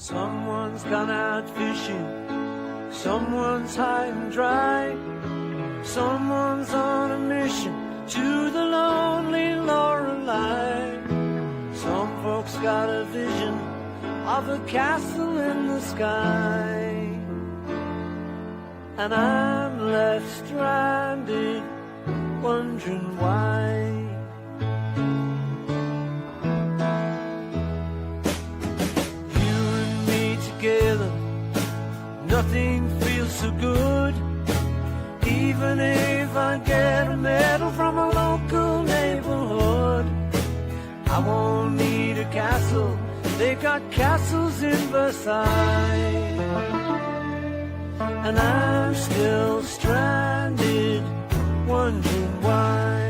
Someone's gone out fishing, someone's high and dry, someone's on a mission to the lonely Lorelei. Some folks got a vision of a castle in the sky, and I'm left stranded, wondering why. Together, nothing feels so good. Even if I get a medal from a local neighborhood, I won't need a castle. They got castles in Versailles, and I'm still stranded, wondering why.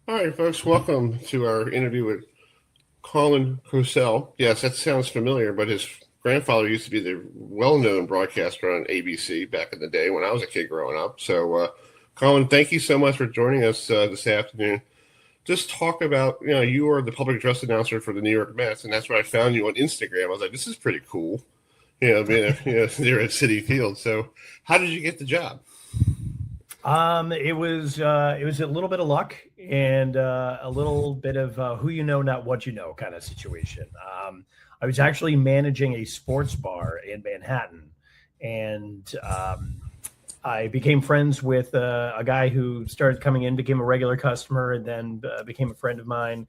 All right, folks, welcome to our interview with Colin Cosell. Yes, that sounds familiar, but his grandfather used to be the well-known broadcaster on ABC back in the day when I was a kid growing up. So, Colin, thank you so much for joining us this afternoon. Just talk about, you are the public address announcer for the New York Mets, and that's where I found you on Instagram. I was like, this is pretty cool, being there at Citi Field. So how did you get the job? It was a little bit of luck and a little bit of who you know, not what you know kind of situation. I was actually managing a sports bar in Manhattan, and I became friends with a guy who started coming in, became a regular customer, and then became a friend of mine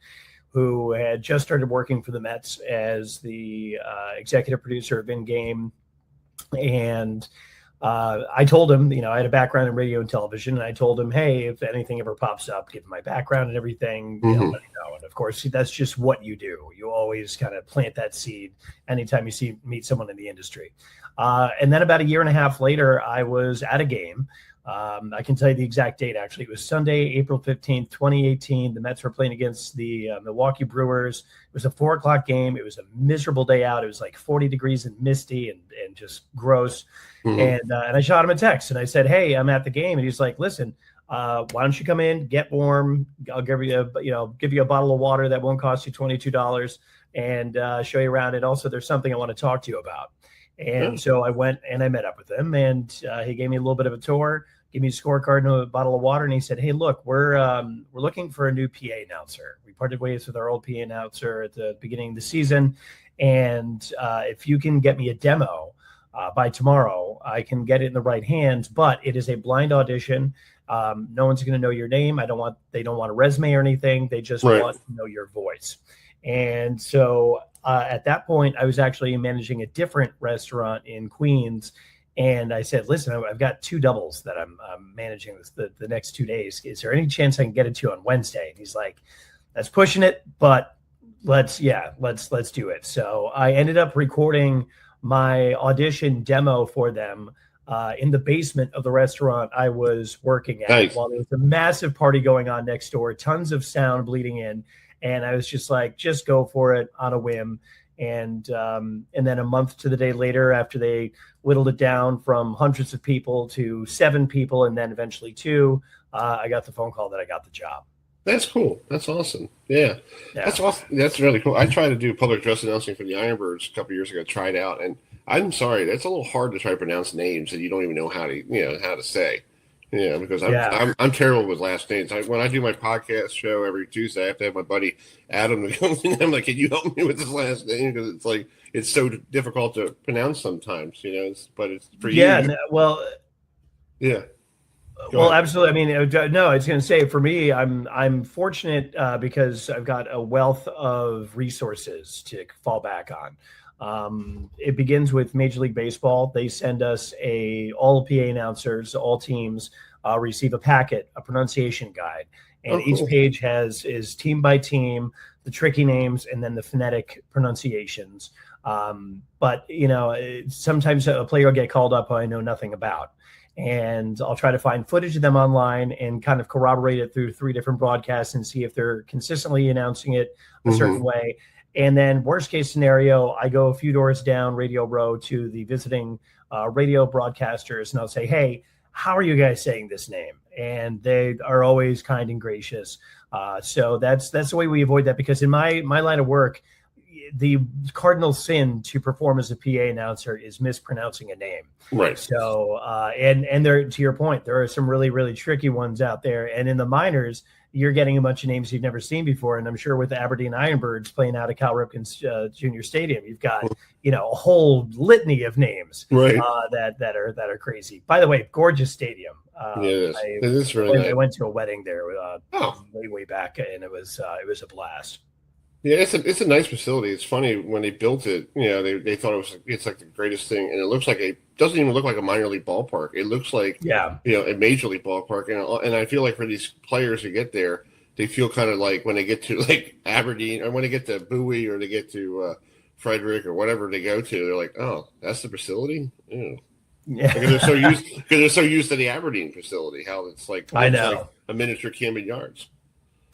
who had just started working for the Mets as the executive producer of In Game. And I told him, I had a background in radio and television, and I told him, hey, if anything ever pops up, given my background and everything, let me know. And of course, that's just what you do. You always kind of plant that seed anytime you meet someone in the industry. And then about a year and a half later, I was at a game. I can tell you the exact date, actually. It was Sunday, April 15th, 2018. The Mets were playing against the Milwaukee Brewers. It was a 4:00 game. It was a miserable day out. It was like 40 degrees and misty and just gross. And I shot him a text, and I said, hey, I'm at the game. And he's like, listen, why don't you come in, get warm? I'll give you a bottle of water that won't cost you $22 and show you around. And also, there's something I want to talk to you about. And so I went and I met up with him, and he gave me a little bit of a tour, gave me a scorecard and a bottle of water. And he said, hey, look, we're looking for a new PA announcer. We parted ways with our old PA announcer at the beginning of the season. And if you can get me a demo by tomorrow, I can get it in the right hands, but it is a blind audition. No one's going to know your name. They don't want a resume or anything. They just want to know your voice. And so at that point, I was actually managing a different restaurant in Queens. And I said, listen, I've got 2 doubles that I'm managing the next 2 days. Is there any chance I can get it to you on Wednesday? And he's like, that's pushing it, but let's do it. So I ended up recording my audition demo for them in the basement of the restaurant I was working at while there was a massive party going on next door, tons of sound bleeding in. And I was just like, just go for it on a whim. And then a month to the day later, after they whittled it down from hundreds of people to 7 people, and then eventually 2, I got the phone call that I got the job. That's cool. That's awesome. Yeah. That's awesome. That's really cool. I tried to do public address announcing for the Ironbirds a couple years ago, tried out, and I'm sorry, that's a little hard to try to pronounce names that you don't even know how to say. Yeah, because I'm terrible with last names. When I do my podcast show every Tuesday, I have to have my buddy Adam to come in. I'm like, can you help me with this last name? Because it's like it's so difficult to pronounce sometimes, but it's for you. Yeah, well, yeah. Well, absolutely. I mean, no, I was going to say for me, I'm fortunate because I've got a wealth of resources to fall back on. It begins with Major League Baseball. They send us all PA announcers, all teams receive a packet, a pronunciation guide, and each page is team by team, the tricky names, and then the phonetic pronunciations. But sometimes a player will get called up who I know nothing about. And I'll try to find footage of them online and kind of corroborate it through 3 different broadcasts and see if they're consistently announcing it a certain way. And then worst case scenario, I go a few doors down Radio Row to the visiting radio broadcasters, and I'll say, hey, how are you guys saying this name? And they are always kind and gracious. So that's the way we avoid that, because in my line of work, the cardinal sin to perform as a PA announcer is mispronouncing a name. Right. So, and there, to your point, there are some really, really tricky ones out there. And in the minors, you're getting a bunch of names you've never seen before. And I'm sure with the Aberdeen Ironbirds playing out at Cal Ripken's Junior Stadium, you've got, a whole litany of names that are crazy. By the way, gorgeous stadium. It is really nice. I went to a wedding there way back, and it was a blast. Yeah, it's a nice facility. It's funny when they built it. They thought it's like the greatest thing, and it looks like doesn't even look like a minor league ballpark. It looks like a major league ballpark, and I feel like for these players who get there, they feel kind of like when they get to like Aberdeen or when they get to Bowie or they get to Frederick or whatever they go to, they're like, oh, that's the facility. Ew. Yeah, because they're so used to the Aberdeen facility, how it's like like a miniature Camden Yards.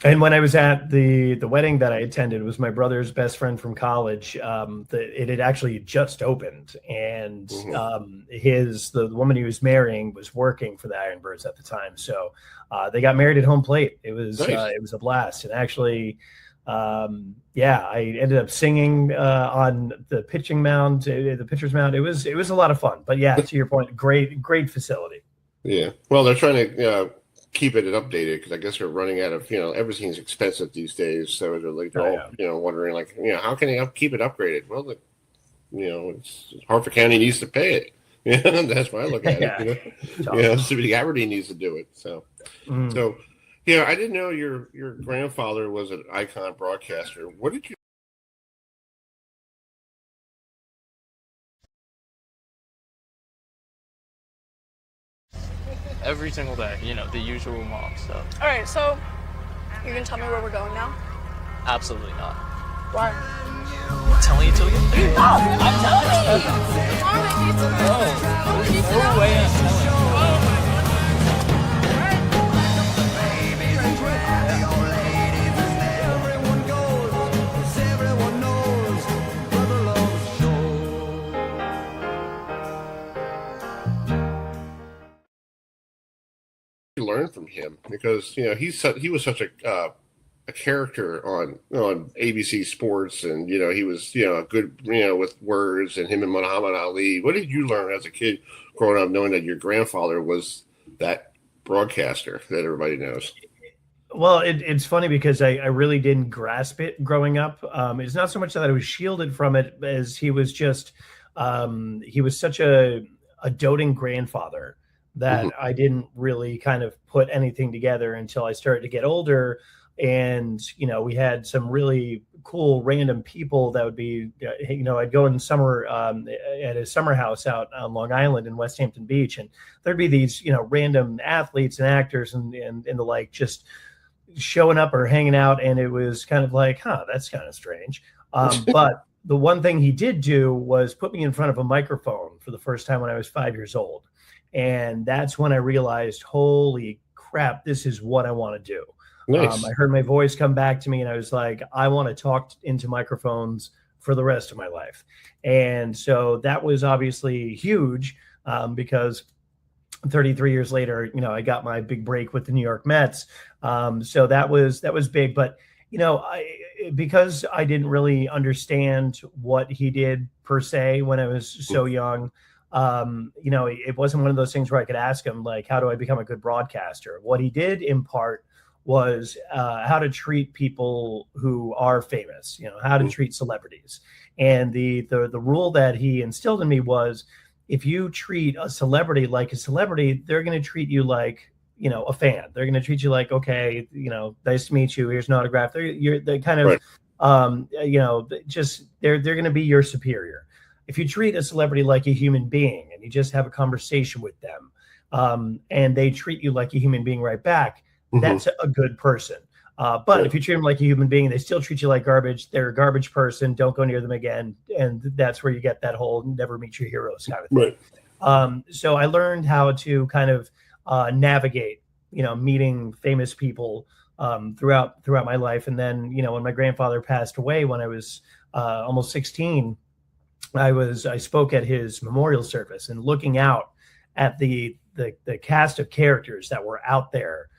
And when I was at the wedding that I attended, it was my brother's best friend from college. It had actually just opened, and the woman he was marrying was working for the Ironbirds at the time. So they got married at home plate. It was nice. It was a blast. And actually, I ended up singing on the pitching mound, the pitcher's mound. It was a lot of fun. But to your point, great facility. Yeah. Well, they're trying to keep it updated because I guess we're running out of everything's expensive these days, so they're all wondering how can they keep it upgraded? Well, it's Hartford County needs to pay it. That's why I look at it. So the Aberdeen needs to do it. So I didn't know your grandfather was an icon broadcaster. What did you? Every single day, the usual mom stuff. All right, so you're gonna tell me where we're going now? Absolutely not. Why? I'm telling you till you. No, I'm telling you. No way I'm telling you. Learn from him because he was such a character on ABC Sports, and he was good with words, and him and Muhammad Ali. What did you learn as a kid growing up, knowing that your grandfather was that broadcaster that everybody knows? Well, it's funny because I really didn't grasp it growing up. It's not so much that I was shielded from it as he was just he was such a a doting grandfather that I didn't really kind of put anything together until I started to get older. And, we had some really cool random people that would be, I'd go in summer at a summer house out on Long Island in West Hampton Beach. And there'd be these, random athletes and actors and the like just showing up or hanging out. And it was kind of like, that's kind of strange. But the one thing he did do was put me in front of a microphone for the first time when I was 5 years old. And that's when I realized, holy crap, this is what I want to do. Nice. I heard my voice come back to me and I was like, I want to talk into microphones for the rest of my life. And so that was obviously huge because 33 years later, I got my big break with the New York Mets. So that was big. But, because I didn't really understand what he did per se when I was so young, it wasn't one of those things where I could ask him, like, how do I become a good broadcaster? What he did in part was how to treat people who are famous, how to treat celebrities. And the rule that he instilled in me was, if you treat a celebrity like a celebrity, they're going to treat you like, a fan. They're going to treat you like, okay, nice to meet you. Here's an autograph. They're kind of, just they're going to be your superior. If you treat a celebrity like a human being and you just have a conversation with them, and they treat you like a human being right back, that's a good person. But if you treat them like a human being, they still treat you like garbage. They're a garbage person. Don't go near them again. And that's where you get that whole never meet your heroes kind of thing. Right. So I learned how to kind of navigate, meeting famous people throughout my life. And then, when my grandfather passed away when I was almost 16, I spoke at his memorial service, and looking out at the cast of characters that were out there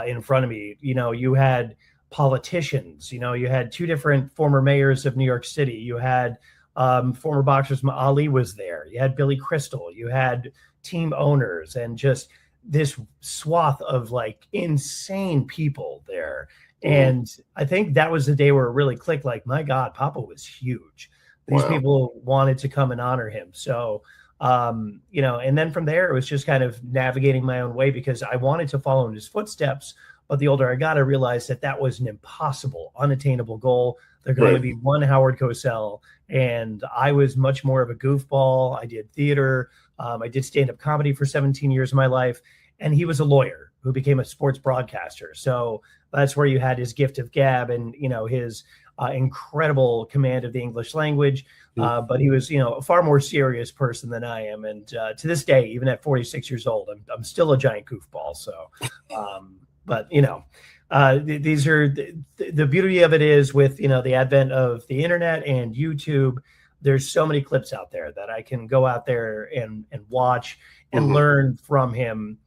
in front of me. You had politicians, you had two different former mayors of New York City. You had former boxers. Ali was there. You had Billy Crystal. You had team owners, and just this swath of like insane people there. And I think that was the day where it really clicked. Like, my God, Papa was huge. These people wanted to come and honor him. So, and then from there, it was just kind of navigating my own way, because I wanted to follow in his footsteps. But the older I got, I realized that was an impossible, unattainable goal. There could only be one Howard Cosell. And I was much more of a goofball. I did theater. I did stand-up comedy for 17 years of my life. And he was a lawyer who became a sports broadcaster. So that's where you had his gift of gab and, his incredible command of the English language. But he was, a far more serious person than I am. And to this day, even at 46 years old, I'm still a giant goofball. So, but, these are the beauty of it is with, the advent of the internet and YouTube, there's so many clips out there that I can go out there and watch and learn from him.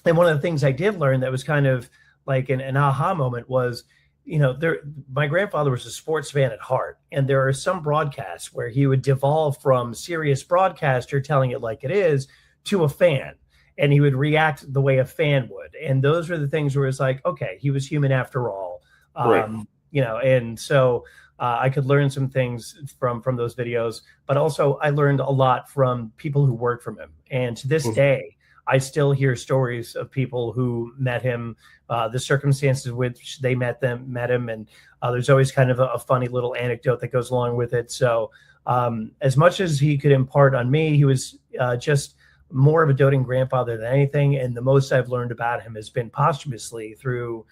And one of the things I did learn that was kind of like an aha moment was, my grandfather was a sports fan at heart. And there are some broadcasts where he would devolve from serious broadcaster telling it like it is to a fan. And he would react the way a fan would. And those were the things where it's like, okay, he was human after all. And so I could learn some things from those videos. But also I learned a lot from people who worked from him. And to this day, I still hear stories of people who met him, the circumstances which they met him. And there's always kind of a funny little anecdote that goes along with it. So as much as he could impart on me, he was just more of a doting grandfather than anything. And the most I've learned about him has been posthumously through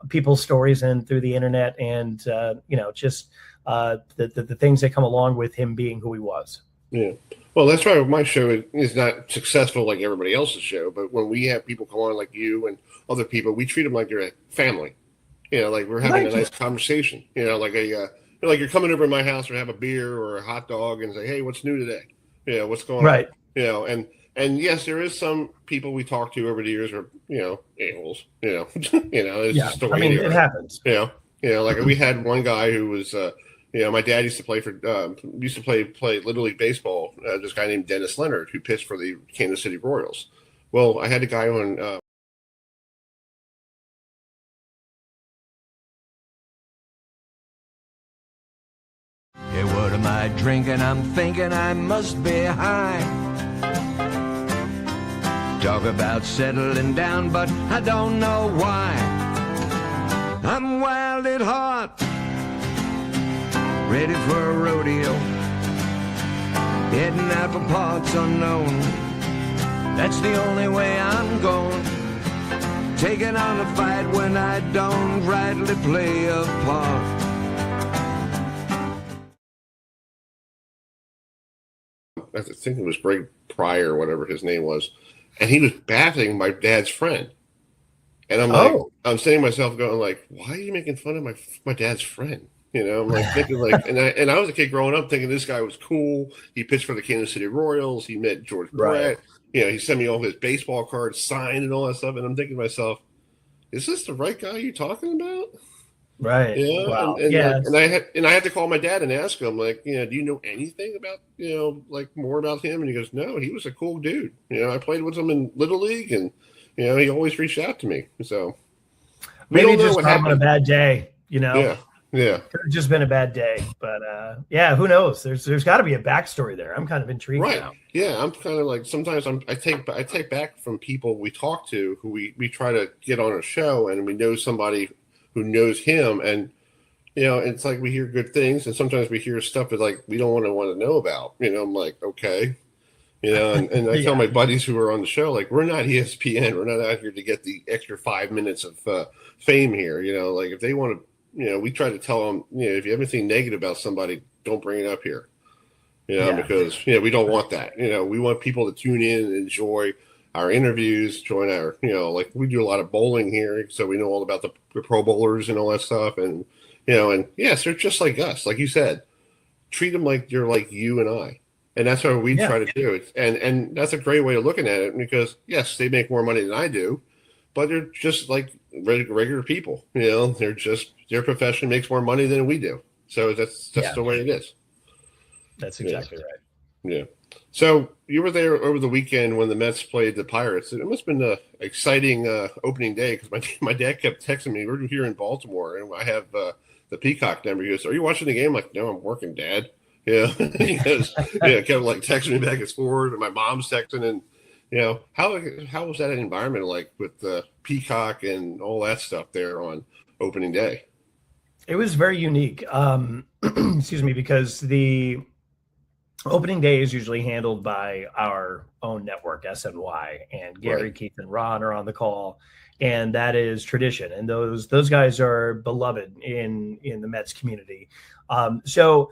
people's stories and through the internet and, just the things that come along with him being who he was. Yeah. Well, that's why my show is not successful like everybody else's show. But when we have people come on like you and other people, we treat them like they're a family. Like we're having a nice conversation. Like like you're coming over to my house or have a beer or a hot dog and say, "Hey, what's new today? What's going on?" And yes, there is some people we talk to over the years are a-holes. It's just the way it happens. Like we had one guy who was. My dad used to play Little League baseball. This guy named Dennis Leonard, who pitched for the Kansas City Royals. Well, I had a guy on. Hey, what am I drinking? I'm thinking I must be high. Talk about settling down, but I don't know why. I'm wild at heart, ready for a rodeo, heading out for parts unknown. That's the only way I'm going, taking on a fight when I don't rightly play a part. I think it was Greg Pryor, whatever his name was, and he was battling my dad's friend. And I'm like, I'm saying to myself, going like, why are you making fun of my dad's friend? You know, I'm like thinking like, and I was a kid growing up thinking this guy was cool. He pitched for the Kansas City Royals. He met George Brett. You know, he sent me all his baseball cards signed and all that stuff. And I'm thinking to myself, is this the right guy you're talking about? Right. You know? Wow. And I had to call my dad and ask him, like, you know, do you know anything about, you know, like more about him? And he goes, no, he was a cool dude. You know, I played with him in Little League, and you know, he always reached out to me. So maybe it just happened on a bad day. You know. Yeah. Could have just been a bad day, but yeah, who knows? There's got to be a backstory there. I'm kind of intrigued now. Yeah, I'm kind of like sometimes I take back from people we talk to who we try to get on a show, and we know somebody who knows him, and you know, it's like we hear good things, and sometimes we hear stuff that like we don't want to know about. You know, I'm like, okay, you know, and I tell my buddies who are on the show, like, we're not ESPN, we're not out here to get the extra 5 minutes of fame here. You know, like if they want to. You know, we try to tell them, you know, if you have anything negative about somebody, don't bring it up here. You know, because, you know, we don't want that. You know, we want people to tune in and enjoy our interviews, join our, you know, like we do a lot of bowling here. So we know all about the Pro Bowlers and all that stuff. And, you know, and yes, they're just like us. Like you said, treat them like they're like you and I. And that's what we try to do. And that's a great way of looking at it, because, yes, they make more money than I do, but they're just like regular people. You know, they're just, their profession makes more money than we do. So that's the way it is. That's exactly right. Yeah. So you were there over the weekend when the Mets played the Pirates. It must have been an exciting opening day, because my dad kept texting me. We're here in Baltimore, and I have the Peacock number. He goes, "Are you watching the game?" I'm like, "No, I'm working, Dad." Yeah. He goes, kept like texting me back and forth, and my mom's texting, and you know, how was that environment like with the Peacock and all that stuff there on opening day? It was very unique. Excuse me, because the opening day is usually handled by our own network, SNY, and Gary, Keith, and Ron are on the call, and that is tradition. And those guys are beloved in the Mets community. So,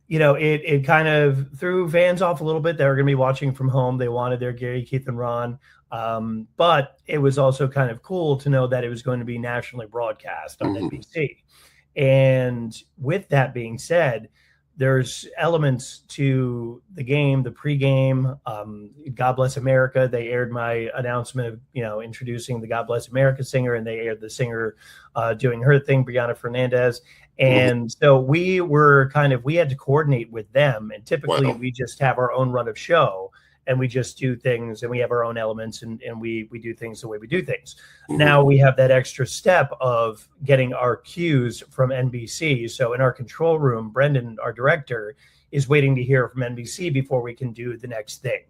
you know, it kind of threw fans off a little bit. They were going to be watching from home. They wanted their Gary, Keith, and Ron. But it was also kind of cool to know that it was going to be nationally broadcast on NBC. And with that being said, there's elements to the game, the pregame, God Bless America. They aired my announcement of, you know, introducing the God Bless America singer, and they aired the singer doing her thing, Brianna Fernandez. And so we had to coordinate with them. And typically we just have our own run of show, and we just do things, and we have our own elements, and we do things the way we do things. Now we have that extra step of getting our cues from NBC. So in our control room, Brendan, our director, is waiting to hear from NBC before we can do the next thing.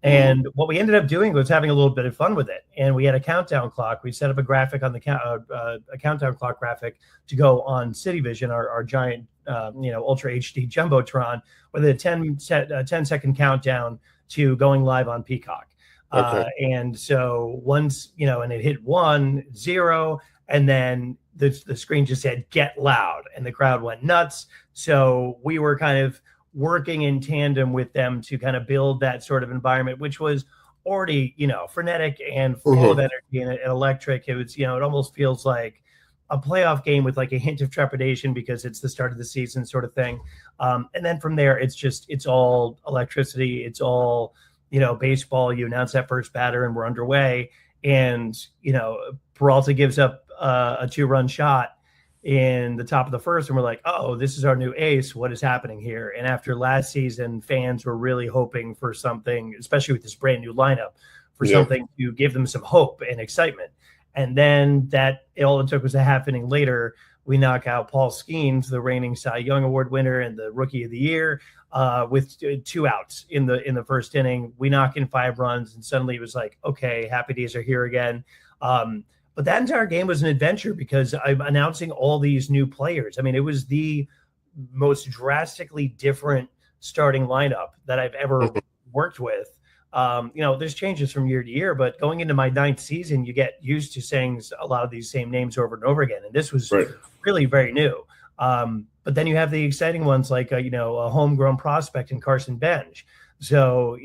And what we ended up doing was having a little bit of fun with it. And we had a countdown clock. We set up a graphic on the a countdown clock graphic to go on CityVision, our giant, Ultra HD Jumbotron, with a 10-second countdown to going live on Peacock. And so once, you know, and it hit 1, 0, and then the screen just said, "Get loud," and the crowd went nuts. So we were kind of working in tandem with them to kind of build that sort of environment, which was already, you know, frenetic and full of energy and electric. It was, you know, it almost feels like a playoff game with like a hint of trepidation, because it's the start of the season sort of thing. And then from there, it's all electricity. It's all, you know, baseball. You announce that first batter and we're underway. And, you know, Peralta gives up a 2-run shot in the top of the first, and we're like, oh, this is our new ace. What is happening here? And after last season, fans were really hoping for something, especially with this brand new lineup, for something to give them some hope and excitement. And then all it took was a half inning later We knock out Paul Skeens, the reigning Cy Young Award winner and the Rookie of the Year, with 2 outs in the first inning. We knock in 5 runs, and suddenly it was like, okay, happy days are here again. But that entire game was an adventure because I'm announcing all these new players. I mean, it was the most drastically different starting lineup that I've ever worked with. There's changes from year to year, but going into my 9th season, you get used to saying a lot of these same names over and over again. And this was really very new. But then you have the exciting ones like, a homegrown prospect in Carson Bench. So,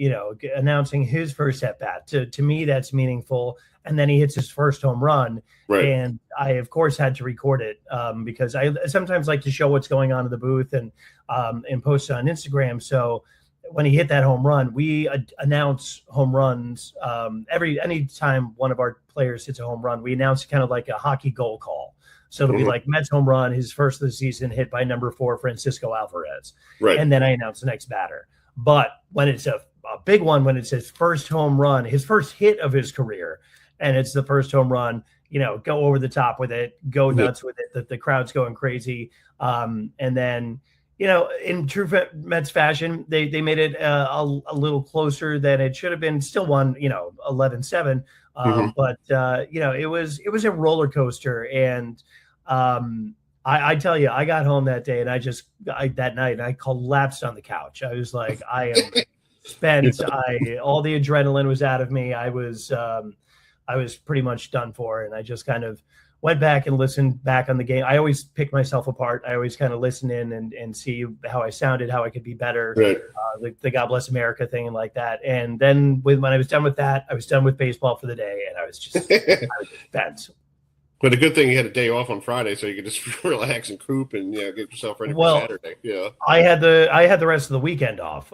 announcing his first at bat to me, that's meaningful. And then he hits his first home run. Right. And I, of course, had to record it because I sometimes like to show what's going on in the booth and post it on Instagram. So when he hit that home run, we announce home runs anytime one of our players hits a home run, we announce kind of like a hockey goal call. So it'll be like Mets home run, his first of the season, hit by number 4, Francisco Alvarez. Right. And then I announce the next batter. But when it's a big one, when it's his first home run, his first hit of his career, and it's the first home run, go over the top with it, go nuts with it. The crowd's going crazy. And then, in true Mets fashion, they made it a little closer than it should have been. Still won, 11-7. But it was a roller coaster. And I tell you, I got home that day and that night I collapsed on the couch. I was like, I am spent. All the adrenaline was out of me. I was pretty much done for. And I just kind of went back and listened back on the game. I always pick myself apart. I always kind of listen in and see how I sounded, how I could be better. Right. The God Bless America thing and like that. And then when I was done with that, I was done with baseball for the day. And I was just bent. But a good thing you had a day off on Friday, so you could just relax and coop and get yourself ready for Saturday. Yeah, I had the rest of the weekend off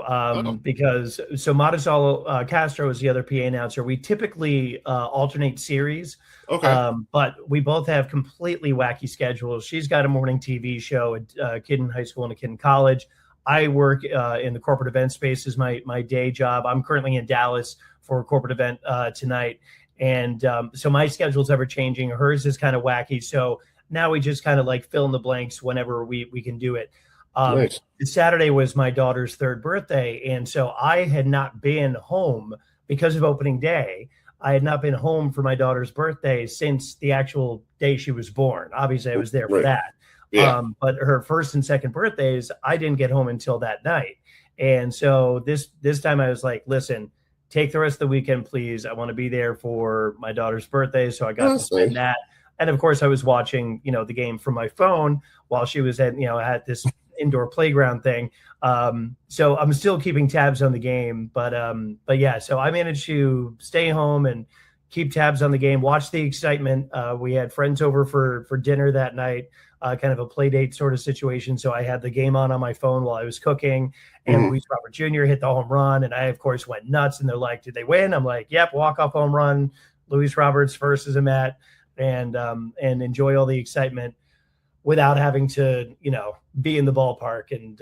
because Marisol Castro is the other PA announcer. We typically alternate series, but we both have completely wacky schedules. She's got a morning TV show, a kid in high school and a kid in college. I work in the corporate event space as my day job. I'm currently in Dallas for a corporate event tonight. And so my schedule's ever changing. Hers is kind of wacky. So now we just kind of like fill in the blanks whenever we can do it. Nice. Saturday was my daughter's 3rd birthday. And so I had not been home because of opening day. I had not been home for my daughter's birthday since the actual day she was born. Obviously, I was there for that. Yeah. But her first and second birthdays, I didn't get home until that night. And so this time I was like, listen, take the rest of the weekend, please. I want to be there for my daughter's birthday. So I got to spend that. And of course I was watching, the game from my phone while she was at this indoor playground thing. So I'm still keeping tabs on the game, but yeah, so I managed to stay home and keep tabs on the game, watch the excitement. We had friends over for dinner that night, kind of a play date sort of situation. So I had the game on my phone while I was cooking, and Luis Robert Jr. hit the home run. And I, of course, went nuts. And they're like, did they win? I'm like, yep, walk-off home run. Luis Roberts first as a Met, and enjoy all the excitement without having to, be in the ballpark and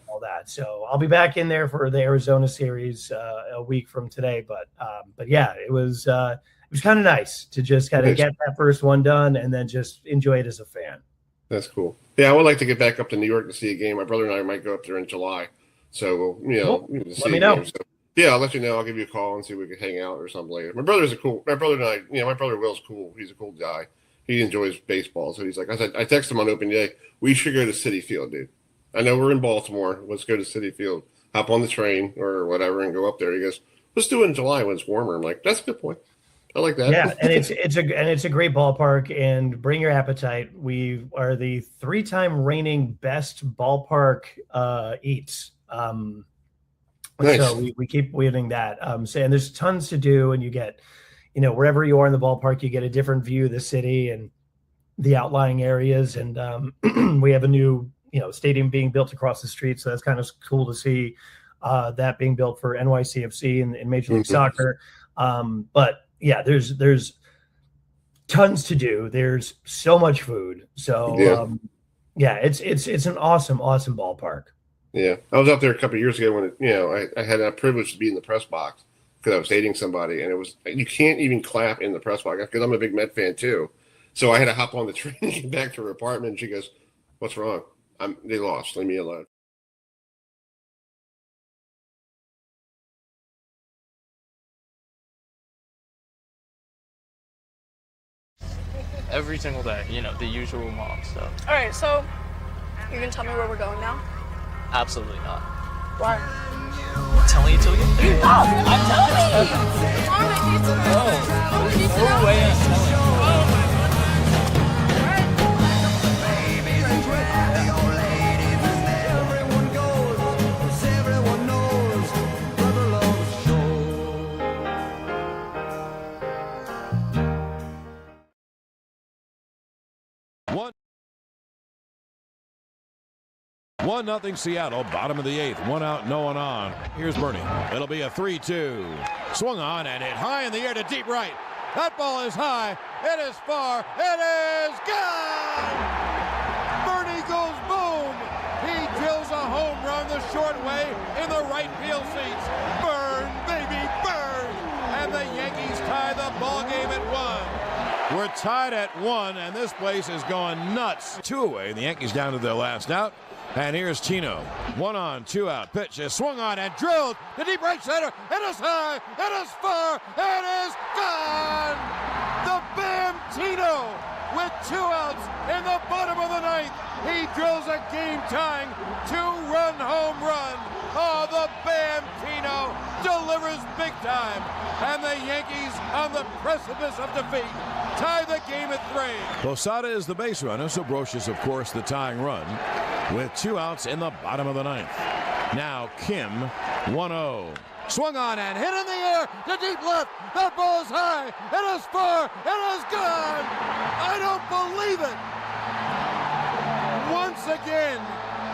all that. So I'll be back in there for the Arizona series a week from today. But yeah, it was kind of nice to just kind of get that first one done and then just enjoy it as a fan. That's cool. Yeah, I would like to get back up to New York to see a game. My brother and I might go up there in July. So, let me know. So, yeah, I'll let you know. I'll give you a call and see if we can hang out or something later. My brother Will's cool. He's a cool guy. He enjoys baseball. So he's like, I texted him on open day, we should go to Citi Field, dude. I know we're in Baltimore. Let's go to Citi Field. Hop on the train or whatever and go up there. He goes, let's do it in July when it's warmer. I'm like, that's a good point. I like that. Yeah, and it's a great ballpark, and bring your appetite. We are the 3-time reigning best ballpark eats. Nice. So we keep winning that. And there's tons to do, and you get, wherever you are in the ballpark, you get a different view of the city and the outlying areas. And we have a new, stadium being built across the street, so that's kind of cool to see that being built for NYCFC and Major League Soccer. But yeah, there's tons to do. There's so much food. So it's an awesome ballpark. Yeah, I was out there a couple of years ago when I had a privilege to be in the press box because I was dating somebody, and you can't even clap in the press box because I'm a big Met fan too. So I had to hop on the train and get back to her apartment. And she goes, "What's wrong? They lost. Leave me alone." Every single day, the usual mom stuff. All right, so you can tell me where we're going now? Absolutely not. Why? I'm telling you till you get there. I'm telling you! Tomorrow my pizza. No way I'm telling you. Everyone goes, 'cause everyone knows Brother Love's show. 1-0 Seattle, bottom of the 8th. 1 out, no one on. Here's Bernie. It'll be a 3-2. Swung on and hit high in the air to deep right. That ball is high. It is far. It is gone! Bernie goes boom. He drills a home run the short way in the right field seats. Burn, baby, burn! And the Yankees tie the ball game at 1. We're tied at 1, and this place is going nuts. 2 away, and the Yankees down to their last out. And here's Tino. 1 on, 2 out. Pitch is swung on and drilled to deep right center. It is high. It is far. It is gone. The Bam Tino with 2 outs in the bottom of the 9th. He drills a game-tying 2-run home run. Oh, the Bam Tino delivers big time. And the Yankees on the precipice of defeat tie the game at 3. Posada is the base runner, so Brocious, of course, the tying run, with 2 outs in the bottom of the 9th. Now Kim, 1-0. Swung on and hit in the air to deep left. That ball is high. It is far. It is gone. I don't believe it. Once again,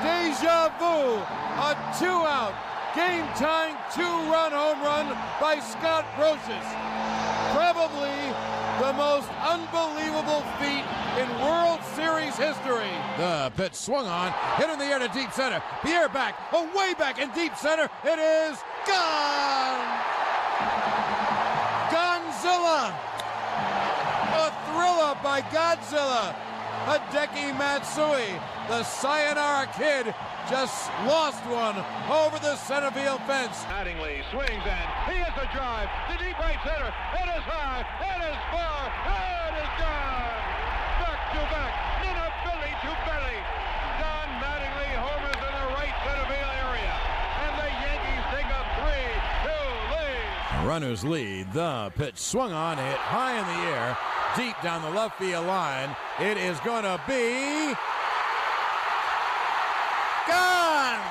deja vu. A 2-out, game-tying 2-run home run by Scott Brocious. Probably the most unbelievable feat in World Series history. The pitch swung on, hit in the air to deep center. Pierre back, way back in deep center. It is gone! Gonzilla! A thriller by Godzilla. Hideki Matsui, the Sayonara Kid, just lost one over the center field fence. Mattingly swings and he hits a drive to deep right center. It is high, it is far, it is gone. Back to back, Nina belly to belly. Don Mattingly homers in the right center field area, and the Yankees take a 3-2 lead. Runners lead. The pitch swung on, hit high in the air, deep down the left field line. It is going to be gone.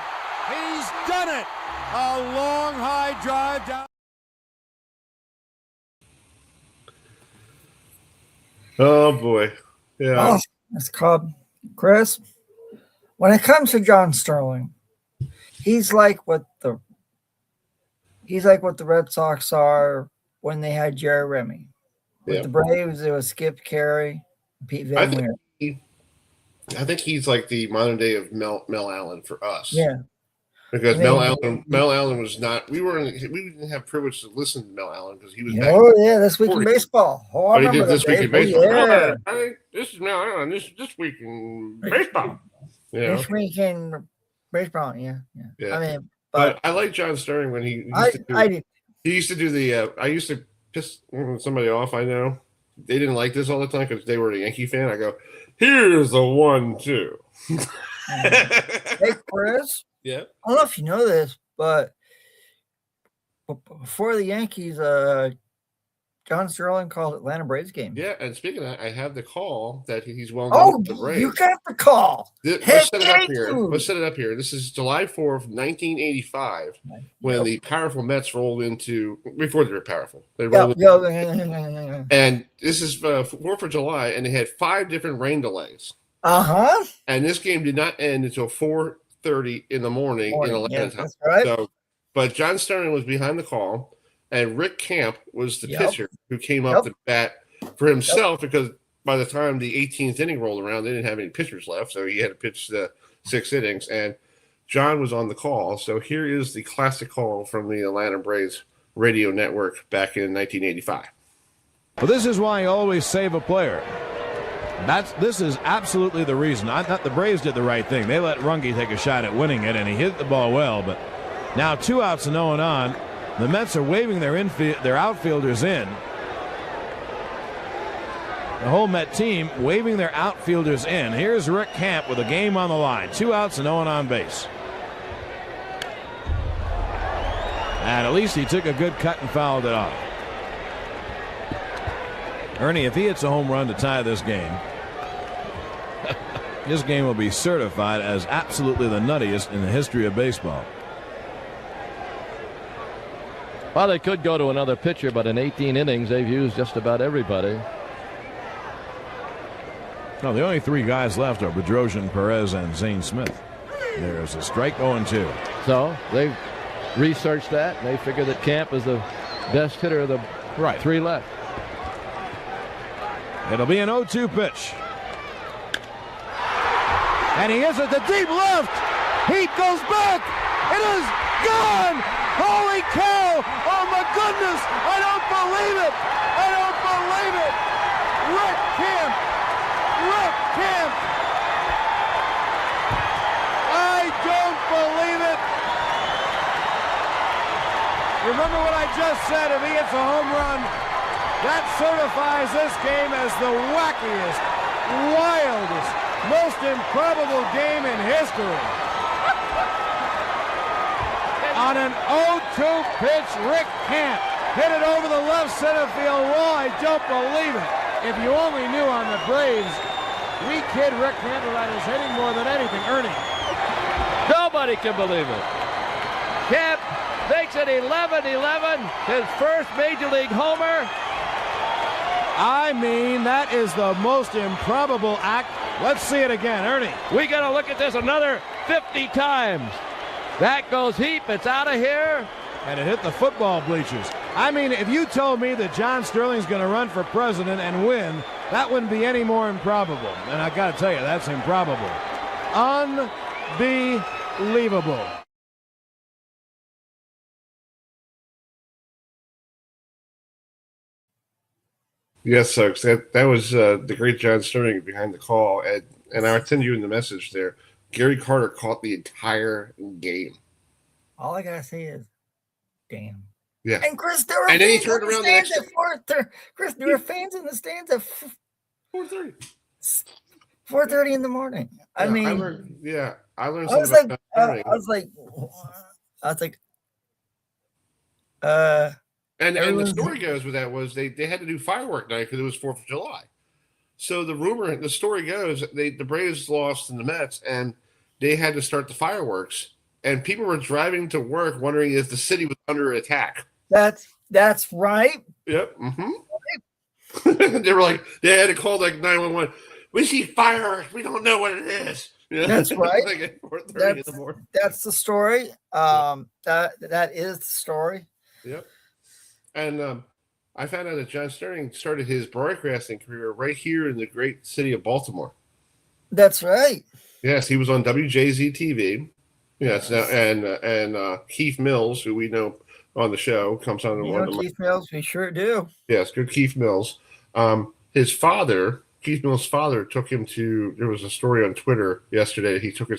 He's done it. A long high drive down. Oh boy, yeah. Oh, that's called Chris. When it comes to John Sterling, he's like what the Red Sox are when they had Jerry Remy. With the Braves, it was Skip Carey, Pete Van Wier. I think he's like the modern day of Mel Allen for us. Yeah, because Mel Allen was not. We didn't have privilege to listen to Mel Allen because he was. Oh yeah, This Week in Baseball. Oh, I he did This Week in Baseball. Yeah. This is Mel Allen. This Week in Baseball. Yeah. This Week in Baseball. Yeah. I mean, but I like John Sterling when he. He used to do the. I used to piss somebody off. I know they didn't like this all the time because they were a Yankee fan. I go, here's the 1-2. Hey, Chris. Yeah. I don't know if you know this, but before the Yankees, John Sterling called Atlanta Braves game. Yeah, and speaking of that, I have the call that he's well known with the Braves. You got the call. Let's set it up here. This is July 4th, 1985, when the powerful Mets rolled into before they were powerful. They rolled and this is 4th of July, and they had 5 different rain delays. And this game did not end until 4:30 in the morning in Atlanta. That's right. So, but John Sterling was behind the call. And Rick Camp was the pitcher who came up to bat for himself because by the time the 18th inning rolled around, they didn't have any pitchers left. So he had to pitch the 6 innings. And John was on the call. So here is the classic call from the Atlanta Braves radio network back in 1985. Well, this is why you always save a player. This is absolutely the reason. I thought the Braves did the right thing. They let Runge take a shot at winning it, and he hit the ball well. But now 2 outs and 0 on. The Mets are waving their outfielders in. The whole Met team waving their outfielders in. Here's Rick Camp with a game on the line. 2 outs and 0 on base. And at least he took a good cut and fouled it off. Ernie, if he hits a home run to tie this game, this game will be certified as absolutely the nuttiest in the history of baseball. Well, they could go to another pitcher, but in 18 innings, they've used just about everybody. No, the only 3 guys left are Bedrosian, Perez, and Zane Smith. There's a strike 0-2. So they've researched that, and they figure that Camp is the best hitter of the 3 left. It'll be an 0-2 pitch. And he hits it to deep left. Heat goes back. It is gone. Holy cow. Oh, my goodness. I don't believe it. I don't believe it. Rick Camp. Rick Camp. I don't believe it. Remember what I just said. If he hits a home run, that certifies this game as the wackiest, wildest, most improbable game in history. On an 0-2 pitch, Rick Camp hit it over the left center field wall. I don't believe it. If you only knew on the Braves, we kid Rick Camp about his hitting more than anything. Ernie. Nobody can believe it. Camp makes it 11-11, his first Major League homer. I mean, that is the most improbable act. Let's see it again, Ernie. We got to look at this another 50 times. That goes deep. It's out of here. And it hit the football bleachers. I mean, if you told me that John Sterling's going to run for president and win, that wouldn't be any more improbable. And I got to tell you, that's improbable. Unbelievable. Yes, folks, that was the great John Sterling behind the call. And I'll send you in the message there. Gary Carter caught the entire game. All I gotta say is, damn. Yeah. And Chris, there were and then he fans turned in the around the next stands at 4:30. Chris, there were fans in the stands at 4:30. 4:30 in the morning. I mean, I learned I was something like, about And the story goes with that was they had to do firework night because it was 4th of July. So the story goes, the Braves lost in the Mets, and they had to start the fireworks. And people were driving to work wondering if the city was under attack. That's right. Yep. Mm-hmm. They were like, they had to call like 911. We see fireworks. We don't know what it is. You know? That's right. Like at 4:30 in the morning. That's the story. That is the story. Yep. And I found out that John Sterling started his broadcasting career right here in the great city of Baltimore. That's right. Yes, he was on WJZ TV. Yes, and Keith Mills, who we know on the show, comes on. Keith Mills, we sure do. Yes, good Keith Mills. His father, Keith Mills' father, took him to. There was a story on Twitter yesterday. He took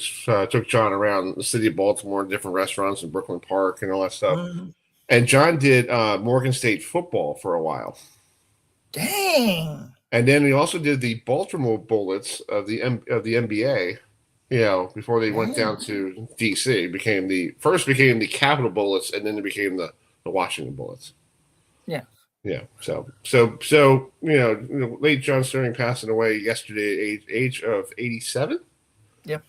John around the city of Baltimore, different restaurants in Brooklyn Park, and all that stuff. Mm-hmm. And John did Morgan State football for a while. Dang. And then he also did the Baltimore Bullets of the NBA. You know, before they went down to DC, became the Capitol Bullets, and then they became the Washington Bullets. Yeah. Yeah. So late John Sterling passing away yesterday at age of 87. Yep.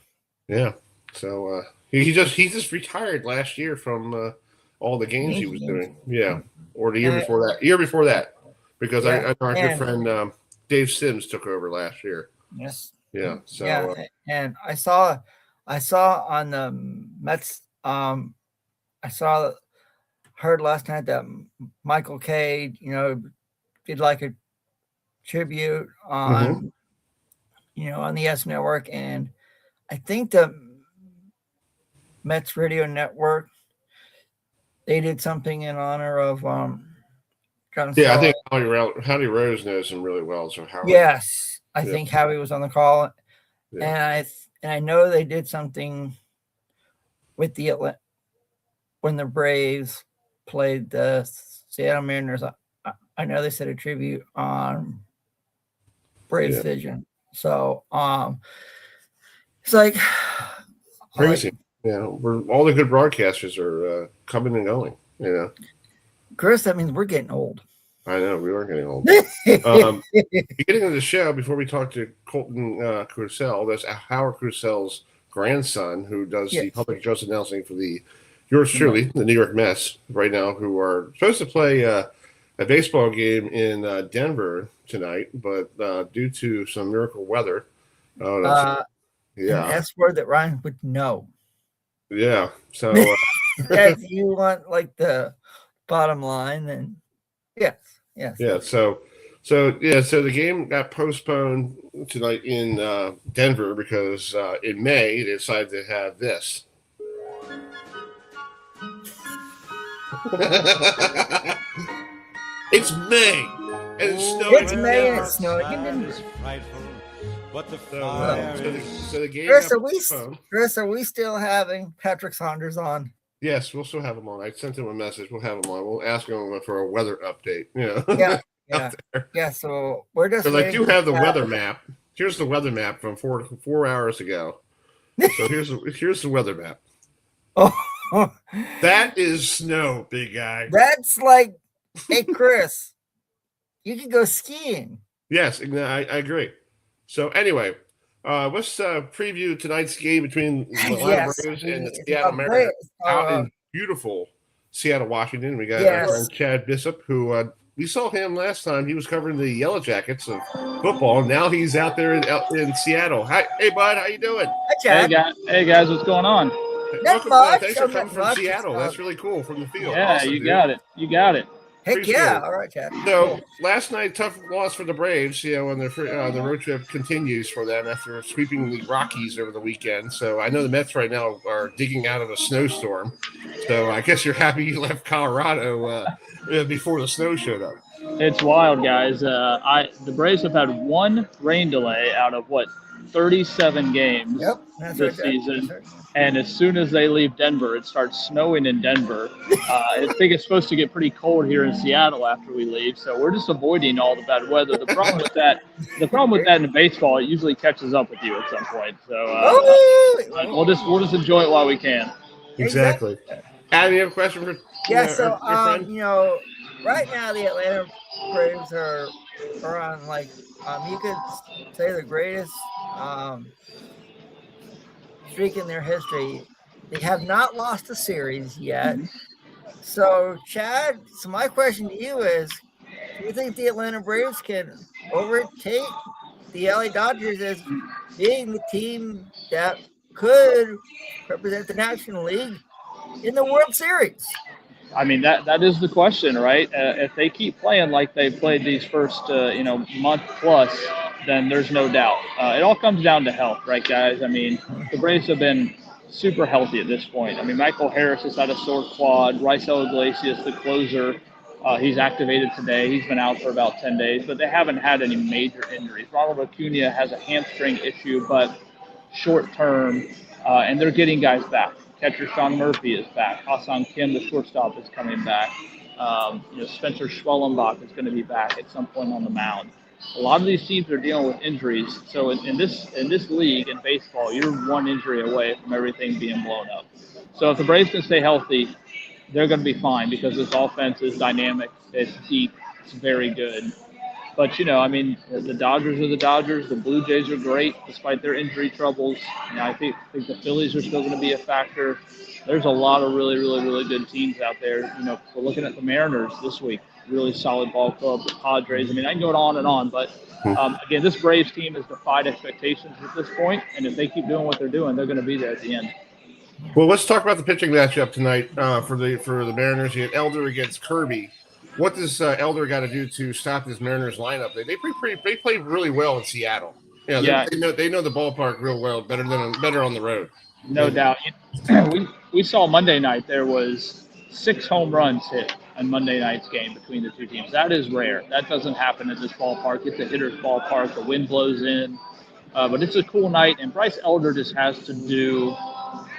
Yeah. So he just retired last year from all the games he was doing. Yeah. Or the year before that. Year before that. Because our good friend Dave Sims took over last year. Yes. Yeah. So and I saw on the Mets. Heard last night that Michael Cade, did like a tribute on, on the S Network, and I think the Mets Radio Network, they did something in honor of Yeah, I think Howie Rose knows him really well. So Howard. Yes, I think Howie was on the call, and I know they did something with when the Braves played the Seattle Mariners. I know they said a tribute on Braves Vision. So it's like crazy. All the good broadcasters are coming and going. Chris, that means we're getting old. I know we are getting old. Beginning of the show, before we talk to Colin Cosell, that's Howard Cosell's grandson, who does the public address announcing for yours truly, the New York Mets, right now, who are supposed to play a baseball game in Denver tonight, but due to some miracle weather, an S word that rhymes with no. Yeah. So if you want like the bottom line, then yes. Yeah. So the game got postponed tonight in Denver because in May they decided to have this. It's May and it's snowing. It's May and it's snowing in Denver. So the game Chris, are we still having Patrick Saunders on? Yes, we'll still have him on. I sent him a message. We'll have him on. We'll ask him for a weather update. Yeah. So we're just. I do have the weather map. Here's the weather map from 4 hours ago. So here's the weather map. Oh, that is snow, big guy. That's like, hey Chris, you can go skiing. Yes, I agree. So anyway, let's preview tonight's game between the Atlanta Braves and the Seattle Mariners out in beautiful Seattle, Washington. We got our friend Chad Bishop, who we saw him last time. He was covering the Yellow Jackets of football. Now he's out there in Seattle. Hi, hey bud, how you doing? Hi, Chad. Hey guys, what's going on? Thanks for coming from Seattle. That's really cool from the field. Yeah, awesome, you got it. Heck yeah! All right, Chad. So last night, tough loss for the Braves. And the road trip continues for them after sweeping the Rockies over the weekend. So I know the Mets right now are digging out of a snowstorm. So I guess you're happy you left Colorado before the snow showed up. It's wild, guys. The Braves have had one rain delay out of 37 games this season. And as soon as they leave Denver, it starts snowing in Denver. I think it's supposed to get pretty cold here in Seattle after we leave. So we're just avoiding all the bad weather. The problem with that in baseball, it usually catches up with you at some point. So we'll just enjoy it while we can. Exactly. Adam, you have a question for your friend? Right now the Atlanta Braves are on you could say the greatest streak in their history. They have not lost a series yet. So, Chad, my question to you is, do you think the Atlanta Braves can overtake the LA Dodgers as being the team that could represent the National League in the World Series? I mean, that is the question, right? If they keep playing like they played these first, month plus, then there's no doubt. It all comes down to health, right, guys? I mean, the Braves have been super healthy at this point. I mean, Michael Harris has had a sore quad. Raisel Iglesias, the closer, he's activated today. He's been out for about 10 days, but they haven't had any major injuries. Ronald Acuna has a hamstring issue, but short term, and they're getting guys back. Catcher Sean Murphy is back. Hassan Kim, the shortstop, is coming back. Spencer Schwellenbach is going to be back at some point on the mound. A lot of these teams are dealing with injuries. So in this league, in baseball, you're one injury away from everything being blown up. So if the Braves can stay healthy, they're going to be fine because this offense is dynamic. It's deep. It's very good. But, the Dodgers are the Dodgers. The Blue Jays are great despite their injury troubles. I think the Phillies are still going to be a factor. There's a lot of really, really, really good teams out there. We're looking at the Mariners this week. Really solid ball club. The Padres. I can go on and on. But, again, this Braves team has defied expectations at this point. And if they keep doing what they're doing, they're going to be there at the end. Well, let's talk about the pitching matchup tonight for the Mariners. You had Elder against Kirby. What does Elder got to do to stop this Mariners lineup? They play really well in Seattle. They know the ballpark real well, better on the road. No doubt. We saw Monday night there was 6 home runs hit and Monday night's game between the two teams. That is rare. That doesn't happen at this ballpark. It's a hitter's ballpark. The wind blows in. But it's a cool night, and Bryce Elder just has to do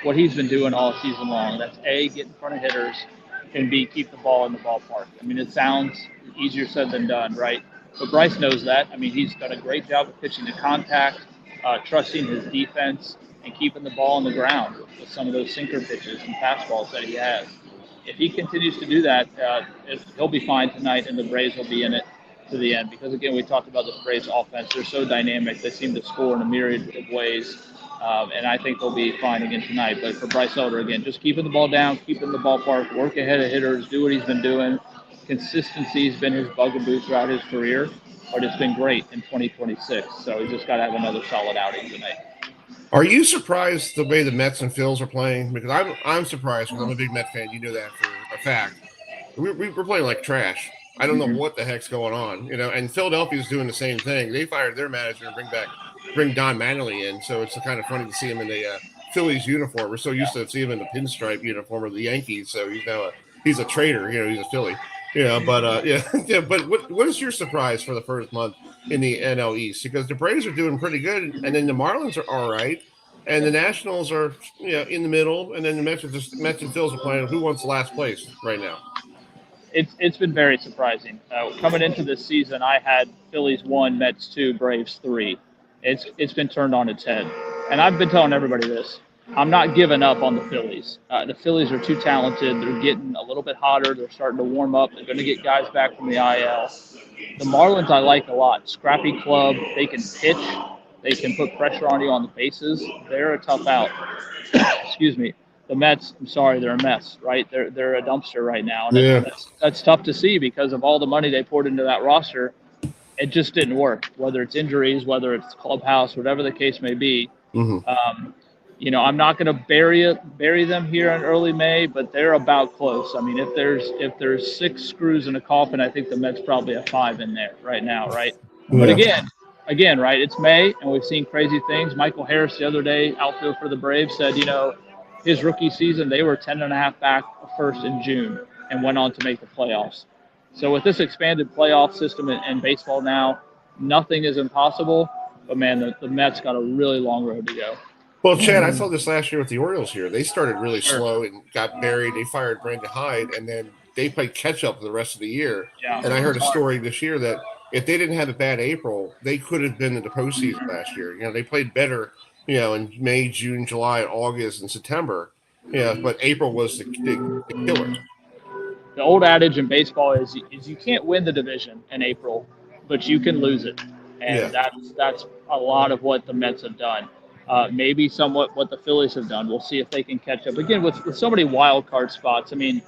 what he's been doing all season long. That's A, get in front of hitters, and B, keep the ball in the ballpark. I mean, it sounds easier said than done, right? But Bryce knows that. I mean, he's done a great job of pitching to contact, trusting his defense, and keeping the ball on the ground with some of those sinker pitches and fastballs that he has. If he continues to do that, he'll be fine tonight, and the Braves will be in it to the end. Because, again, we talked about the Braves offense. They're so dynamic. They seem to score in a myriad of ways. And I think they'll be fine again tonight. But for Bryce Elder, again, just keeping the ball down, keeping the ballpark, work ahead of hitters, do what he's been doing. Consistency has been his bugaboo throughout his career, but it's been great in 2026. So he's just got to have another solid outing tonight. Are you surprised the way the Mets and Phils are playing? Because I'm surprised because I'm a big Met fan. You know that for a fact. We're playing like trash. I don't know what the heck's going on, And Philadelphia's doing the same thing. They fired their manager and bring Don Mattingly in, so it's kind of funny to see him in the Phillies uniform. We're so used to see him in the pinstripe uniform of the Yankees, so he's a traitor. He's a Philly. But what is your surprise for the first month in the NL East? Because the Braves are doing pretty good, and then the Marlins are all right, and the Nationals are in the middle, and then the Mets and Phils are playing. Who wants last place right now? It's been very surprising. Coming into this season, I had Phillies 1, Mets 2, Braves 3. It's been turned on its head, and I've been telling everybody this. I'm not giving up on the Phillies. The Phillies are too talented. They're getting a little bit hotter. They're starting to warm up. They're going to get guys back from the IL. The Marlins I like a lot. Scrappy club. They can pitch. They can put pressure on you on the bases. They're a tough out. Excuse me. The Mets, I'm sorry, they're a mess, right? They're a dumpster right now. And that's tough to see because of all the money they poured into that roster. It just didn't work, whether it's injuries, whether it's clubhouse, whatever the case may be. I'm not going to bury them here in early May, but they're about close. I mean, if there's 6 screws in a coffin, I think the Mets probably have 5 in there right now, right? Yeah. But again, right, it's May, and we've seen crazy things. Michael Harris the other day, outfield for the Braves, said, his rookie season, they were 10.5 back first in June and went on to make the playoffs. So with this expanded playoff system in baseball now, nothing is impossible. But, man, the Mets got a really long road to go. Well, Chad, I saw this last year with the Orioles here. They started really slow and got buried. They fired Brandon Hyde, and then they played catch-up for the rest of the year. Yeah, and I heard a story this year that if they didn't have a bad April, they could have been in the postseason last year. They played better, in May, June, July, August, and September. But April was the killer. The old adage in baseball is you can't win the division in April, but you can lose it. And that's a lot of what the Mets have done. Maybe somewhat what the Phillies have done. We'll see if they can catch up. Again, with so many wild card spots, I mean,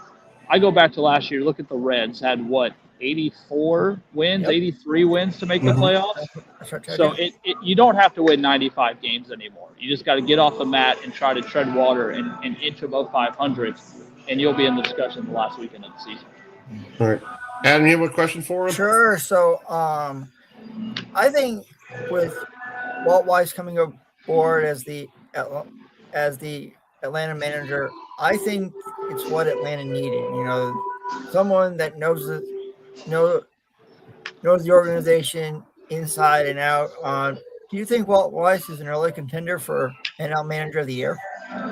I go back to last year, look at the Reds, had 84 wins, 83 wins to make the playoffs. So you don't have to win 95 games anymore. You just got to get off the mat and try to tread water and inch above 500, and you'll be in the discussion the last weekend of the season. All right. Adam, you have a question for him? Sure. So I think with Walt Weiss coming aboard as the Atlanta manager, I think it's what Atlanta needed. Someone that knows the organization inside and out. Do you think Walt Weiss is an early contender for NL Manager of the Year?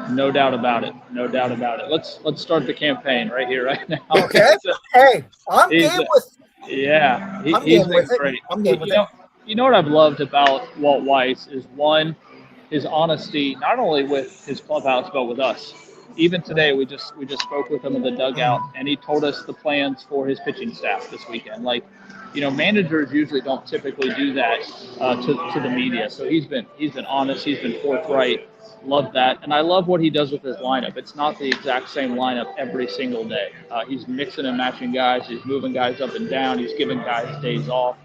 No doubt about it. No doubt about it. Let's start the campaign right here, right now. Okay. Hey, I'm game with. Yeah, he's been great. I'm game with it. You know what I've loved about Walt Weiss is, one, his honesty, not only with his clubhouse but with us. Even today, we just spoke with him in the dugout, and he told us the plans for his pitching staff this weekend. Managers usually don't typically do that to the media. So he's been honest, he's been forthright. Love that, and I love what he does with his lineup. It's not the exact same lineup every single day. He's mixing and matching guys. He's moving guys up and down. He's giving guys days off.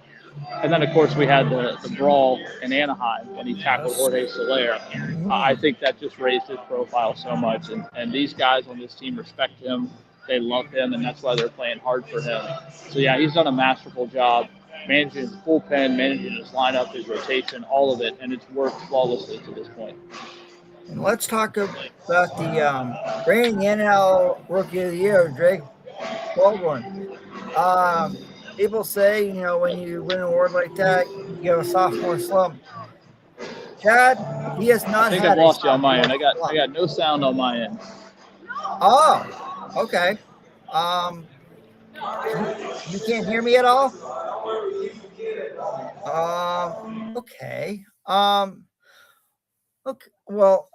And then, of course, we had the brawl in Anaheim when he tackled Jorge Soler. I think that just raised his profile so much. And these guys on this team respect him. They love him, and that's why they're playing hard for him. So, yeah, he's done a masterful job managing his bullpen, managing his lineup, his rotation, all of it, and it's worked flawlessly to this point. And let's talk about the bringing the NL Rookie of the Year, Drake Cold one. People say, you know, when you win an award like that, you have a sophomore slump. Chad, he has I not think had I've a lost you on my sophomore end. I slump. got no sound on my end. Oh, okay. You can't hear me at all? Okay. Okay. Well,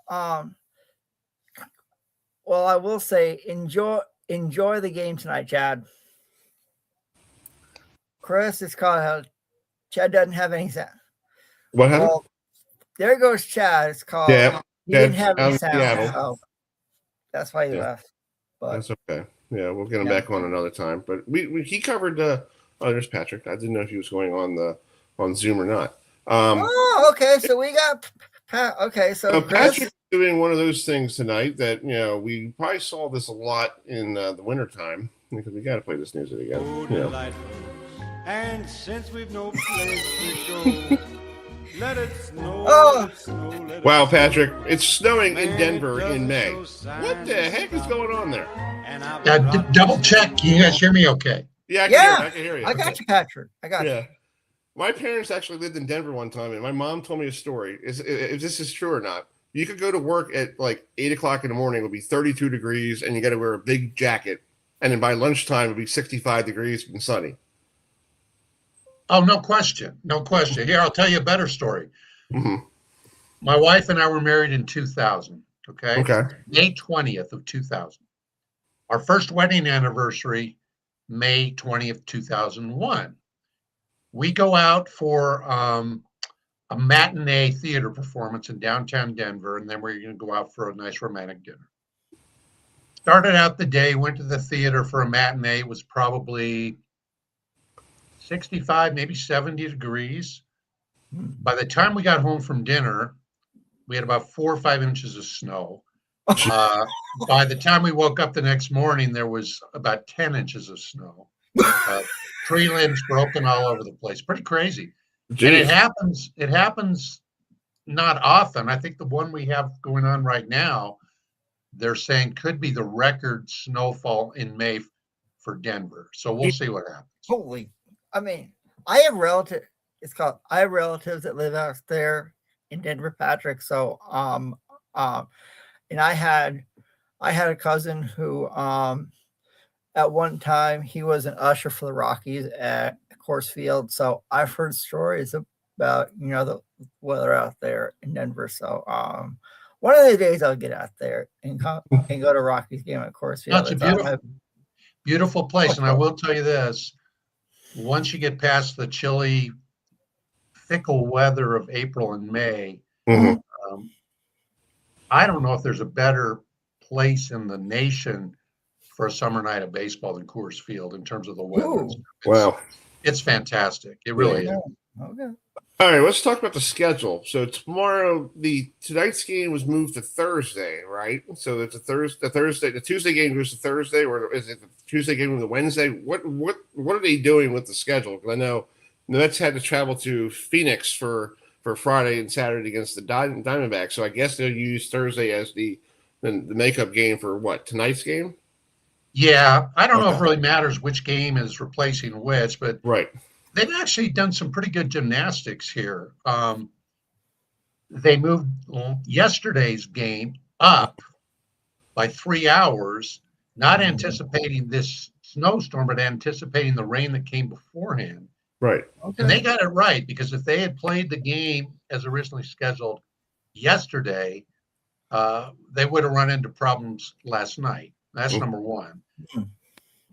I will say enjoy the game tonight, Chad. Chris, it's called Chad doesn't have any sound. What happened? Well, there goes Chad. It's called he Chad, didn't have out any in sound. Seattle. So that's why he left. But That's okay. Yeah, we'll get him back on another time. But he covered. There's Patrick. I didn't know if he was going on Zoom or not. Okay. So we got okay. So Patrick's doing one of those things tonight that we probably saw this a lot in the wintertime because we got to play this music again. And since we've no place to go, let it snow. Wow, Patrick, it's snowing in Denver in May. What the heck is going on there? Double check. Can you guys hear me okay? Yeah, I can hear you. I got you, Patrick. I got you. My parents actually lived in Denver one time, and my mom told me a story. If this is true or not, you could go to work at like 8 o'clock in the morning. It would be 32 degrees, and you got to wear a big jacket. And then by lunchtime, it would be 65 degrees and sunny. Oh, no question. No question. Here, I'll tell you a better story. Mm-hmm. My wife and I were married in 2000. Okay. May 20th of 2000. Our first wedding anniversary, May 20th, 2001. We go out for a matinee theater performance in downtown Denver, and then we're going to go out for a nice romantic dinner. Started out the day, went to the theater for a matinee. It was probably 65, maybe 70 degrees. By the time we got home from dinner, we had about 4 or 5 inches of snow. By the time we woke up the next morning, there was about 10 inches of snow. Tree limbs broken all over the place. Pretty crazy. Jeez. And it happens not often. I think the one we have going on right now, they're saying could be the record snowfall in May for Denver. So we'll see what happens. Holy, I mean, I have relatives that live out there in Denver, Patrick. So, and I had a cousin who, at one time he was an usher for the Rockies at Coors Field. So I've heard stories about, the weather out there in Denver. So, one of the days I'll get out there and go to Rockies game at Coors Field. That's a beautiful place. And I will tell you this, once you get past the chilly, fickle weather of April and May, I don't know if there's a better place in the nation for a summer night of baseball than Coors Field in terms of the weather. Wow. It's fantastic. It really is. Okay. All right, let's talk about the schedule. So tonight's game was moved to Thursday, right? So it's the Tuesday game goes to Thursday, or is it the Tuesday game to the Wednesday? What are they doing with the schedule? Because I know the Mets had to travel to Phoenix for Friday and Saturday against the Diamondbacks. So I guess they'll use Thursday as the makeup game for tonight's game? Yeah, I don't know if it really matters which game is replacing which, but right. They've actually done some pretty good gymnastics here. They moved yesterday's game up by 3 hours, not anticipating this snowstorm, but anticipating the rain that came beforehand. Right. Okay. And they got it right, because if they had played the game as originally scheduled yesterday, they would have run into problems last night. That's number one.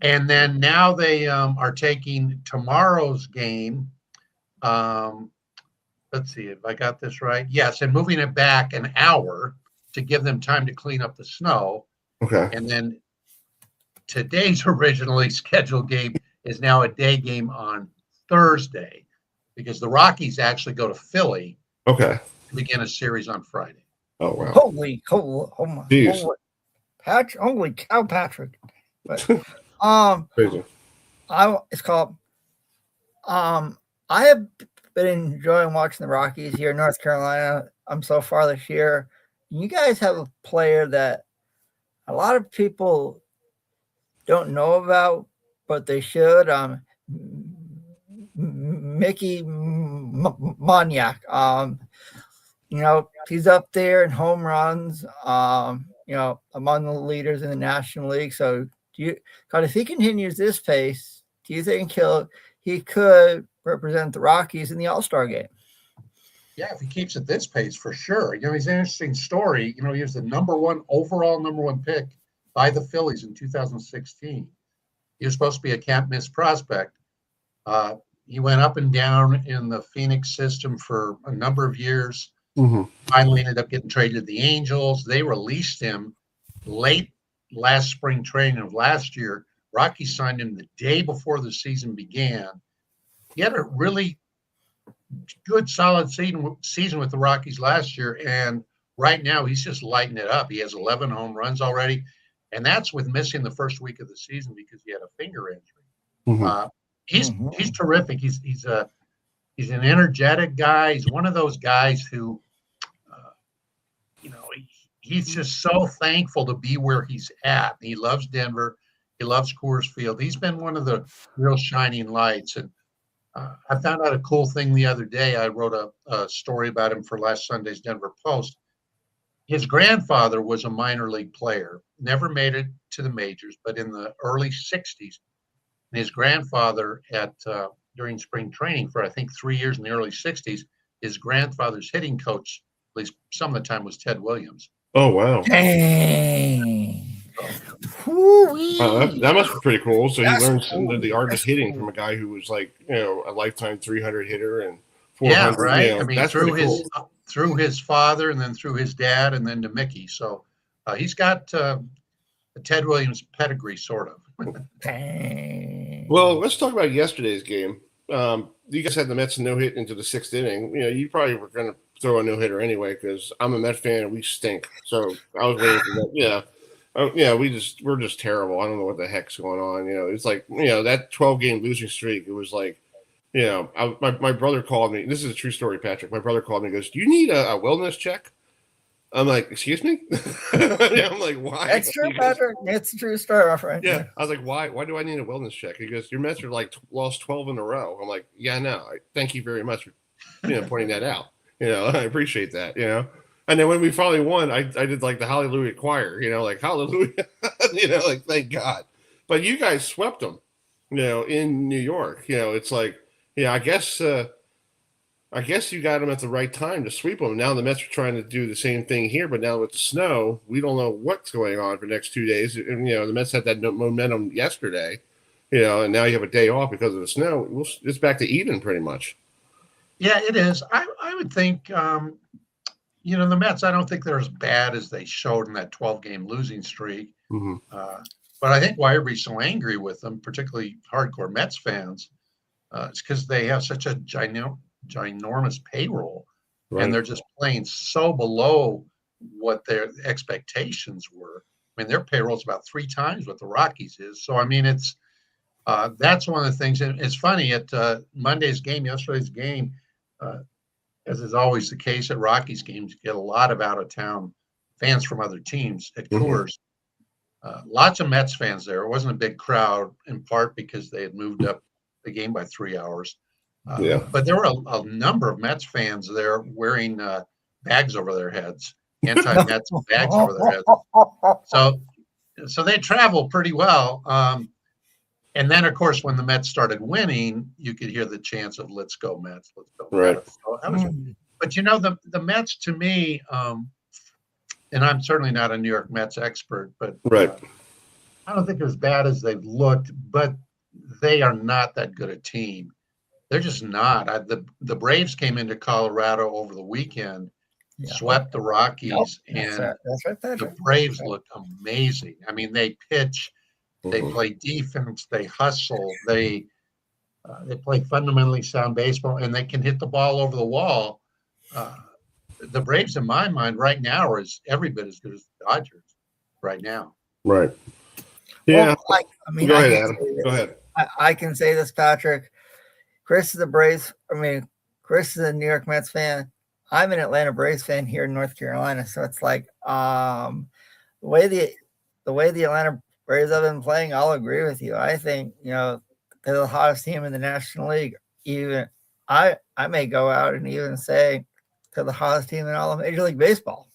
And then now they are taking tomorrow's game. Let's see if I got this right. Yes, and moving it back an hour to give them time to clean up the snow. Okay. And then today's originally scheduled game is now a day game on Thursday, because the Rockies actually go to Philly. Okay. To begin a series on Friday. Oh wow! Holy cow, Patrick! But crazy. It's called. I have been enjoying watching the Rockies here in North Carolina. So far this year. You guys have a player that a lot of people don't know about, but they should. Mickey Moniak. He's up there in home runs. Among the leaders in the National League. So, if he continues this pace, do you think he could represent the Rockies in the All-Star game? Yeah, if he keeps at this pace, for sure. He's an interesting story. He was the number one pick by the Phillies in 2016. He was supposed to be a can't-miss prospect. He went up and down in the Phoenix system for a number of years. Mm-hmm. Finally ended up getting traded to the Angels. They released him late last spring training of last year. Rockies signed him the day before the season began. He had a really good, solid season with the Rockies last year, and right now he's just lighting it up. He has 11 home runs already, and that's with missing the first week of the season because he had a finger injury. Mm-hmm. He's terrific. He's an energetic guy. He's one of those guys who, he's just so thankful to be where he's at. He loves Denver. He loves Coors Field. He's been one of the real shining lights. And I found out a cool thing the other day. I wrote a story about him for last Sunday's Denver Post. His grandfather was a minor league player, never made it to the majors, but in the early 60s, his grandfather during spring training for, I think, 3 years in the early 60s, his grandfather's hitting coach, at least some of the time, was Ted Williams. Oh, wow. Dang. That must be pretty cool. So That's he learned cool. the art of That's hitting cool. from a guy who was like, a lifetime 300 hitter and 400. Yeah, right. I mean, that's through his father and then through his dad and then to Mickey. So he's got a Ted Williams pedigree, sort of. Dang. Well, let's talk about yesterday's game. You guys had the Mets no-hit into the sixth inning. You probably were going to throw a no-hitter anyway because I'm a Met fan and we stink. So I was waiting for that. Yeah. We're just terrible. I don't know what the heck's going on. It's like, that 12-game losing streak. It was like, my brother called me. This is a true story, Patrick. My brother called me and goes, "Do you need a wellness check?" I'm like, "Excuse me?" I'm like, "Why?" That's true, Patrick. It's a true story, my friend. Yeah. I was like, "Why? Why do I need a wellness check?" He goes, "Your Mets are like lost 12 in a row." I'm like, "Yeah, no. Thank you very much for pointing that out. I appreciate that. And then when we finally won, I did like the Hallelujah choir. Like Hallelujah. Like thank God. But you guys swept them. In New York. It's like, I guess you got them at the right time to sweep them. Now the Mets are trying to do the same thing here, but now with the snow, we don't know what's going on for the next 2 days. And, the Mets had that momentum yesterday, and now you have a day off because of the snow. It's back to even pretty much. Yeah, it is. I would think, the Mets, I don't think they're as bad as they showed in that 12-game losing streak. Mm-hmm. But I think why everybody's so angry with them, particularly hardcore Mets fans, is because they have such a ginormous payroll, right. And they're just playing so below what their expectations were. I mean, their payroll is about 3 times what the Rockies is. So, I mean, it's that's one of the things. And it's funny at yesterday's game, as is always the case at Rockies games, you get a lot of out-of-town fans from other teams at Coors. Lots of Mets fans there. It wasn't a big crowd, in part because they had moved up the game by 3 hours. But there were a number of Mets fans there wearing bags over their heads, anti-Mets bags over their heads. So they travel pretty well. And then, of course, when the Mets started winning, you could hear the chants of "Let's go Mets, let's go Mets." So but the Mets, to me, and I'm certainly not a New York Mets expert, but I don't think they're as bad as they've looked. But they are not that good a team. They're just not. The Braves came into Colorado over the weekend, swept the Rockies, and the Braves looked amazing. I mean, they pitch. They play defense. They hustle. They play fundamentally sound baseball, and they can hit the ball over the wall. The Braves, in my mind, right now are every bit as good as the Dodgers right now. Right. Yeah. Well, go ahead, Adam. Go ahead. I can say this, Patrick. Chris is a Braves. Chris is a New York Mets fan. I'm an Atlanta Braves fan here in North Carolina. So it's like the way the Atlanta Braves have been playing, I'll agree with you. I think, they're the hottest team in the National League. Even I may go out and even say they're the hottest team in all of Major League Baseball.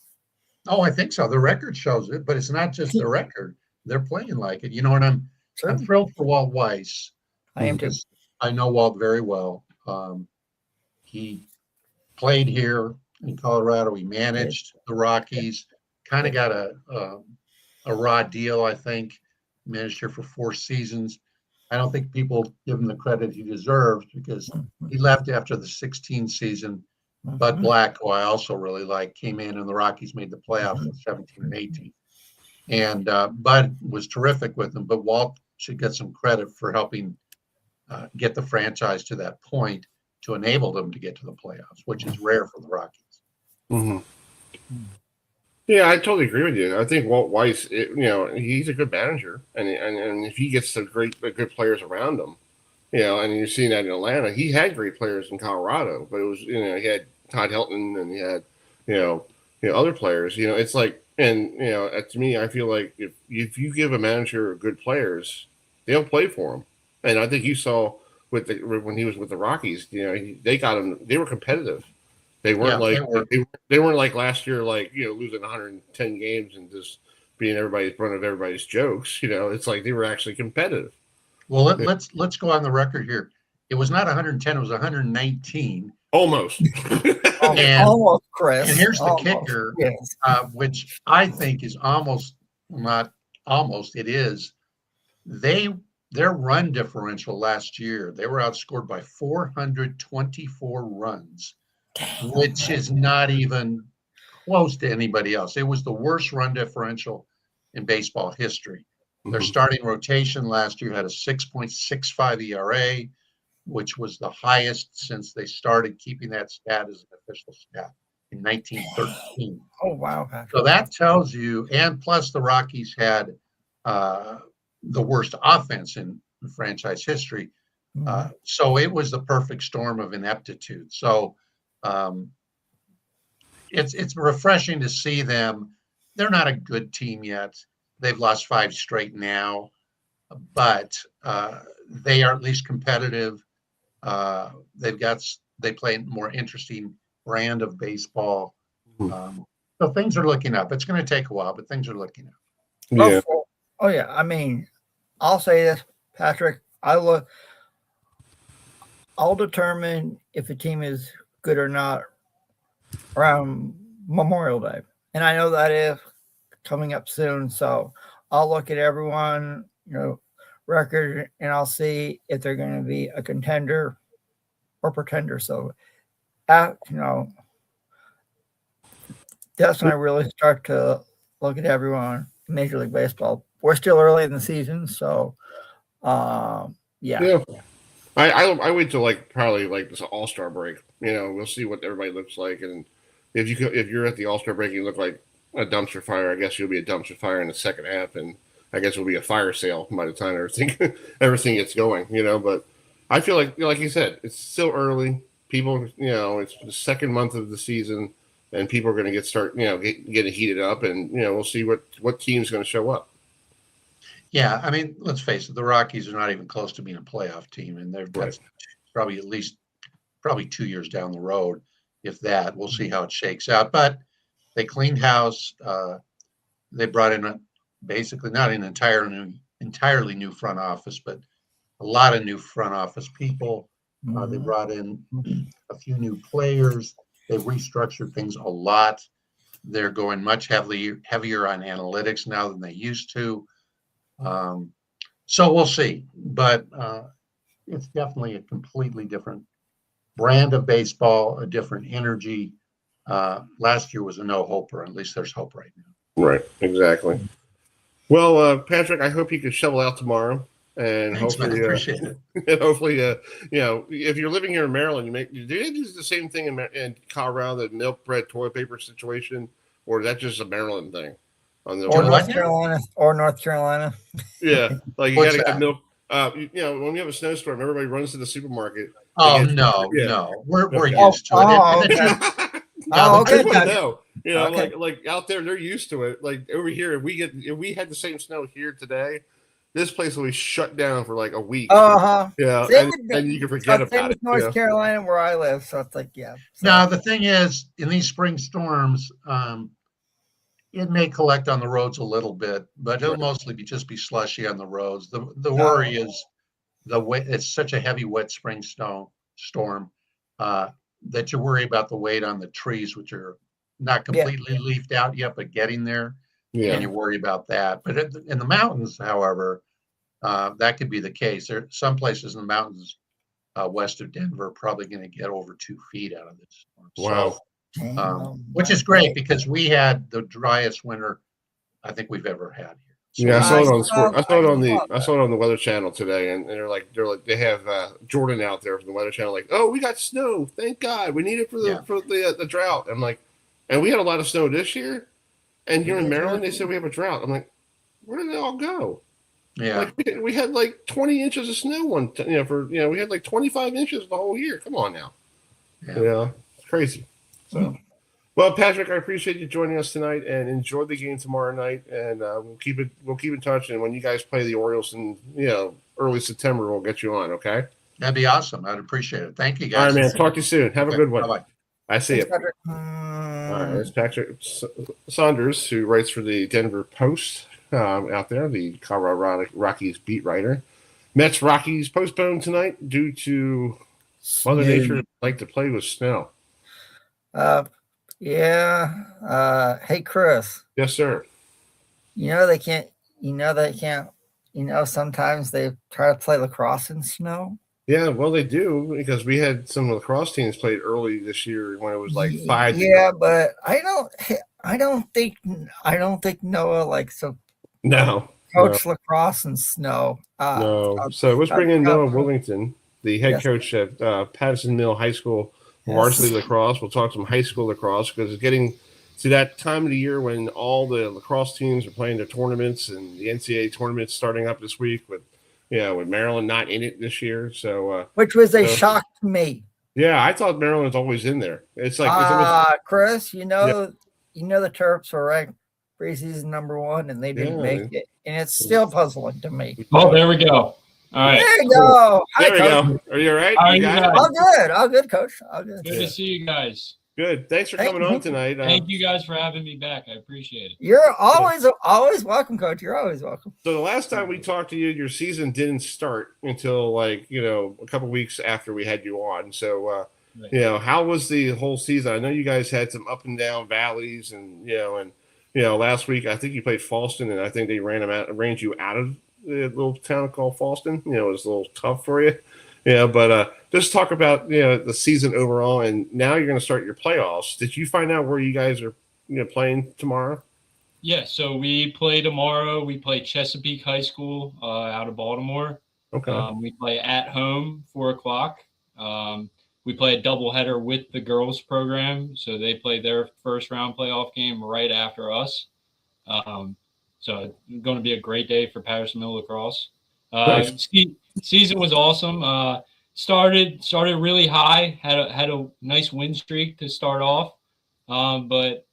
Oh, I think so. The record shows it, but it's not just the record. They're playing like it. And I'm thrilled for Walt Weiss. I am too. I know Walt very well. He played here in Colorado. He managed the Rockies. Kind of got a raw deal, I think. Managed here for 4 seasons. I don't think people give him the credit he deserves because he left after the 16 season. Bud Black, who I also really like, came in and the Rockies made the playoffs in 17 and 18. And Bud was terrific with them, but Walt should get some credit for helping get the franchise to that point to enable them to get to the playoffs, which is rare for the Rockies. Mm-hmm. Yeah, I totally agree with you. I think Walt Weiss, he's a good manager, and if he gets the good players around him, and you're seeing that in Atlanta, he had great players in Colorado, but it was, he had Todd Helton and he had, other players. It's like, and to me, I feel like if you give a manager good players, they'll play for him, and I think you saw when he was with the Rockies, they got him. They were competitive. They weren't they weren't like last year, losing 110 games and just being everybody's front of everybody's jokes. It's like they were actually competitive. Well, let's go on the record here. It was not 110; it was 119. Almost. Almost, Chris. And here's the kicker, yes. Which I think is almost not almost. It is. Their run differential last year, they were outscored by 424 runs. Which is not even close to anybody else. It was the worst run differential in baseball history. Their starting rotation last year had a 6.65 ERA, which was the highest since they started keeping that stat as an official stat in 1913. Oh, wow. Patrick. So that tells you, and plus the Rockies had the worst offense in franchise history. So it was the perfect storm of ineptitude. So it's refreshing to see them. They're not a good team yet. They've lost 5 straight now, but they are at least competitive. They play a more interesting brand of baseball. So things are looking up. It's going to take a while, but things are looking up. Yeah. Oh yeah. I mean, I'll say this, Patrick. I'll determine if a team is good or not around Memorial Day. And I know that is coming up soon. So I'll look at everyone, record, and I'll see if they're going to be a contender or pretender. So, that's when I really start to look at everyone in Major League Baseball. We're still early in the season. So, yeah. I wait till probably this All-Star break. We'll see what everybody looks like, and if you're at the All-Star break, and you look like a dumpster fire. I guess you'll be a dumpster fire in the second half, and I guess it'll be a fire sale by the time everything gets going. But I feel like you said, it's still early. People, it's the second month of the season, and people are going to getting heated up, and we'll see what team's going to show up. Yeah, I mean, let's face it, the Rockies are not even close to being a playoff team, and that's probably 2 years down the road, if that. We'll see how it shakes out. But they cleaned house. They brought in basically not an entirely new front office, but a lot of new front office people. They brought in a few new players. They restructured things a lot. They're going much heavier on analytics now than they used to. So we'll see, but it's definitely a completely different brand of baseball, a different energy. Last year was a no-hoper. At least there's hope right now. Right, exactly. Well, Patrick, I hope you can shovel out tomorrow, and Thanks, hopefully, man, appreciate it. And hopefully, if you're living here in Maryland, do they do the same thing in Colorado, the milk, bread, toilet paper situation, or is that just a Maryland thing? Or North Carolina. Yeah, like you got to have milk. When you have a snowstorm, everybody runs to the supermarket. Oh no, we're used to it. Okay. No, You know, Okay. like out there, they're used to it. Like over here, if we had the same snow here today, this place will be shut down for like a week. Yeah, and you can forget about same it. with North Yeah. Carolina where I live. So it's like, yeah. So. Now, the thing is, in these spring storms, it may collect on the roads a little bit, but it'll mostly just be slushy on the roads. The worry is the weight. It's such a heavy, wet spring storm that you worry about the weight on the trees, which are not completely leafed out yet, but getting there. Yeah. And you worry about that. But in the mountains, however, that could be the case. There are some places in the mountains west of Denver are probably going to get over 2 feet out of this storm. Wow. So, which is great because we had the driest winter I think we've ever had here. So Yeah, I saw it on sport. I saw it on the Weather Channel today, and they have Jordan out there from the Weather Channel, like, oh, we got snow, thank God, we need it for the drought. I'm like, and we had a lot of snow this year, and here in Maryland they said we have a drought. I'm like, where did they all go? Yeah, like, we had like 20 inches of snow we had like 25 inches the whole year. Come on now, it's crazy. So. Well, Patrick, I appreciate you joining us tonight, and enjoy the game tomorrow night. And we'll keep in touch. And when you guys play the Orioles in early September, we'll get you on. Okay? That'd be awesome. I'd appreciate it. Thank you, guys. All right, man. Talk to you soon. Have a good one. Bye-bye. I see you. Patrick. All right, that's Patrick Saunders, who writes for the Denver Post out there, the Colorado Rockies beat writer. Mets Rockies postponed tonight due to Mother Nature like to play with snow. Yeah. Hey, Chris. Yes, sir. They can't. Sometimes they try to play lacrosse in snow. Yeah, well, they do because we had some lacrosse teams played early this year when it was like 5. Yeah, but I don't think Noah likes to coach lacrosse in snow. No. So let's bring in Noah Worthington, the head coach at Patterson Mill High School. Varsity lacrosse. We'll talk some high school lacrosse because it's getting to that time of the year when all the lacrosse teams are playing their tournaments and the NCAA tournaments starting up this week with Maryland not in it this year. So which was a shock to me. Yeah, I thought Maryland was always in there. It's like Chris, the Terps were ranked preseason number 1 and they didn't make it, and it's still puzzling to me. Oh, there we go. All right. There you go. There we go. Are you all right? All good, Coach. All good. Good to see you guys. Good. Thanks for coming on tonight. Thank you guys for having me back. I appreciate it. You're always welcome, Coach. You're always welcome. So the last time we talked to you, your season didn't start until a couple weeks after we had you on. So how was the whole season? I know you guys had some up and down valleys, and last week I think you played Falston, and I think they ran you out of the little town called Falston. It was a little tough for you. But just talk about the season overall, and now you're going to start your playoffs. Did you find out where you guys are playing tomorrow? Yeah, so we play tomorrow. We play Chesapeake High School out of Baltimore. Okay. We play at home 4:00. We play a doubleheader with the girls program, so they play their first round playoff game right after us. So it's going to be a great day for Patterson Mill lacrosse. Nice. Season was awesome. Started really high. Had a nice win streak to start off, but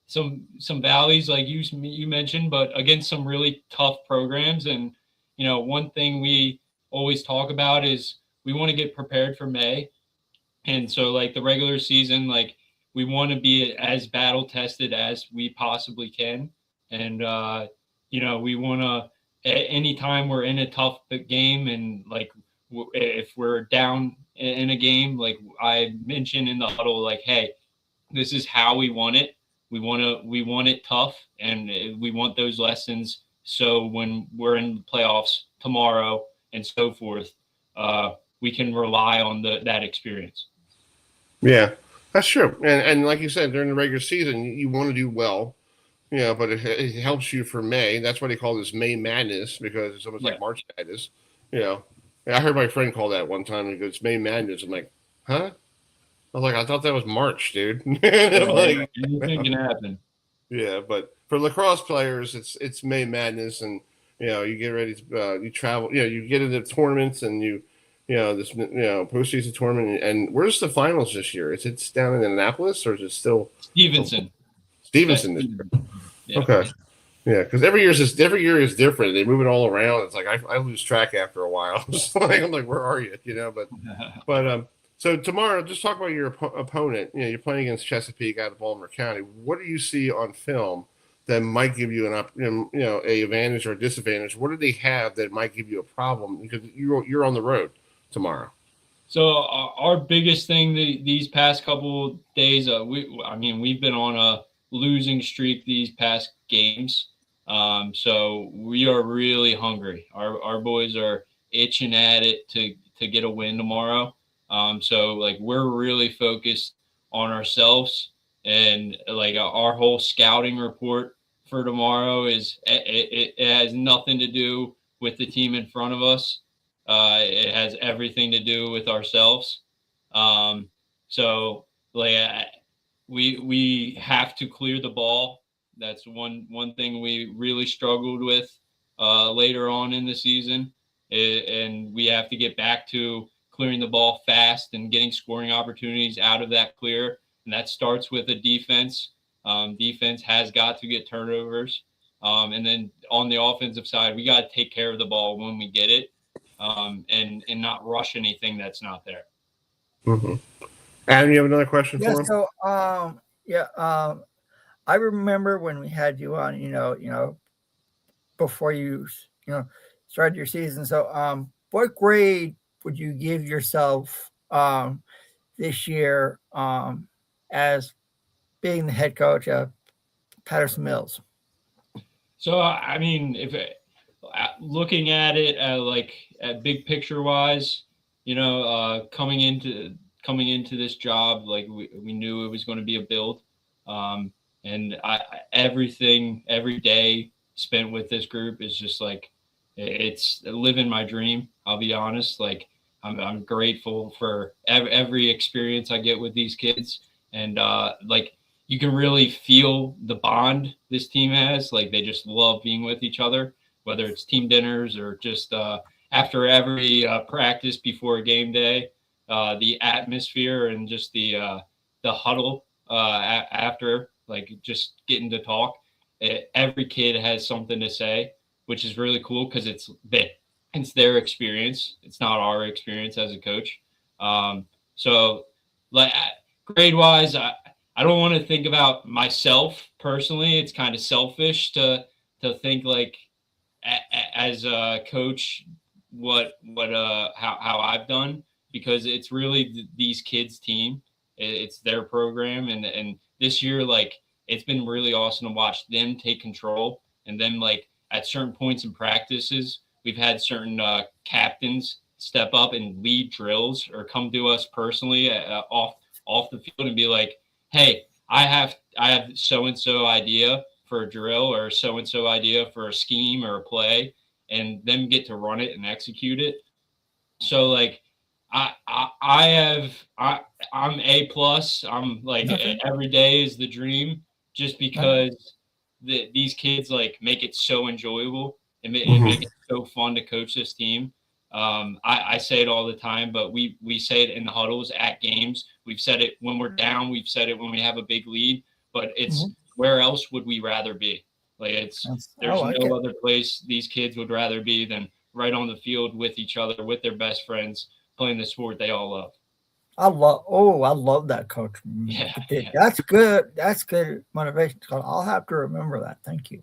some valleys like you mentioned, but against some really tough programs. And one thing we always talk about is we want to get prepared for May, and so like the regular season, like we want to be as battle tested as we possibly can. And, we want to, anytime we're in a tough game and like, if we're down in a game, like I mentioned in the huddle, like, hey, this is how we want it. We want it tough, and we want those lessons. So when we're in the playoffs tomorrow and so forth, we can rely on that experience. Yeah, that's true. And like you said, during the regular season, you want to do well. But it helps you for May. That's why they call this May Madness, because it's almost like March Madness. I heard my friend call that one time. And he goes, May Madness. I'm like, huh? I was like, I thought that was March, dude. Anything can happen. Yeah, but for lacrosse players, it's May Madness, and you get ready to you travel. You get into tournaments, and this postseason tournament. And where's the finals this year? Is it down in Annapolis, or is it still Stevenson? Stevenson this year. Yeah. Okay. Yeah, because every year is different. They move it all around. It's like I lose track after a while. I'm like, where are you? But so tomorrow, just talk about your opponent. You're playing against Chesapeake out of Baltimore County. What do you see on film that might give you a advantage or a disadvantage? What do they have that might give you a problem because you're on the road tomorrow? So our biggest thing these past couple days, we've been on a losing streak these past games. So we are really hungry. Our boys are itching at it to get a win tomorrow. So like we're really focused on ourselves, and like our whole scouting report for tomorrow is it has nothing to do with the team in front of us. It has everything to do with ourselves. So like we have to clear the ball. That's one thing we really struggled with later on in the season, and we have to get back to clearing the ball fast and getting scoring opportunities out of that clear. And that starts with a defense. Defense has got to get turnovers. And then on the offensive side, we got to take care of the ball when we get it. And not rush anything that's not there. Mm-hmm. Adam, you have another question for him? So, I remember when we had you on, before you started your season. So, what grade would you give yourself this year as being the head coach of Patterson Mills? So, I mean, looking at it at big picture wise, coming into this job, like we knew it was going to be a build. And every day spent with this group is just like, it's living my dream. I'll be honest. Like I'm grateful for every experience I get with these kids. And like you can really feel the bond this team has. Like they just love being with each other, whether it's team dinners or just after every practice before a game day, the atmosphere and just the huddle after, like just getting to talk. Every kid has something to say, which is really cool because it's their experience. It's not our experience as a coach. So like grade wise, I don't want to think about myself personally. It's kind of selfish to think like as a coach how I've done, because it's really these kids' team. It's their program, and this year, like it's been really awesome to watch them take control. And then like at certain points in practices, we've had certain captains step up and lead drills or come to us personally off the field and be like, hey, I have so-and-so idea for a drill or so-and-so idea for a scheme or a play, and them get to run it and execute it. So like I'm A+. I'm like every day is the dream, just because these kids like make it so enjoyable and make it so fun to coach this team. I say it all the time, but we say it in the huddles at games. We've said it when we're down. We've said it when we have a big lead. But it's where else would we rather be? Like there's no other place these kids would rather be than right on the field with each other, with their best friends, playing the sport they all love. I love that, Coach. Yeah. That's good. That's good motivation. I'll have to remember that. Thank you.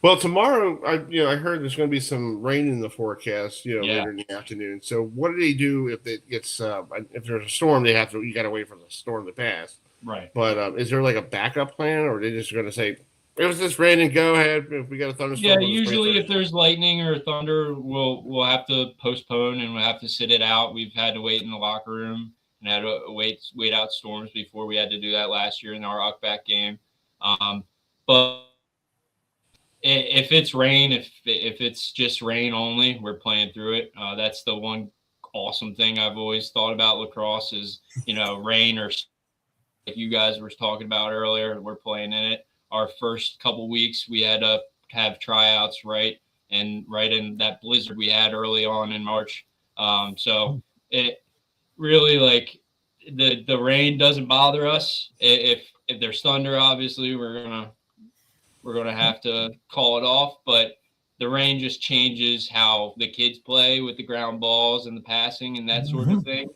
Well, tomorrow, I heard there's going to be some rain in the forecast, later in the afternoon. So what do they do if it gets if there's a storm? You got to wait for the storm to pass. Right. But is there like a backup plan, or are they just going to say, it was just raining, go ahead. If we got a thunderstorm. Yeah, usually if there's lightning or thunder, we'll have to postpone and we'll have to sit it out. We've had to wait in the locker room and had to wait out storms before. We had to do that last year in our Uckback game. But if it's rain, if it's just rain only, we're playing through it. That's the one awesome thing I've always thought about lacrosse is, rain or like you guys were talking about earlier, we're playing in it. Our first couple weeks, we had to have tryouts right in that blizzard we had early on in March. So it really, like, the rain doesn't bother us. If there's thunder, obviously we're gonna have to call it off. But the rain just changes how the kids play with the ground balls and the passing and that sort of thing.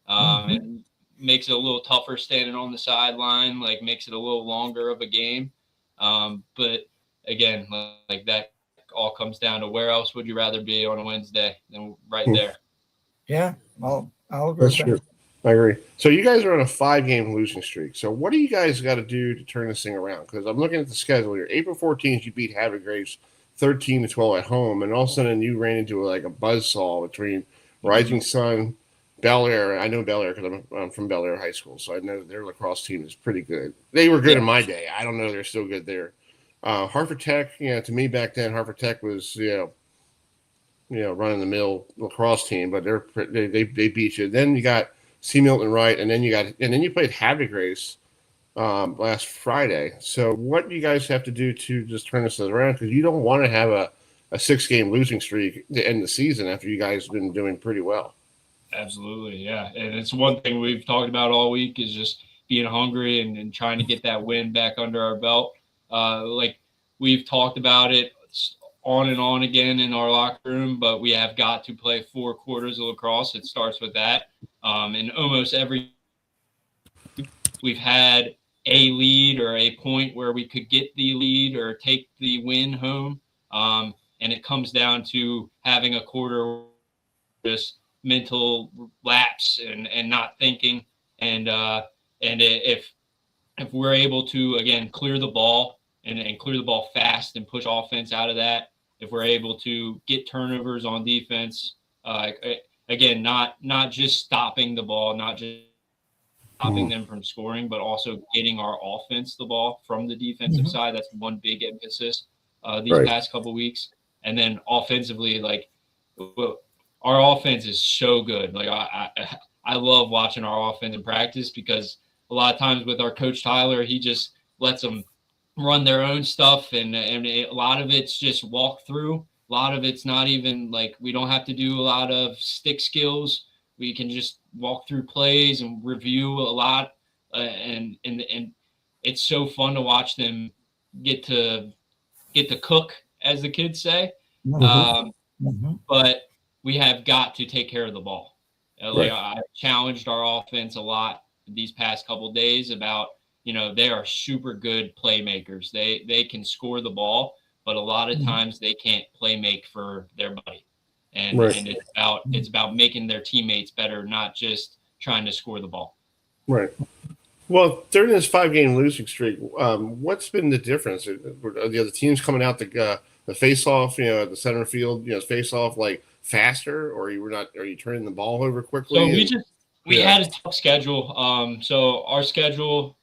It makes it a little tougher standing on the sideline, like makes it a little longer of a game. But again, like that all comes down to where else would you rather be on a Wednesday than right there. Yeah, I'll agree with that. I agree. So you guys are on a 5-game losing streak. So what do you guys got to do to turn this thing around? Because I'm looking at the schedule here. April 14th, you beat Howard 13-12 at home, and all of a sudden you ran into like a buzzsaw between Rising Sun, Bel Air. I know Bel Air because I'm from Bel Air High School, so I know their lacrosse team is pretty good. They were good in my day. I don't know they're still good there. Hartford Tech, to me back then, Hartford Tech was running the mill lacrosse team, but they beat you. Then you got C. Milton Wright, and then you played Havoc Race last Friday. So what do you guys have to do to just turn this around? Because you don't want to have a 6-game losing streak to end the season after you guys have been doing pretty well. Absolutely, yeah. And it's one thing we've talked about all week is just being hungry and trying to get that win back under our belt. Like we've talked about it on and on again in our locker room, but we have got to play 4 quarters of lacrosse. It starts with that. And almost every we've had a lead or a point where we could get the lead or take the win home. And it comes down to having a quarter just mental lapse and not thinking. And if we're able to, again, clear the ball and clear the ball fast and push offense out of that, if we're able to get turnovers on defense, again, not just stopping the ball, not just stopping them from scoring, but also getting our offense the ball from the defensive side. That's one big emphasis these past couple of weeks. And then offensively, like our offense is so good. Like I love watching our offense in practice because a lot of times with our coach Tyler, he just lets them run their own stuff, and a lot of it's just walk through. A lot of it's not even like we don't have to do a lot of stick skills. We can just walk through plays and review a lot, and it's so fun to watch them get to cook, as the kids say. But we have got to take care of the ball. I challenged our offense a lot these past couple of days about, they are super good playmakers. They can score the ball, but a lot of times they can't play make for their buddy. And it's about making their teammates better, not just trying to score the ball. Right. Well, during this 5-game losing streak, what's been the difference? Are the other teams coming out the face-off, the center field, face-off like faster, or are you turning the ball over quickly? So we had a tough schedule. So our schedule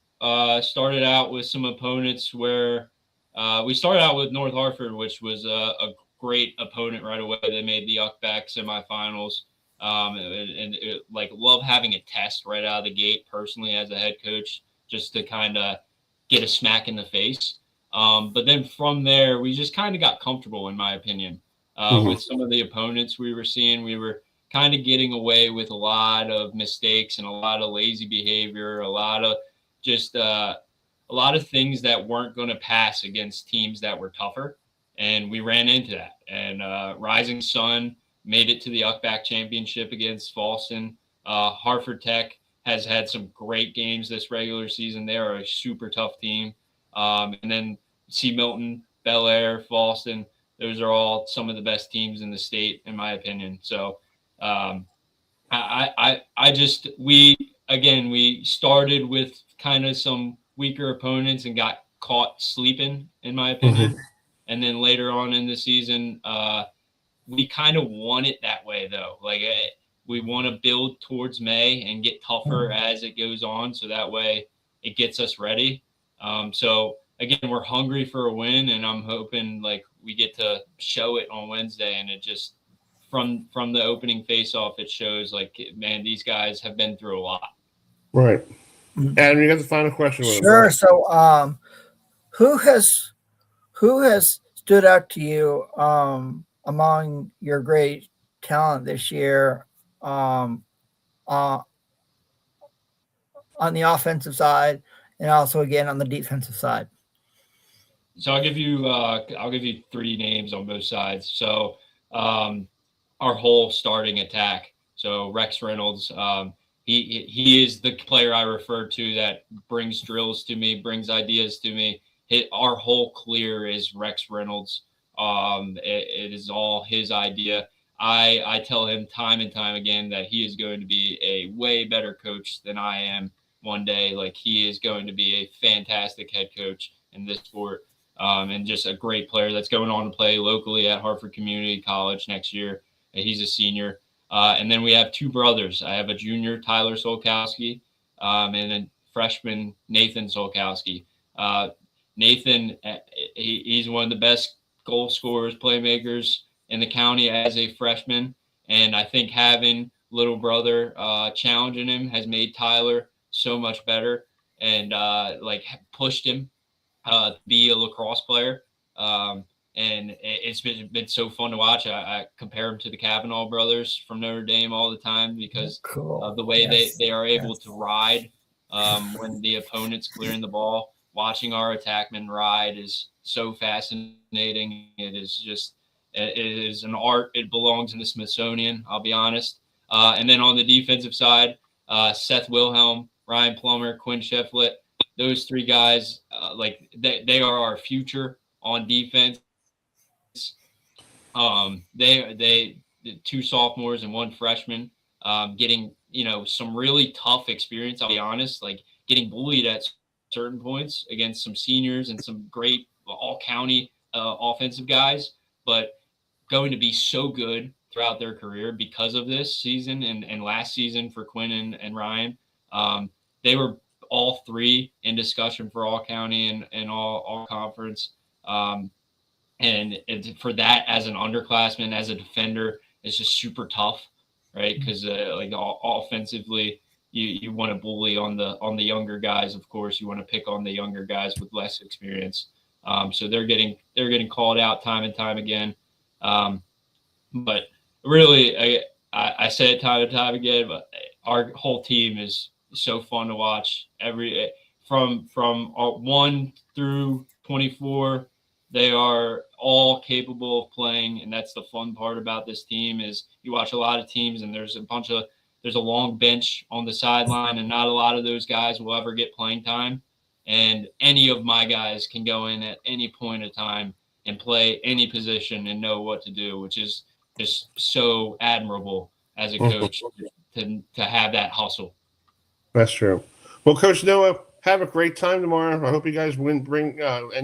started out with some opponents where we started out with North Hartford, which was a great opponent right away. They made the UCBAC semifinals. Love having a test right out of the gate personally as a head coach, just to kind of get a smack in the face. But then from there, we just kind of got comfortable, in my opinion, with some of the opponents we were seeing. We were kind of getting away with a lot of mistakes and a lot of lazy behavior, a lot of things that weren't going to pass against teams that were tougher. And we ran into that. And Rising Sun made it to the UCBAC championship against Towson. Hartford Tech has had some great games this regular season. They are a super tough team. And then C. Milton, Bel Air, Towson, those are all some of the best teams in the state, in my opinion. So we started with kind of some weaker opponents and got caught sleeping, in my opinion. And then later on in the season, we kind of want it that way, though. We want to build towards May and get tougher as it goes on, so that way it gets us ready. So again, we're hungry for a win, and I'm hoping we get to show it on Wednesday. And it just from the opening face-off, it shows man, these guys have been through a lot. Right. Adam, you got the final question. Sure. So, who has stood out to you among your great talent this year? on the offensive side and also again on the defensive side? So I'll give you 3 names on both sides. So our whole starting attack. So Rex Reynolds, he is the player I refer to that brings drills to me, brings ideas to me. Our whole clear is Rex Reynolds. It is all his idea. I tell him time and time again that he is going to be a way better coach than I am one day. Like, he is going to be a fantastic head coach in this sport, and just a great player that's going on to play locally at Hartford Community College next year. He's a senior. And then we have 2 brothers. I have a junior, Tyler Solkowski, and a freshman, Nathan Solkowski. Nathan, he's one of the best goal scorers, playmakers in the county as a freshman. And I think having little brother challenging him has made Tyler so much better and pushed him to be a lacrosse player. And it's been so fun to watch. I compare them to the Kavanaugh brothers from Notre Dame all the time because of the way they are able to ride when the opponent's clearing the ball. Watching our attackmen ride is so fascinating. It is an art. It belongs in the Smithsonian, I'll be honest. And then on the defensive side, Seth Wilhelm, Ryan Plummer, Quinn Shefflett, those 3 guys, they are our future on defense. They 2 sophomores and 1 freshman, getting, some really tough experience. I'll be honest, like getting bullied at certain points against some seniors and some great all county offensive guys, but going to be so good throughout their career because of this season and last season for Quinn and Ryan. They were all 3 in discussion for all county and all conference. And for that, as an underclassman, as a defender, it's just super tough, right? Because offensively, you want to bully on the younger guys. Of course, you want to pick on the younger guys with less experience. So they're getting called out time and time again. But really, I say it time and time again. But our whole team is so fun to watch. From 1 through 24. They are all capable of playing, and that's the fun part about this team is you watch a lot of teams and there's a long bench on the sideline, and not a lot of those guys will ever get playing time. And any of my guys can go in at any point of time and play any position and know what to do, which is just so admirable as a coach to have that hustle. That's true. Well, Coach Noah, have a great time tomorrow. I hope you guys end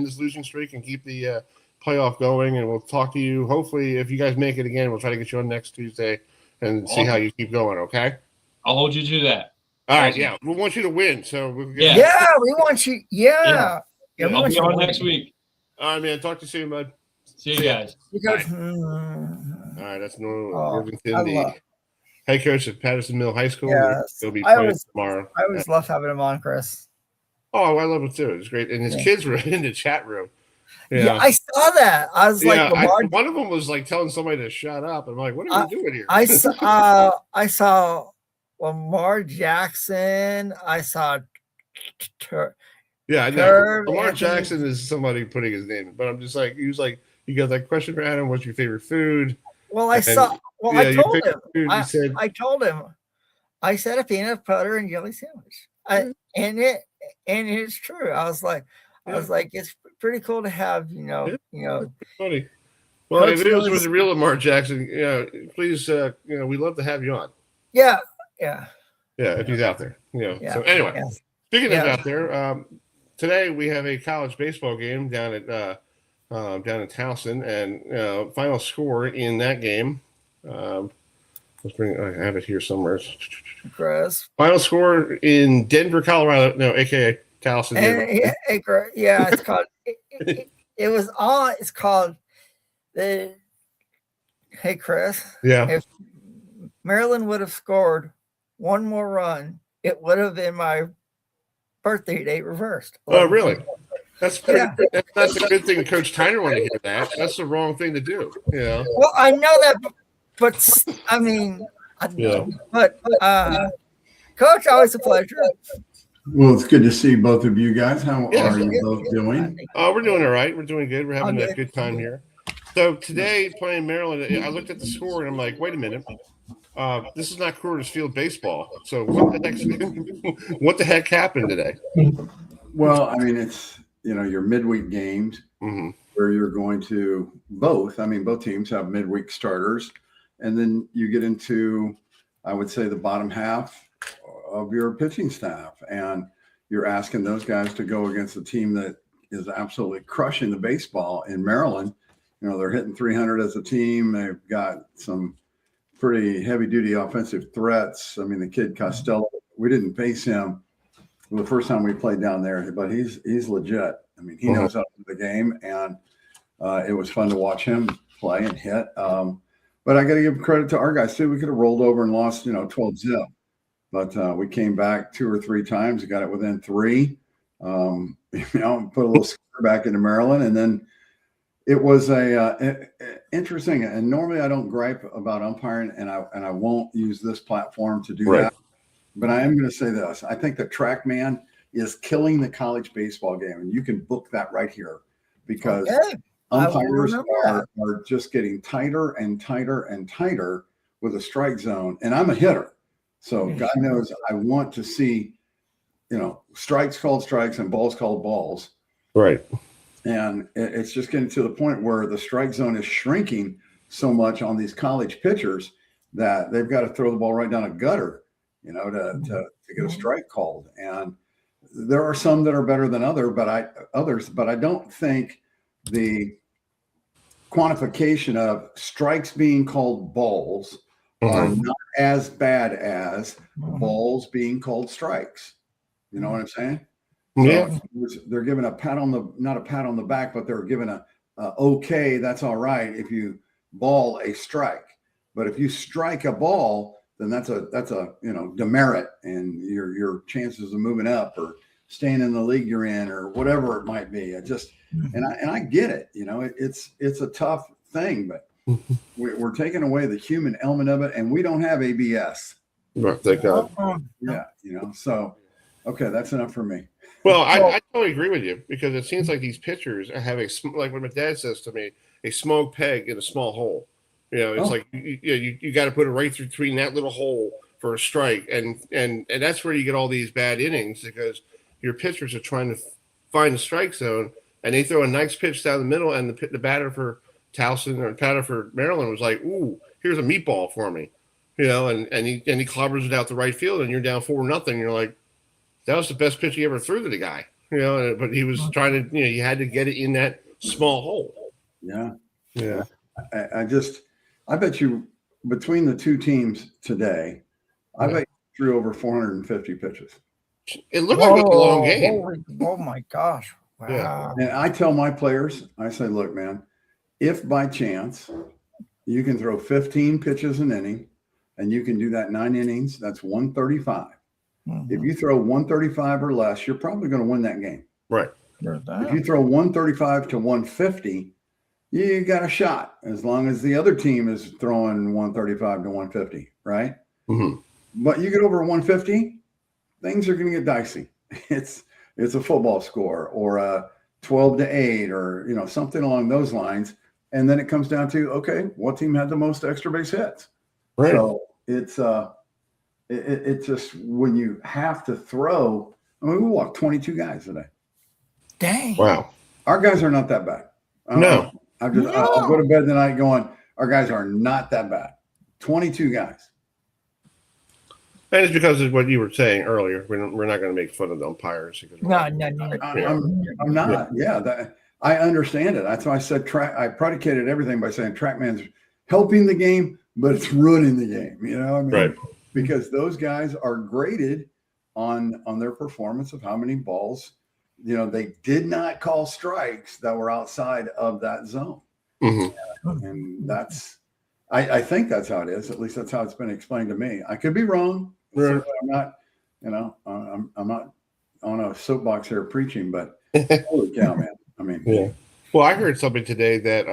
this losing streak and keep the playoff going. And we'll talk to you. Hopefully, if you guys make it again, we'll try to get you on next Tuesday and see how you keep going. Okay. I'll hold you to that. All right. Yeah, we want you to win. So we want you. Yeah. I'll be on next week. All right, man. Talk to you soon, bud. See you guys. All right. That's Worthington. Head coach at Patterson Mill High School. Yes. He'll be playing tomorrow. I always love having him on, Chris. Oh, I love it too. It's great. And his kids were in the chat room. Yeah, I saw that. I was like, one of them was like telling somebody to shut up. I'm like, what are you doing here? I saw Lamar Jackson. I saw I know. Lamar Jackson is somebody putting his name, but I'm just like, he was like, you got that question for Adam, what's your favorite food? Well, I told him. I told him. I said a peanut butter and jelly sandwich. And it's true. I was like, it's pretty cool to have, funny. Well, if it was the real Lamar Jackson, please, we'd love to have you on. Yeah. If he's out there, So anyway, speaking of out there, today we have a college baseball game down at Towson, and final score in that game. I have it here somewhere. Chris. Final score in Denver, Colorado. No, aka Towson. It's called. It's called the. Hey, Chris. Yeah. If Maryland would have scored one more run, it would have been my birthday date reversed. Oh, really? That's pretty. Yeah. That's a good thing. Coach Tyner wanted to hear that. That's the wrong thing to do. Well, I know that, but I mean, I know. But Coach, always a pleasure. Well, it's good to see both of you guys. How are you both doing? We're doing all right. We're doing good. We're having a good time here. So today, playing Maryland, I looked at the score and I'm like, wait a minute. This is not Coors Field baseball. So what the heck happened today? Well, I mean, it's, your midweek games where you're going to both teams have midweek starters. And then you get into, I would say, the bottom half of your pitching staff. And you're asking those guys to go against a team that is absolutely crushing the baseball in Maryland. They're hitting 300 as a team. They've got some pretty heavy-duty offensive threats. I mean, the kid Costello, we didn't face him the first time we played down there, but he's legit. I mean, he knows how to play the game, and it was fun to watch him play and hit. But I got to give credit to our guys, too. We could have rolled over and lost, 12-0. But we came back 2 or 3 times, got it within 3, put a little scare back into Maryland, and then it was interesting. And normally I don't gripe about umpiring, and I won't use this platform to do that. But I am going to say this: I think the TrackMan is killing the college baseball game, and you can book that right here because umpires are just getting tighter and tighter and tighter with a strike zone. And I'm a hitter, so God knows I want to see, strikes called strikes and balls called balls. Right. And it's just getting to the point where the strike zone is shrinking so much on these college pitchers that they've got to throw the ball right down a gutter, to get a strike called. And there are some that are better than others, but I don't think the quantification of strikes being called balls are not as bad as balls being called strikes. You know what I'm saying? Yeah. So they're given a pat on not a pat on the back, but they're given a okay, that's all right if you ball a strike. But if you strike a ball, then that's a demerit, and your chances of moving up or staying in the league you're in or whatever it might be. And I get it. It's a tough thing, but we're taking away the human element of it, and we don't have ABS. Right, thank God. Yeah, so okay, that's enough for me. Well, I totally agree with you because it seems like these pitchers have like what my dad says to me, a small peg in a small hole. It's like you got to put it right through between that little hole for a strike, and that's where you get all these bad innings because your pitchers are trying to find the strike zone, and they throw a nice pitch down the middle, and the batter for Towson or batter for Maryland was like, "Ooh, here's a meatball for me," and he clobbers it out the right field, and you're down 4-0. You're like, that was the best pitch he ever threw to the guy, but he was trying to, you had to get it in that small hole. Yeah. Yeah. I bet you between the two teams today, I bet you threw over 450 pitches. It looked like a long game. Oh my gosh. Wow. Yeah. And I tell my players, I say, look, man, if by chance you can throw 15 pitches an inning and you can do that 9 innings, that's 135. If you throw 135 or less, you're probably going to win that game. Right. If you throw 135 to 150, you got a shot as long as the other team is throwing 135 to 150, right? But you get over 150, things are going to get dicey. It's a football score or a 12-8 or something along those lines, and then it comes down to, okay, what team had the most extra base hits? Right. So it's just when you have to throw. I mean, we walked 22 guys today. Dang. Wow. Our guys are not that bad. No. I'll go to bed tonight going, our guys are not that bad. 22 guys. And it's because of what you were saying earlier. We're not going to make fun of the umpires. No. I'm not. Yeah, I understand it. That's why I said I predicated everything by saying TrackMan's helping the game, but it's ruining the game. Right. Because those guys are graded on their performance of how many balls, they did not call strikes that were outside of that zone. And I think that's how it is. At least that's how it's been explained to me. I could be wrong. Right. I'm not, I'm not on a soapbox here preaching, but holy cow, man. I mean, yeah. Well, I heard something today that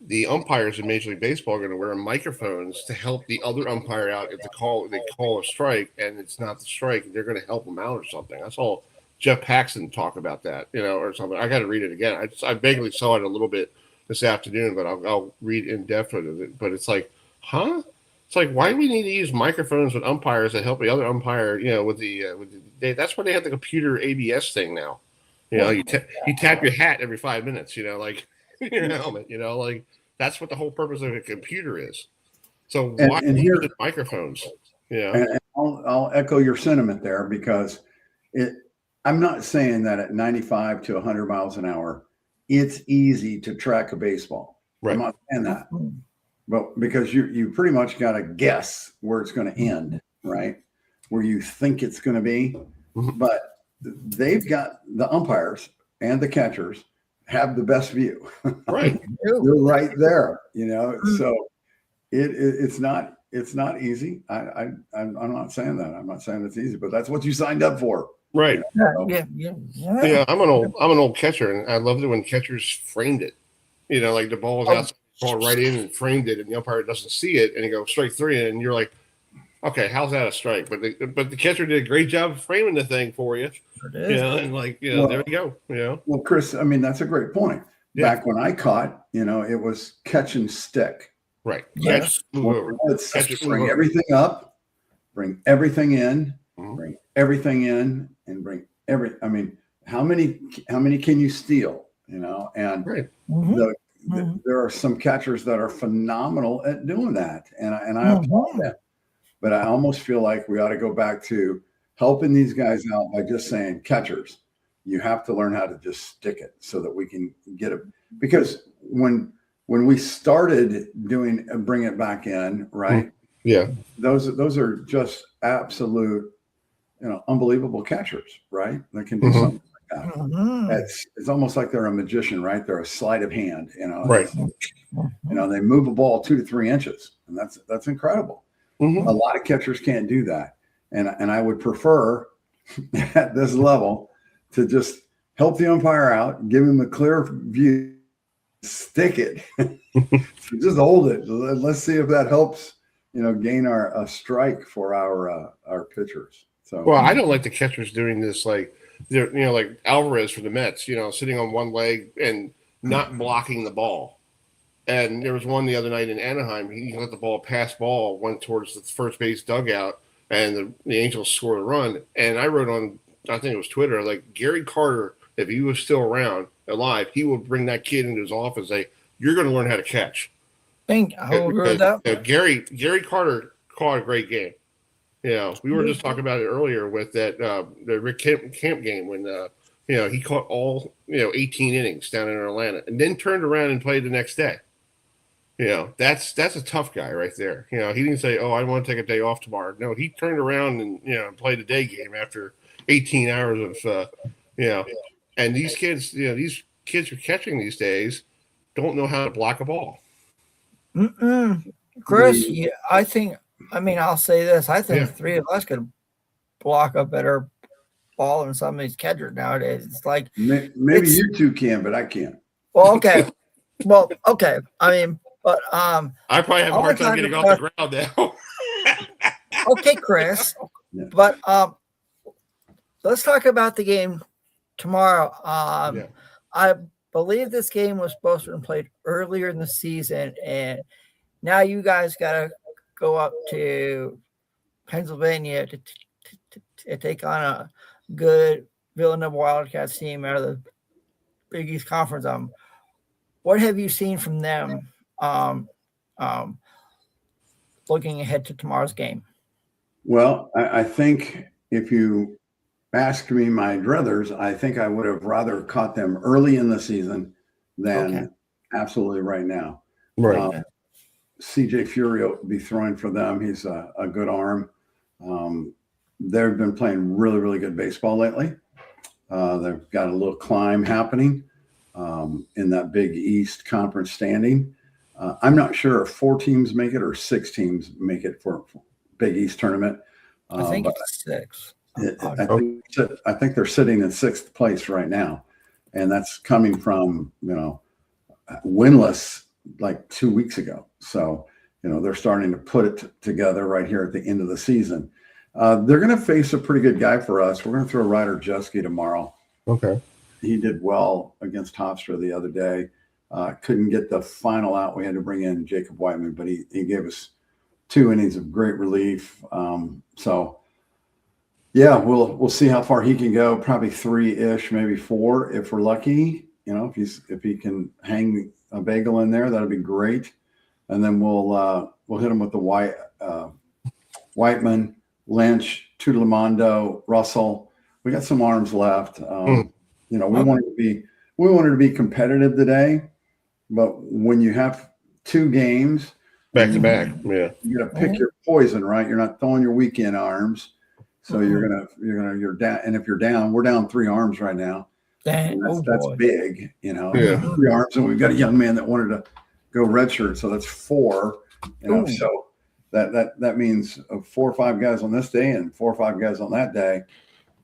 the umpires in Major League Baseball are going to wear microphones to help the other umpire out if they call a strike and it's not the strike. They're going to help them out or something. I saw Jeff Paxton talk about that, or something. I got to read it again. I vaguely saw it a little bit this afternoon, but I'll read in depth of it. But it's like, huh? It's like, why do we need to use microphones with umpires to help the other umpire? That's why they have the computer ABS thing now. You tap your hat every 5 minutes. Like your helmet. Like that's what the whole purpose of a computer is. So why use the microphones? And I'll echo your sentiment there because I'm not saying that at 95 to 100 miles an hour, it's easy to track a baseball. Right. I'm not saying that. But because you pretty much got to guess where it's going to end, right? Where you think it's going to be. But they've got the umpires and the catchers have the best view. Right. They're right there, So it's not easy. I'm not saying that. I'm not saying it's easy, but that's what you signed up for. Right. Yeah. I'm an old catcher, and I loved it when catchers framed it. Like the ball was outside, ball right in and framed it, and the umpire doesn't see it, and he goes strike three, and you're like, okay, how's that a strike? But the catcher did a great job of framing the thing for you. It is. And there we go. Well, Chris, I mean, that's a great point. Yeah. Back when I caught, it was catch and stick. Right. Yes. Let's bring everything up, bring everything in, bring everything in, and bring I mean, how many can you steal? And right. There are some catchers that are phenomenal at doing that, and I applaud them. But I almost feel like we ought to go back to helping these guys out by just saying, catchers, you have to learn how to just stick it so that we can get it. Because when we started bring it back in, right? Yeah. Those are just absolute, unbelievable catchers, right? That can do something like that. It's almost like they're a magician, right? They're a sleight of hand, Right. They move a ball 2 to 3 inches, and that's incredible. A lot of catchers can't do that. And I would prefer at this level to just help the umpire out, give him a clear view, stick it, just hold it. Let's see if that helps, gain a strike for our pitchers. So, well, I don't like the catchers doing this, like like Alvarez for the Mets, sitting on one leg and not blocking the ball. And there was one the other night in Anaheim. He let the ball pass ball, went towards the first base dugout, and the Angels scored a run. And I wrote on, I think it was Twitter, like Gary Carter, if he was still around, alive, he would bring that kid into his office and say, "You're going to learn how to catch." I agree with that. Gary Carter caught a great game. We were just talking about it earlier with that the Rick Camp game when he caught all 18 innings down in Atlanta, and then turned around and played the next day. That's a tough guy right there. He didn't say, "Oh, I want to take a day off tomorrow." No, he turned around and played a day game after 18 hours of And these kids, these kids are catching these days don't know how to block a ball. Chris, I'll say this. I think three of us could block a better ball than some of these catchers nowadays. It's like maybe you two can, but I can't. Well, okay. I mean, but I probably have a hard time getting off the ground now. Okay, Chris. But let's talk about the game tomorrow. I believe this game was supposed to be played earlier in the season, and now you guys got to go up to Pennsylvania to take on a good Villanova Wildcats team out of the Big East Conference. What have you seen from them looking ahead to tomorrow's game? Well, I think if you asked me my druthers, I think I would have rather caught them early in the season than absolutely right now. Right. CJ Fury will be throwing for them. He's a good arm. They've been playing really, really good baseball lately. They've got a little climb happening in that Big East Conference standing. I'm not sure if 4 teams make it or 6 teams make it for Big East tournament. I think it's 6. I think they're sitting in 6th place right now, and that's coming from winless like 2 weeks ago. So, they're starting to put it together right here at the end of the season. They're going to face a pretty good guy for us. We're going to throw Ryder Juski tomorrow. Okay. He did well against Hofstra the other day. Couldn't get the final out. We had to bring in Jacob Whiteman, but he gave us 2 innings of great relief. So yeah, we'll see how far he can go. Probably 3-ish, maybe 4 if we're lucky. If he can hang a bagel in there, that'd be great. And then we'll hit him with the Whiteman, Lynch, Tudelamondo, Russell. We got some arms left. We wanted to be competitive today, but when you have 2 games back to back, yeah, you got to pick your poison, right? You're not throwing your weekend arms, so you're down. And if you're down, we're down 3 arms right now. That's big, 3 arms, and we've got a young man that wanted to go redshirt, so that's 4. So that means 4 or 5 guys on this day and 4 or 5 guys on that day.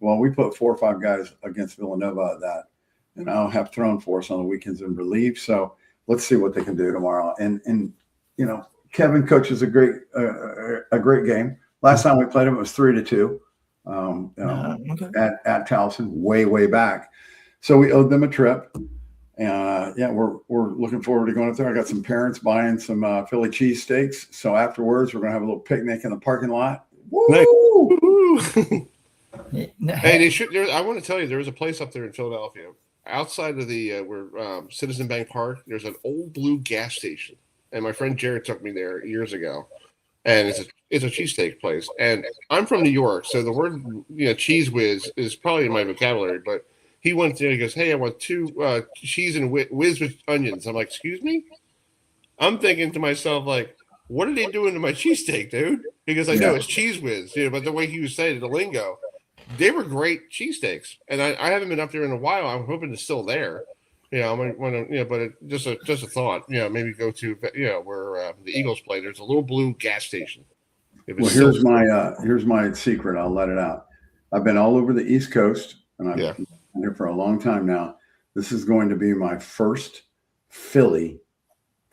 Well, we put 4 or 5 guys against Villanova at that, and I'll have thrown for us on the weekends in relief. So let's see what they can do tomorrow. And Kevin coaches a great game. Last time we played him, it was 3-2 at Towson, way back. So we owed them a trip. And we're looking forward to going up there. I got some parents buying some Philly cheesesteaks. So afterwards, we're going to have a little picnic in the parking lot. Woo! Hey, I want to tell you, there was a place up there in Philadelphia, outside of the where Citizen Bank Park. There's an old blue gas station, and my friend Jared took me there years ago. And it's a cheesesteak place. And I'm from New York, so the word cheese whiz is probably in my vocabulary. But he went there. He goes, "Hey, I want 2 cheese and whiz with onions." I'm like, "Excuse me?" I'm thinking to myself, like, "What are they doing to my cheesesteak, dude?" Because I know it's cheese whiz, but the way he was saying it, the lingo. They were great cheesesteaks, and I haven't been up there in a while. I'm hoping it's still there. I might want to, but just a thought. Maybe go to where the Eagles play. There's a little blue gas station. Well, here's my secret. I'll let it out. I've been all over the East Coast, and I've been here for a long time now. This is going to be my first Philly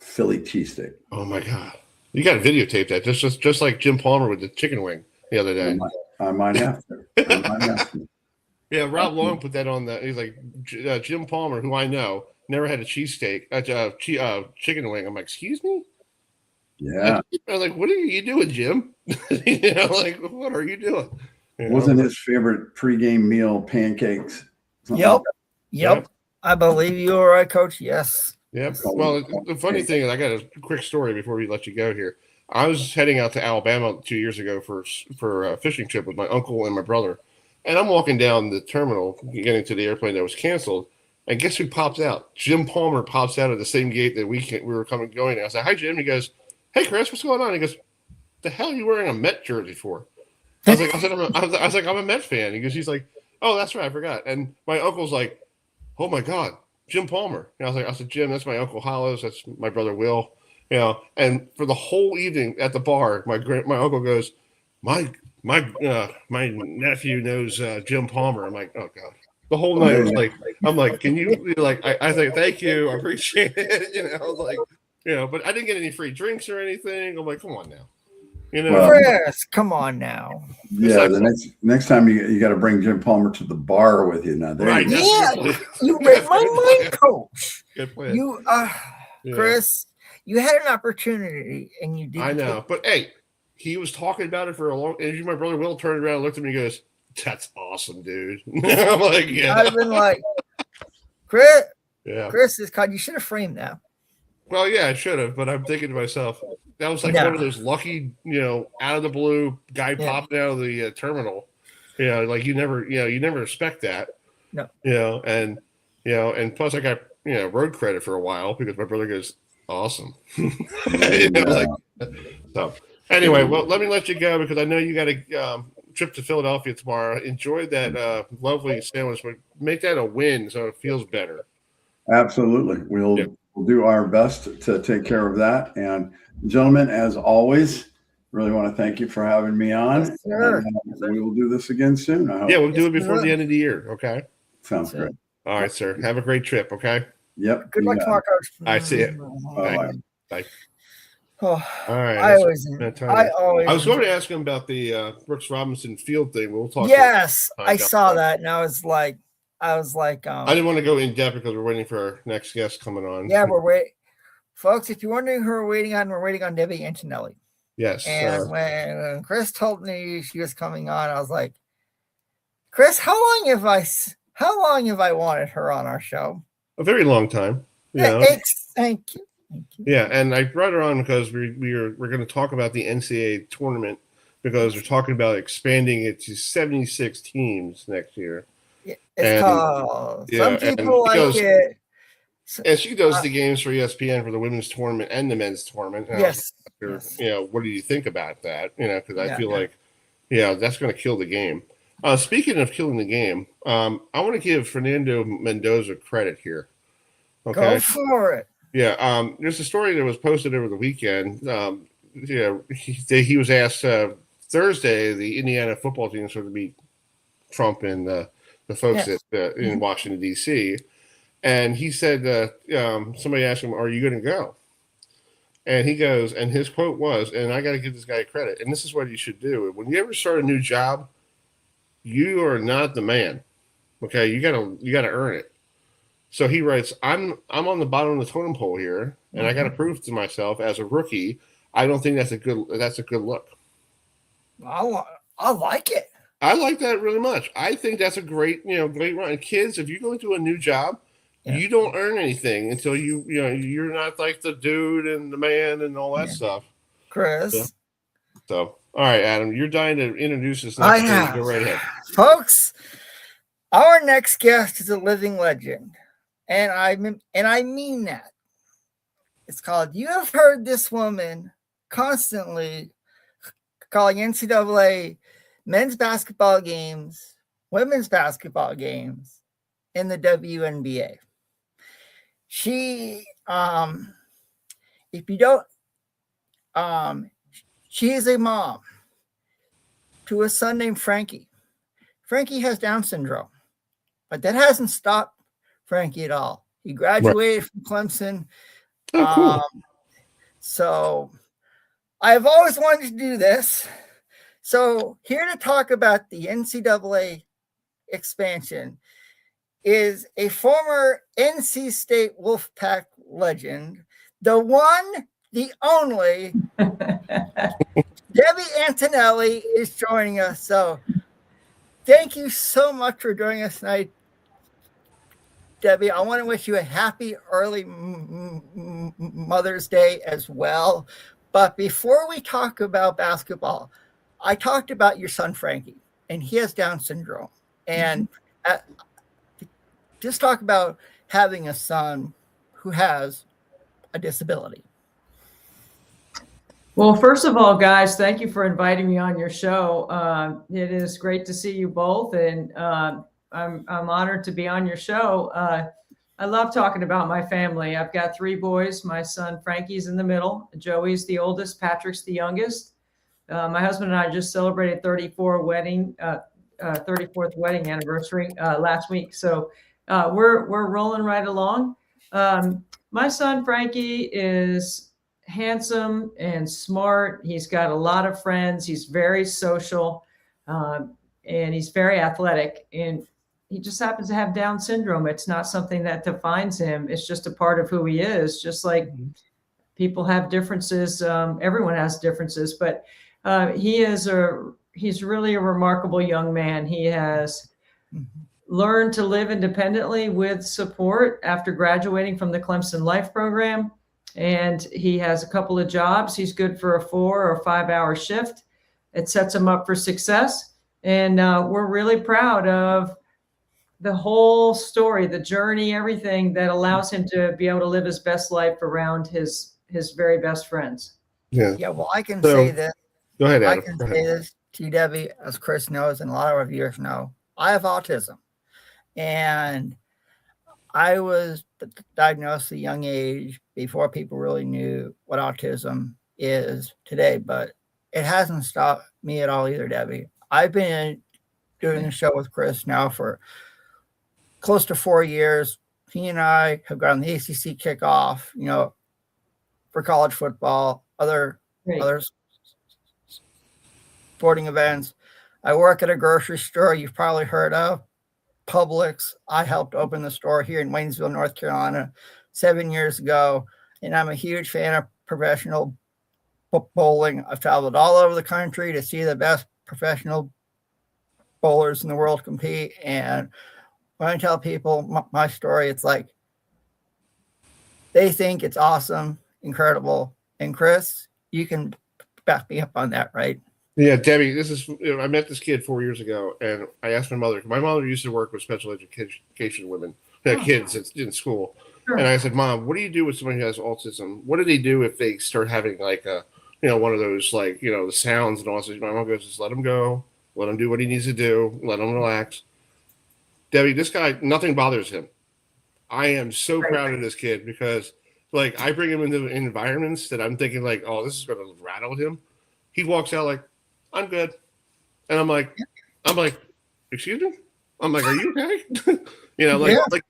cheesesteak. Oh my God! You got to videotape that, just like Jim Palmer with the chicken wing the other day. I might have to. Yeah, Rob Long put that on he's like, Jim Palmer, who I know, never had a cheesesteak, chicken wing. I'm like, excuse me? Yeah. I'm like, what are you doing, Jim? What are you doing? Wasn't his favorite pregame meal pancakes? Yep. I believe you are right, Coach. Yes. Yep. Well, the funny thing is, I got a quick story before we let you go here. I was heading out to Alabama 2 years ago for a fishing trip with my uncle and my brother. And I'm walking down the terminal, getting to the airplane that was canceled. And guess who pops out? Jim Palmer pops out of the same gate that we were going. I said, "Hi, Jim." He goes, "Hey, Chris, what's going on?" He goes, "The hell are you wearing a Met jersey for?" I was like, "I'm a Met fan." He's like, "Oh, that's right, I forgot." And my uncle's like, "Oh my God, Jim Palmer." And I said, "Jim, that's my Uncle Hollows. That's my brother Will." And for the whole evening at the bar, my uncle goes, My nephew knows Jim Palmer. I'm like, oh God. The whole night was like, I'm like, can you I think thank you, I appreciate it. I was like, but I didn't get any free drinks or anything. I'm like, come on now. Chris, come on now. Yeah, the next time you got to bring Jim Palmer to the bar with you. Now, right? You read my mind, Coach. Good plan. Chris, you had an opportunity and you didn't. I know, but hey, he was talking about it for a long. And my brother Will turned around and looked at me and goes, "That's awesome, dude." I'm like, yeah. I've been like, Chris. Yeah. Chris is called. You should have framed that. Well, yeah, I should have, but I'm thinking to myself, that was like one of those lucky, out of the blue guy popping out of the terminal. Like you never expect that. No. And plus I got road credit for a while because my brother goes, awesome. So anyway, well, let me let you go because I know you got a trip to Philadelphia tomorrow. Enjoy that lovely sandwich, but make that a win so it feels better. Absolutely. We'll do our best to take care of that. And gentlemen, as always, really want to thank you for having me on. Yes, sir. We will do this again soon. We'll do it before the end of the year. Okay. Sounds great. All right, sir. Have a great trip. Okay. Yep. Good luck tomorrow, Coach. I see it. Bye. Bye. Oh, All right. I was going to ask him about the Brooks Robinson Field thing. We'll talk. Yes, I saw that, and I was like, I didn't want to go in depth because we're waiting for our next guest coming on. Yeah, we're waiting, folks. If you're wondering who we're waiting on Debbie Antonelli. Yes. And when Chris told me she was coming on, I was like, Chris, how long have I wanted her on our show? A very long time. Thank you. Yeah, and I brought her on because we're going to talk about the NCAA tournament because we're talking about expanding it to 76 teams next year. Yeah, some people like it. And she does the games for ESPN for the women's tournament and the men's tournament. Yes. What do you think about that? Because I feel like, that's going to kill the game. Speaking of killing the game, I want to give Fernando Mendoza credit here. Okay. Go for it. Yeah. There's a story that was posted over the weekend. He was asked Thursday, the Indiana football team is going to meet Trump and the folks in Washington, D.C., and he said, somebody asked him, are you going to go? And he goes, and his quote was, and I got to give this guy credit, and this is what you should do. When you ever start a new job, you are not the man. Okay, you gotta earn it. So he writes, I'm on the bottom of the totem pole here, and I got to prove to myself as a rookie, I don't think that's a good look. I like it. I like that really much. I think that's a great run. And kids, if you go into a new job, you don't earn anything until you're not like the dude and the man and all that stuff. Chris. So, all right, Adam, you're dying to introduce us. I have. Go right ahead. Folks, our next guest is a living legend. And I mean that. It's called, you have heard this woman constantly calling NCAA men's basketball games, women's basketball games, in the WNBA. She, if you don't, she is a mom to a son named Frankie. Frankie has Down syndrome, but that hasn't stopped Frankie at all. He graduated from Clemson. Oh, cool. So I've always wanted to do this. So here to talk about the NCAA expansion is a former NC State Wolfpack legend, the one, the only, Debbie Antonelli is joining us. So thank you so much for joining us tonight, Debbie. I want to wish you a happy early Mother's Day as well. But before we talk about basketball, I talked about your son, Frankie, and he has Down syndrome. And just talk about having a son who has a disability. Well, first of all, guys, thank you for inviting me on your show. It is great to see you both, and I'm honored to be on your show. I love talking about my family. I've got 3 boys. My son Frankie's in the middle. Joey's the oldest. Patrick's the youngest. My husband and I just celebrated 34th wedding anniversary last week. So we're rolling right along. My son Frankie is handsome and smart. He's got a lot of friends. He's very social, and he's very athletic. And he just happens to have Down syndrome. It's not something that defines him. It's just a part of who he is. Just like people have differences. Everyone has differences, but he's really a remarkable young man. He has learned to live independently with support after graduating from the Clemson Life program. And he has a couple of jobs. He's good for a 4 or 5 hour shift. It sets him up for success. And we're really proud of the whole story, the journey, everything that allows him to be able to live his best life around his very best friends. Yeah. Yeah. Well, I can say this. Go ahead, I Adam. can say this to you, Debbie, as Chris knows, and a lot of our viewers know, I have autism. And I was diagnosed at a young age before people really knew what autism is today, but it hasn't stopped me at all either, Debbie. I've been doing the show with Chris now for close to 4 years. he and I have gotten the ACC kickoff, for college football, other sporting events. I work at a grocery store you've probably heard of, Publix. I helped open the store here in Waynesville, North Carolina 7 years ago, and I'm a huge fan of professional bowling. I've traveled all over the country to see the best professional bowlers in the world compete, and when I tell people my story, it's like they think it's awesome, incredible. And Chris, you can back me up on that, right? Yeah, Debbie, I met this kid 4 years ago, and I asked my mother. My mother used to work with special education women, kids in school. Sure. And I said, Mom, what do you do with someone who has autism? What do they do if they start having like one of those the sounds and all that? My mom goes, just let him go. Let him do what he needs to do. Let him relax. Debbie, this guy, nothing bothers him. I am so proud of this kid because, I bring him into environments that I'm thinking oh, this is going to rattle him. He walks out like, I'm good. And I'm like, excuse me? I'm like, are you okay?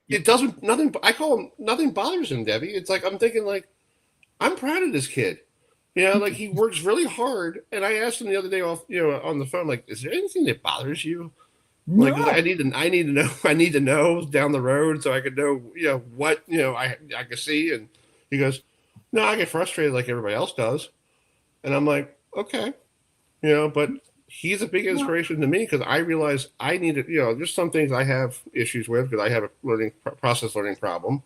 It doesn't, nothing, I call him, nothing bothers him, Debbie. It's like, I'm thinking I'm proud of this kid. He works really hard. And I asked him the other day on the phone, is there anything that bothers you? No. I need to know down the road so I could know, what, I can see. And he goes, no, I get frustrated like everybody else does. And I'm like, okay, but he's a big inspiration to me because I realize I need to, there's some things I have issues with because I have a learning problem,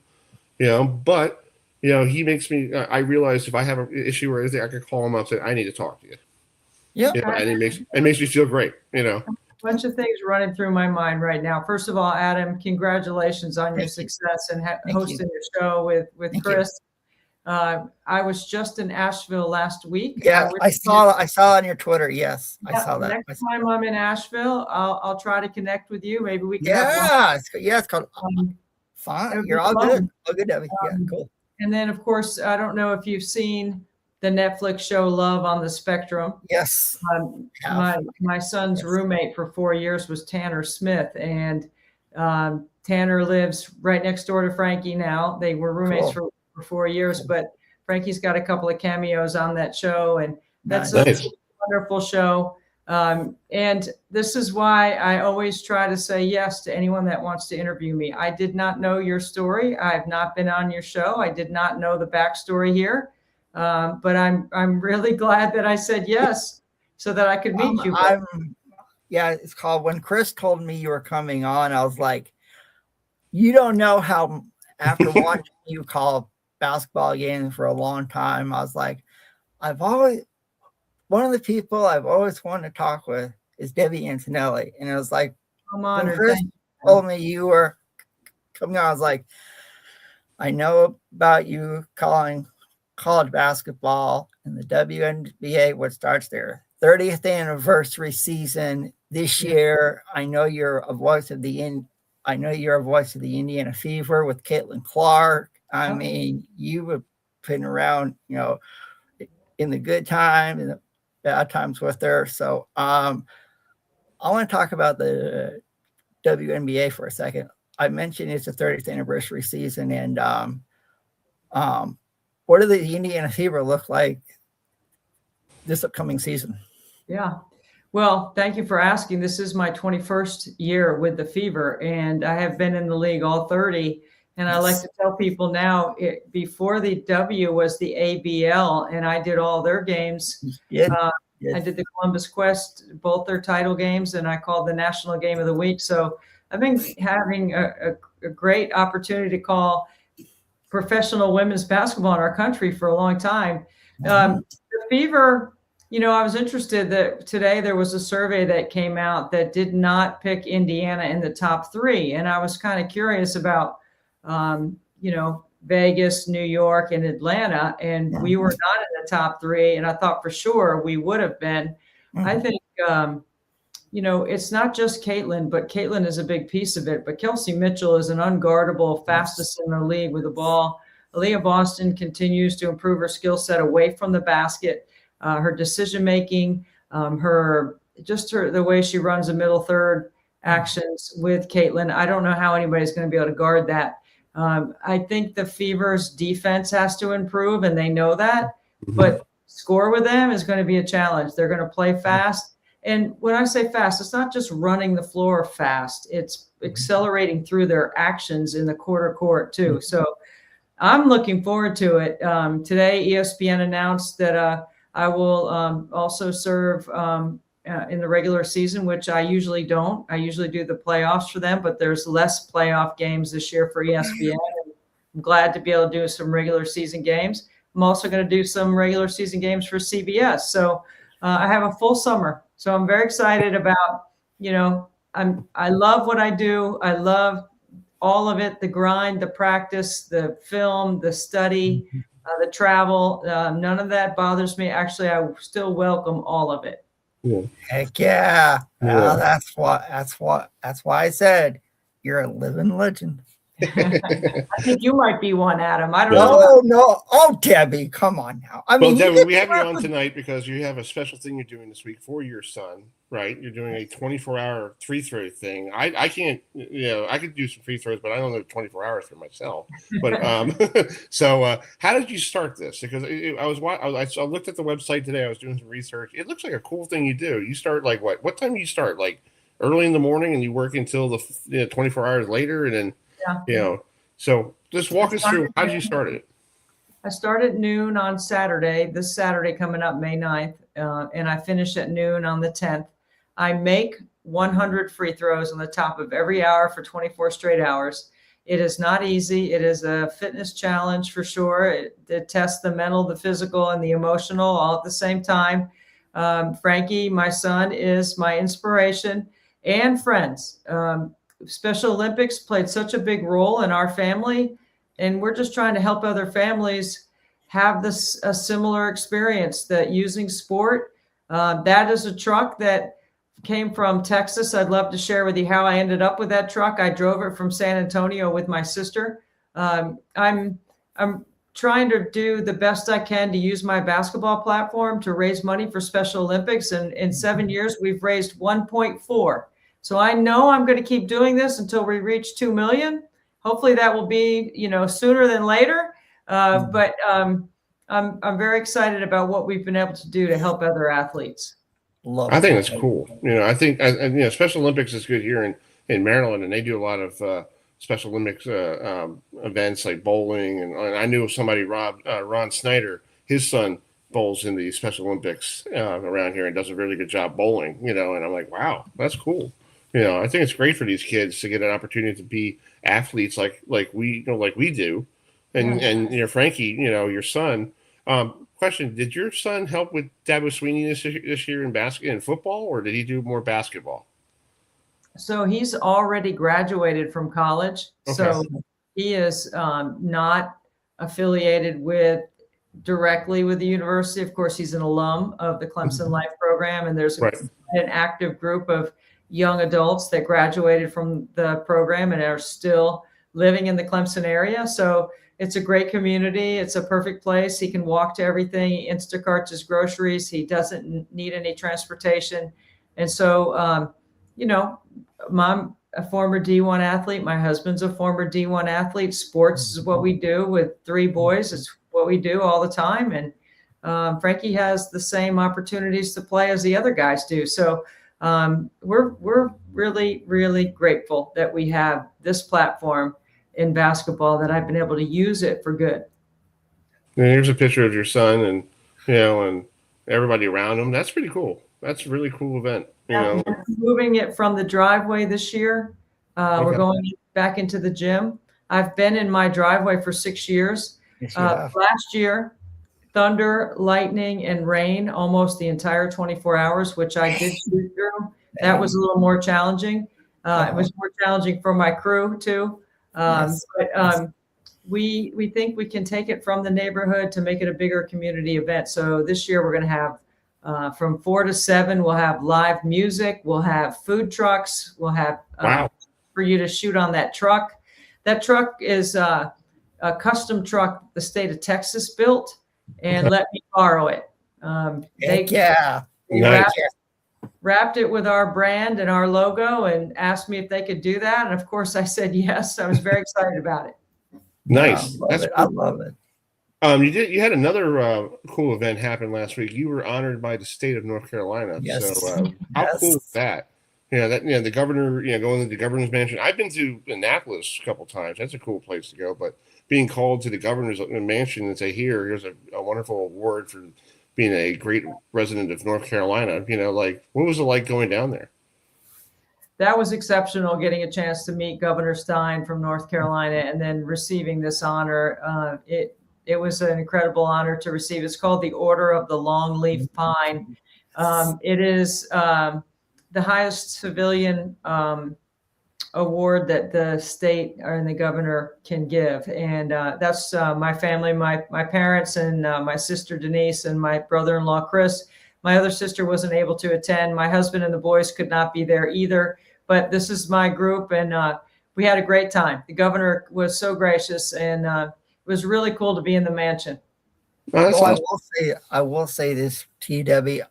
but, he makes me, I realize if I have an issue or anything, I can call him up and say, I need to talk to you. Yeah. And it makes me feel great, Bunch of things running through my mind right now. First of all, Adam, congratulations on your success and hosting your show with Chris. I was just in Asheville last week. Yeah, I saw on your Twitter. Yes, I saw that. Next time I'm in Asheville, I'll try to connect with you. Maybe we can. It's called. Fine, you're all good. All good, Debbie. Yeah, cool. And then, of course, I don't know if you've seen the Netflix show Love on the Spectrum. Yes. My son's roommate for 4 years was Tanner Smith, and Tanner lives right next door to Frankie now. They were roommates for 4 years, but Frankie's got a couple of cameos on that show, and that's a wonderful show. And this is why I always try to say yes to anyone that wants to interview me. I did not know your story. I have not been on your show. I did not know the backstory here. But I'm really glad that I said yes so that I could meet you. It's called, when Chris told me you were coming on, I was like, you don't know how, after watching you call basketball games for a long time, I was like, one of the people I've always wanted to talk with is Debbie Antonelli. And it was like, when Chris told me you were coming on, I was like, I know about you calling college basketball and the WNBA, what starts their 30th anniversary season this year. I know you're a voice of the Indiana Fever with Caitlin Clark. I mean, you have been around, in the good time and the bad times with her. So I want to talk about the WNBA for a second. I mentioned it's the 30th anniversary season, and what do the Indiana Fever look like this upcoming season? Yeah. Well, thank you for asking. This is my 21st year with the Fever, and I have been in the league all 30. And I like to tell people now, before the W was the ABL, and I did all their games. I did the Columbus Quest, both their title games, and I called the National Game of the Week. So I've been having a great opportunity to call professional women's basketball in our country for a long time. The Fever, I was interested that today there was a survey that came out that did not pick Indiana in the top 3. And I was kind of curious about, Vegas, New York, and Atlanta, and we were not in the top 3. And I thought for sure we would have been. I think, it's not just Caitlin, but Caitlin is a big piece of it. But Kelsey Mitchell is an unguardable, fastest in the league with the ball. Aaliyah Boston continues to improve her skill set away from the basket, her decision making, the way she runs the middle third actions with Caitlin. I don't know how anybody's going to be able to guard that. I think the Fever's defense has to improve, and they know that. But score with them is going to be a challenge. They're going to play fast. And when I say fast, it's not just running the floor fast. It's accelerating through their actions in the quarter court too. So I'm looking forward to it. Today, ESPN announced that I will also serve in the regular season, which I usually don't. I usually do the playoffs for them, but there's less playoff games this year for ESPN. I'm glad to be able to do some regular season games. I'm also going to do some regular season games for CBS. So I have a full summer. So I'm very excited about, I love what I do. I love all of it, the grind, the practice, the film, the study, the travel. None of that bothers me. Actually, I still welcome all of it. Yeah. Heck yeah. Well, that's why I said you're a living legend. I think you might be one, Adam. I don't know. No. Oh, Debbie, come on now. Debbie, we have you on tonight because you have a special thing you're doing this week for your son, right? You're doing a 24-hour free throw thing. I can't, I could do some free throws, but I don't know 24 hours for myself. But so how did you start this? Because I looked at the website today. I was doing some research. It looks like a cool thing you do. You start like what? What time do you start? Like early in the morning, and you work until the 24 hours later, and then. Yeah. So just walk us through, how did you start it? I start at noon on Saturday, this Saturday coming up, May 9th, and I finish at noon on the 10th. I make 100 free throws on the top of every hour for 24 straight hours. It is not easy. It is a fitness challenge for sure. It tests the mental, the physical, and the emotional all at the same time. Frankie, my son, is my inspiration and friends. Special Olympics played such a big role in our family, and we're just trying to help other families have a similar experience, that using sport. That is a truck that came from Texas. I'd love to share with you how I ended up with that truck. I drove it from San Antonio with my sister. I'm trying to do the best I can to use my basketball platform to raise money for Special Olympics, and in 7 years we've raised 1.4. So I know I'm going to keep doing this until we reach 2 million. Hopefully that will be, sooner than later. But I'm very excited about what we've been able to do to help other athletes. I think that's cool. I think Special Olympics is good here in Maryland, and they do a lot of Special Olympics events like bowling. And I knew of somebody, Ron Snyder, his son bowls in the Special Olympics around here and does a really good job bowling. And I'm like, wow, that's cool. I think it's great for these kids to get an opportunity to be athletes like we do, and Frankie, your son. Question: did your son help with Dabo Sweeney this year in football, or did he do more basketball? So he's already graduated from college, so he is not affiliated directly with the university. Of course, he's an alum of the Clemson Life program, and there's an active group of young adults that graduated from the program and are still living in the Clemson area. So it's a great community. It's a perfect place. He can walk to everything. He Instacarts his groceries. He doesn't need any transportation. And so, I'm a former D1 athlete. My husband's a former D1 athlete. Sports is what we do with 3 boys. It's what we do all the time. And Frankie has the same opportunities to play as the other guys do. So we're really, really grateful that we have this platform in basketball, that I've been able to use it for good. And here's a picture of your son and everybody around him. That's pretty cool. That's a really cool event. We're moving it from the driveway this year. We're going back into the gym. I've been in my driveway for 6 years. Last year, thunder, lightning, and rain almost the entire 24 hours, which I did shoot through. That was a little more challenging. It was more challenging for my crew too. But we think we can take it from the neighborhood to make it a bigger community event. So this year we're going to have from 4 to 7, we'll have live music. We'll have food trucks. We'll have for you to shoot on that truck. That truck is a custom truck the state of Texas built and let me borrow it. Wrapped it with our brand and our logo and asked me if they could do that. And of course I said yes. I was very excited about it. Nice. That's Cool. I love it. You had another cool event happen last week. You were honored by the state of North Carolina. Yes. So how cool is that? The governor, going to the governor's mansion. I've been to Annapolis a couple times. That's a cool place to go. But being called to the governor's mansion and say, here's a wonderful award for being a great resident of North Carolina. What was it like going down there? That was exceptional, getting a chance to meet Governor Stein from North Carolina and then receiving this honor. It was an incredible honor to receive. It's called the Order of the Longleaf Pine. It is the highest civilian award that the state and the governor can give. And that's my family, my parents, and my sister Denise, and my brother-in-law Chris. My other sister wasn't able to attend. My husband and the boys could not be there either. But this is my group, and we had a great time. The governor was so gracious, and it was really cool to be in the mansion. I will say this, TW.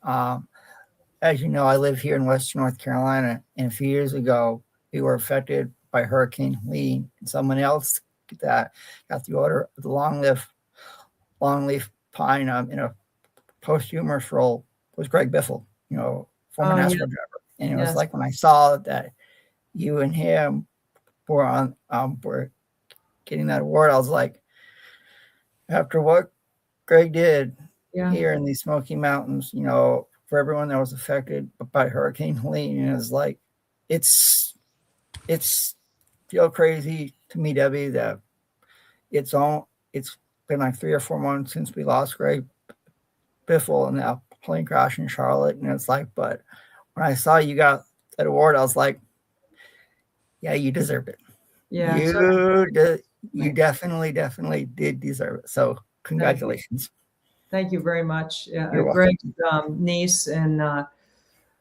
As you know, I live here in Western North Carolina, and a few years ago, we were affected by Hurricane Helene. And someone else that got the Order of the Longleaf Pine in a posthumous role was Greg Biffle, former NASCAR driver. And it was like when I saw that you and him were were getting that award, I was like, after what Greg did here in these Smoky Mountains, for everyone that was affected by Hurricane Helene, it was like, it's feel crazy to me, Debbie, that it's been like 3 or 4 months since we lost Greg Biffle and that plane crash in Charlotte. And it's like, but when I saw you got that award, I was like, yeah, you deserve it. Yeah. You definitely did deserve it. So congratulations. Thank you very much. Greg's niece and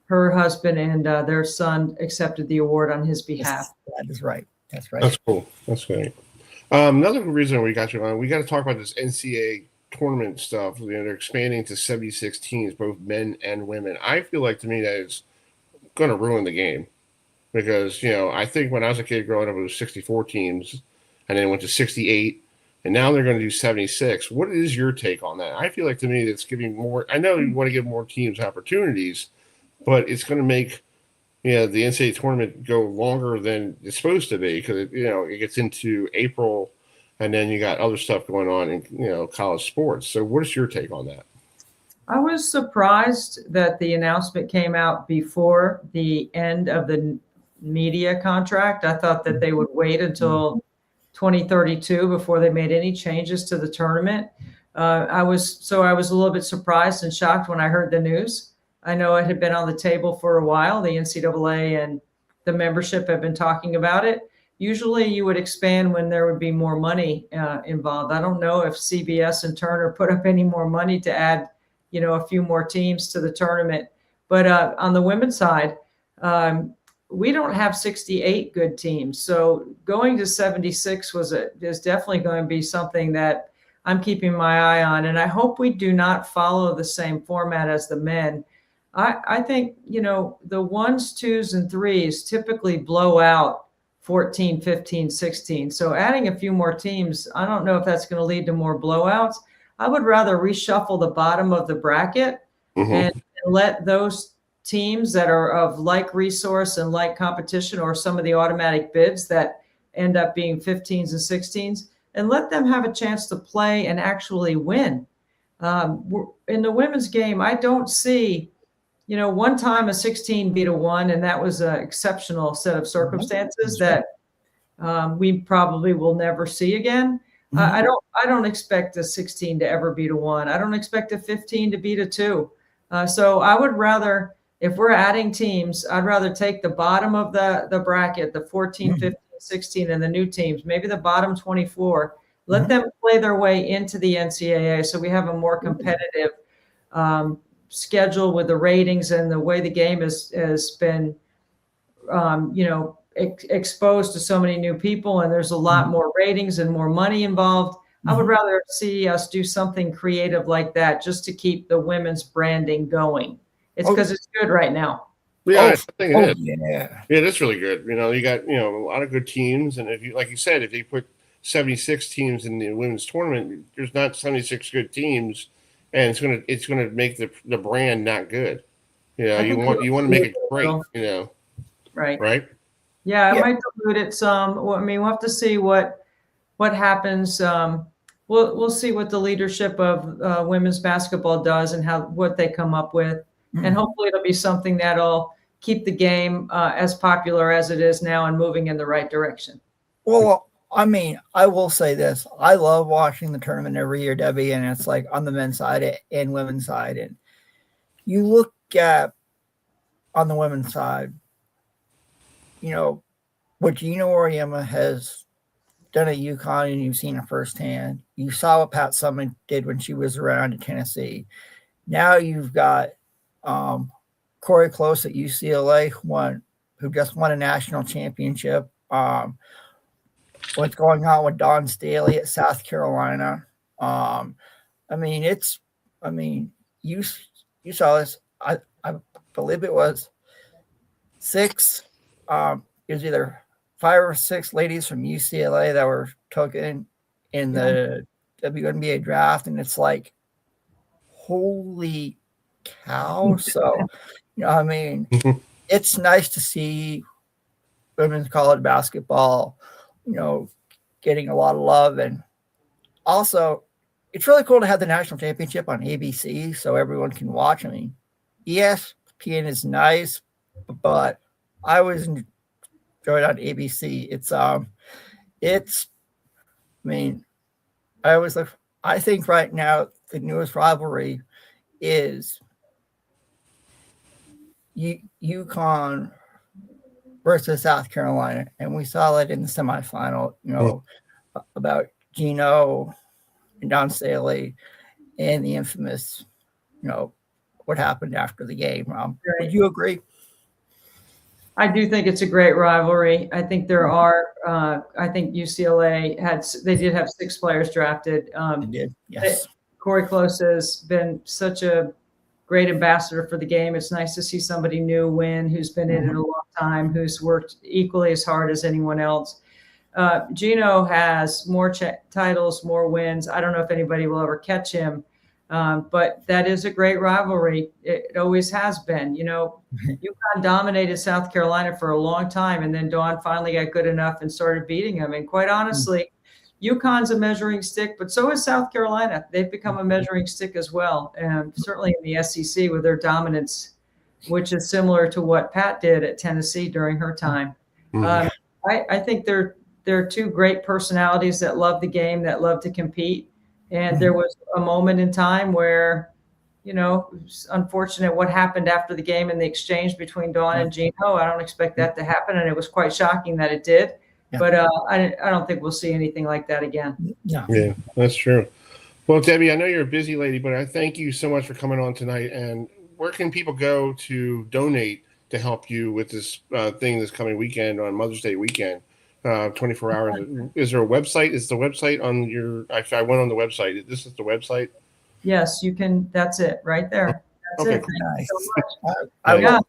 her husband and their son accepted the award on his behalf. That is right. That's right. That's cool. That's great. Another reason we got you on, we got to talk about this NCAA tournament stuff. They're expanding to 76 teams, both men and women. I feel like, to me, that is going to ruin the game because, I think when I was a kid growing up, it was 64 teams and then it went to 68 and now they're going to do 76. What is your take on that? I feel like, to me, that's giving more. I know you want to give more teams opportunities, but it's going to make, the NCAA tournament go longer than it's supposed to be because, it gets into April. And then you got other stuff going on in, college sports. So what is your take on that? I was surprised that the announcement came out before the end of the media contract. I thought that they would wait until 2032 before they made any changes to the tournament. I was a little bit surprised and shocked when I heard the news. I know it had been on the table for a while. The NCAA and the membership have been talking about it. Usually you would expand when there would be more money involved. I don't know if CBS and Turner put up any more money to add, a few more teams to the tournament. But on the women's side, we don't have 68 good teams. So going to 76 is definitely going to be something that I'm keeping my eye on. And I hope we do not follow the same format as the men. I think, the 1s, 2s, and 3s typically blow out 14, 15, 16. So adding a few more teams, I don't know if that's going to lead to more blowouts. I would rather reshuffle the bottom of the bracket and let those teams that are of like resource and like competition, or some of the automatic bids that end up being 15s and 16s, and let them have a chance to play and actually win. In the women's game, I don't see, one time a 16 beat a 1, and that was an exceptional set of circumstances that we probably will never see again. I don't expect a 16 to ever beat a 1. I don't expect a 15 to beat a 2. So I would rather, if we're adding teams, I'd rather take the bottom of the bracket, the 14, 15, 16, and the new teams, maybe the bottom 24. Let them play their way into the NCAA so we have a more competitive schedule with the ratings and the way the game has been, exposed to so many new people, and there's a lot more ratings and more money involved. I would rather see us do something creative like that just to keep the women's branding going. It's because it's good right now. Yeah, I think it is. Yeah, that's really good. You got, a lot of good teams. And if you, like you said, if they put 76 teams in the women's tournament. There's not 76 good teams, and it's gonna make the brand not good. You know, you want to make it great. You know, right? Yeah, it might dilute it some. Well, I mean, we'll have to see what happens. We'll see what the leadership of women's basketball does and what they come up with, and hopefully it'll be something that'll keep the game as popular as it is now and moving in the right direction. Well, I mean, I will say this: I love watching the tournament every year, Debbie, and it's like on the men's side and women's side, and you look at on the women's side, you know, what Gino Auriemma has done at UConn, and you've seen it firsthand. You saw what Pat Summitt did when she was around in Tennessee. Now you've got Corey Close at UCLA, who just won a national championship. What's going on with Dawn Staley at South Carolina? I mean, you saw this. I believe it was 6. It was either 5 or 6 ladies from UCLA that were taken in the WNBA draft, and it's like, holy cow! So, you know, I mean, it's nice to see women's college basketball, you know, getting a lot of love, and also it's really cool to have the national championship on ABC so everyone can watch. I mean, ESPN is nice, but I was enjoyed on ABC. I mean, I think right now the newest rivalry is UConn versus South Carolina, and we saw it in the semifinal. You know, about Gino and Dawn Staley and the infamous, you know, what happened after the game. Would you agree? I do think it's a great rivalry. I think there are. I think UCLA did have 6 players drafted. They did, yes. Corey Close has been such a great ambassador for the game. It's nice to see somebody new win, who's been in it a long time, who's worked equally as hard as anyone else. Gino has more titles, more wins. I don't know if anybody will ever catch him. But that is a great rivalry. It always has been. You know, UConn dominated South Carolina for a long time, and then Dawn finally got good enough and started beating them. And quite honestly, UConn's a measuring stick, but so is South Carolina. They've become a measuring stick as well, and certainly in the SEC with their dominance, which is similar to what Pat did at Tennessee during her time. I think they're 2 great personalities that love the game, that love to compete. And there was a moment in time where, you know, it was unfortunate what happened after the game and the exchange between Dawn and Gino. I don't expect that to happen, and it was quite shocking that it did. Yeah. But I don't think we'll see anything like that again. Yeah, that's true. Well, Debbie, I know you're a busy lady, but I thank you so much for coming on tonight. And where can people go to donate to help you with this thing this coming weekend on Mother's Day weekend? 24 hours. Is there a website? Is the website on your? Actually, I went on the website. This is the website. Yes, you can. That's it, right there. That's okay, it. cool. Nice. So I will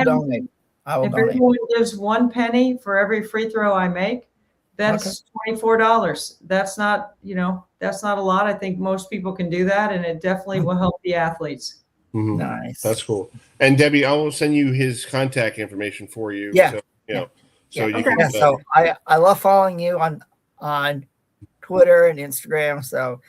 donate. If everyone gives 1 penny for every free throw I make, that's $24. That's not, you know, that's not a lot. I think most people can do that, and it definitely will help the athletes. Nice. That's cool. And Debbie, I will send you his contact information for you. Yeah. So, you know. So yeah. you can. So I love following you on Twitter and Instagram. So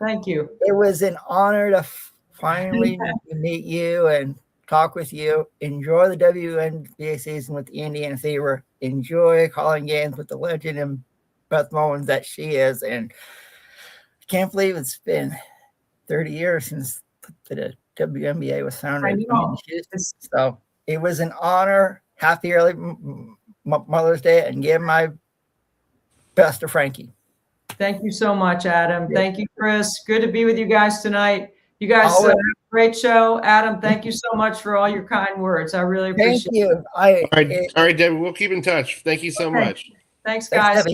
thank you. It was an honor to finally meet you and talk with you. Enjoy the WNBA season with the Indiana Fever. Enjoy calling games with the legend and Beth Mowins that she is. And I can't believe it's been 30 years since the WNBA was founded. So it was an honor. Happy early Mother's Day, and give my best to Frankie. Thank you so much, Adam. Yeah. Thank you, Chris. Good to be with you guys tonight. You guys have a great show. Adam, thank you so much for all your kind words. I really appreciate it. Thank you. All right, Debbie, we'll keep in touch. Thank you so much. Thanks, guys.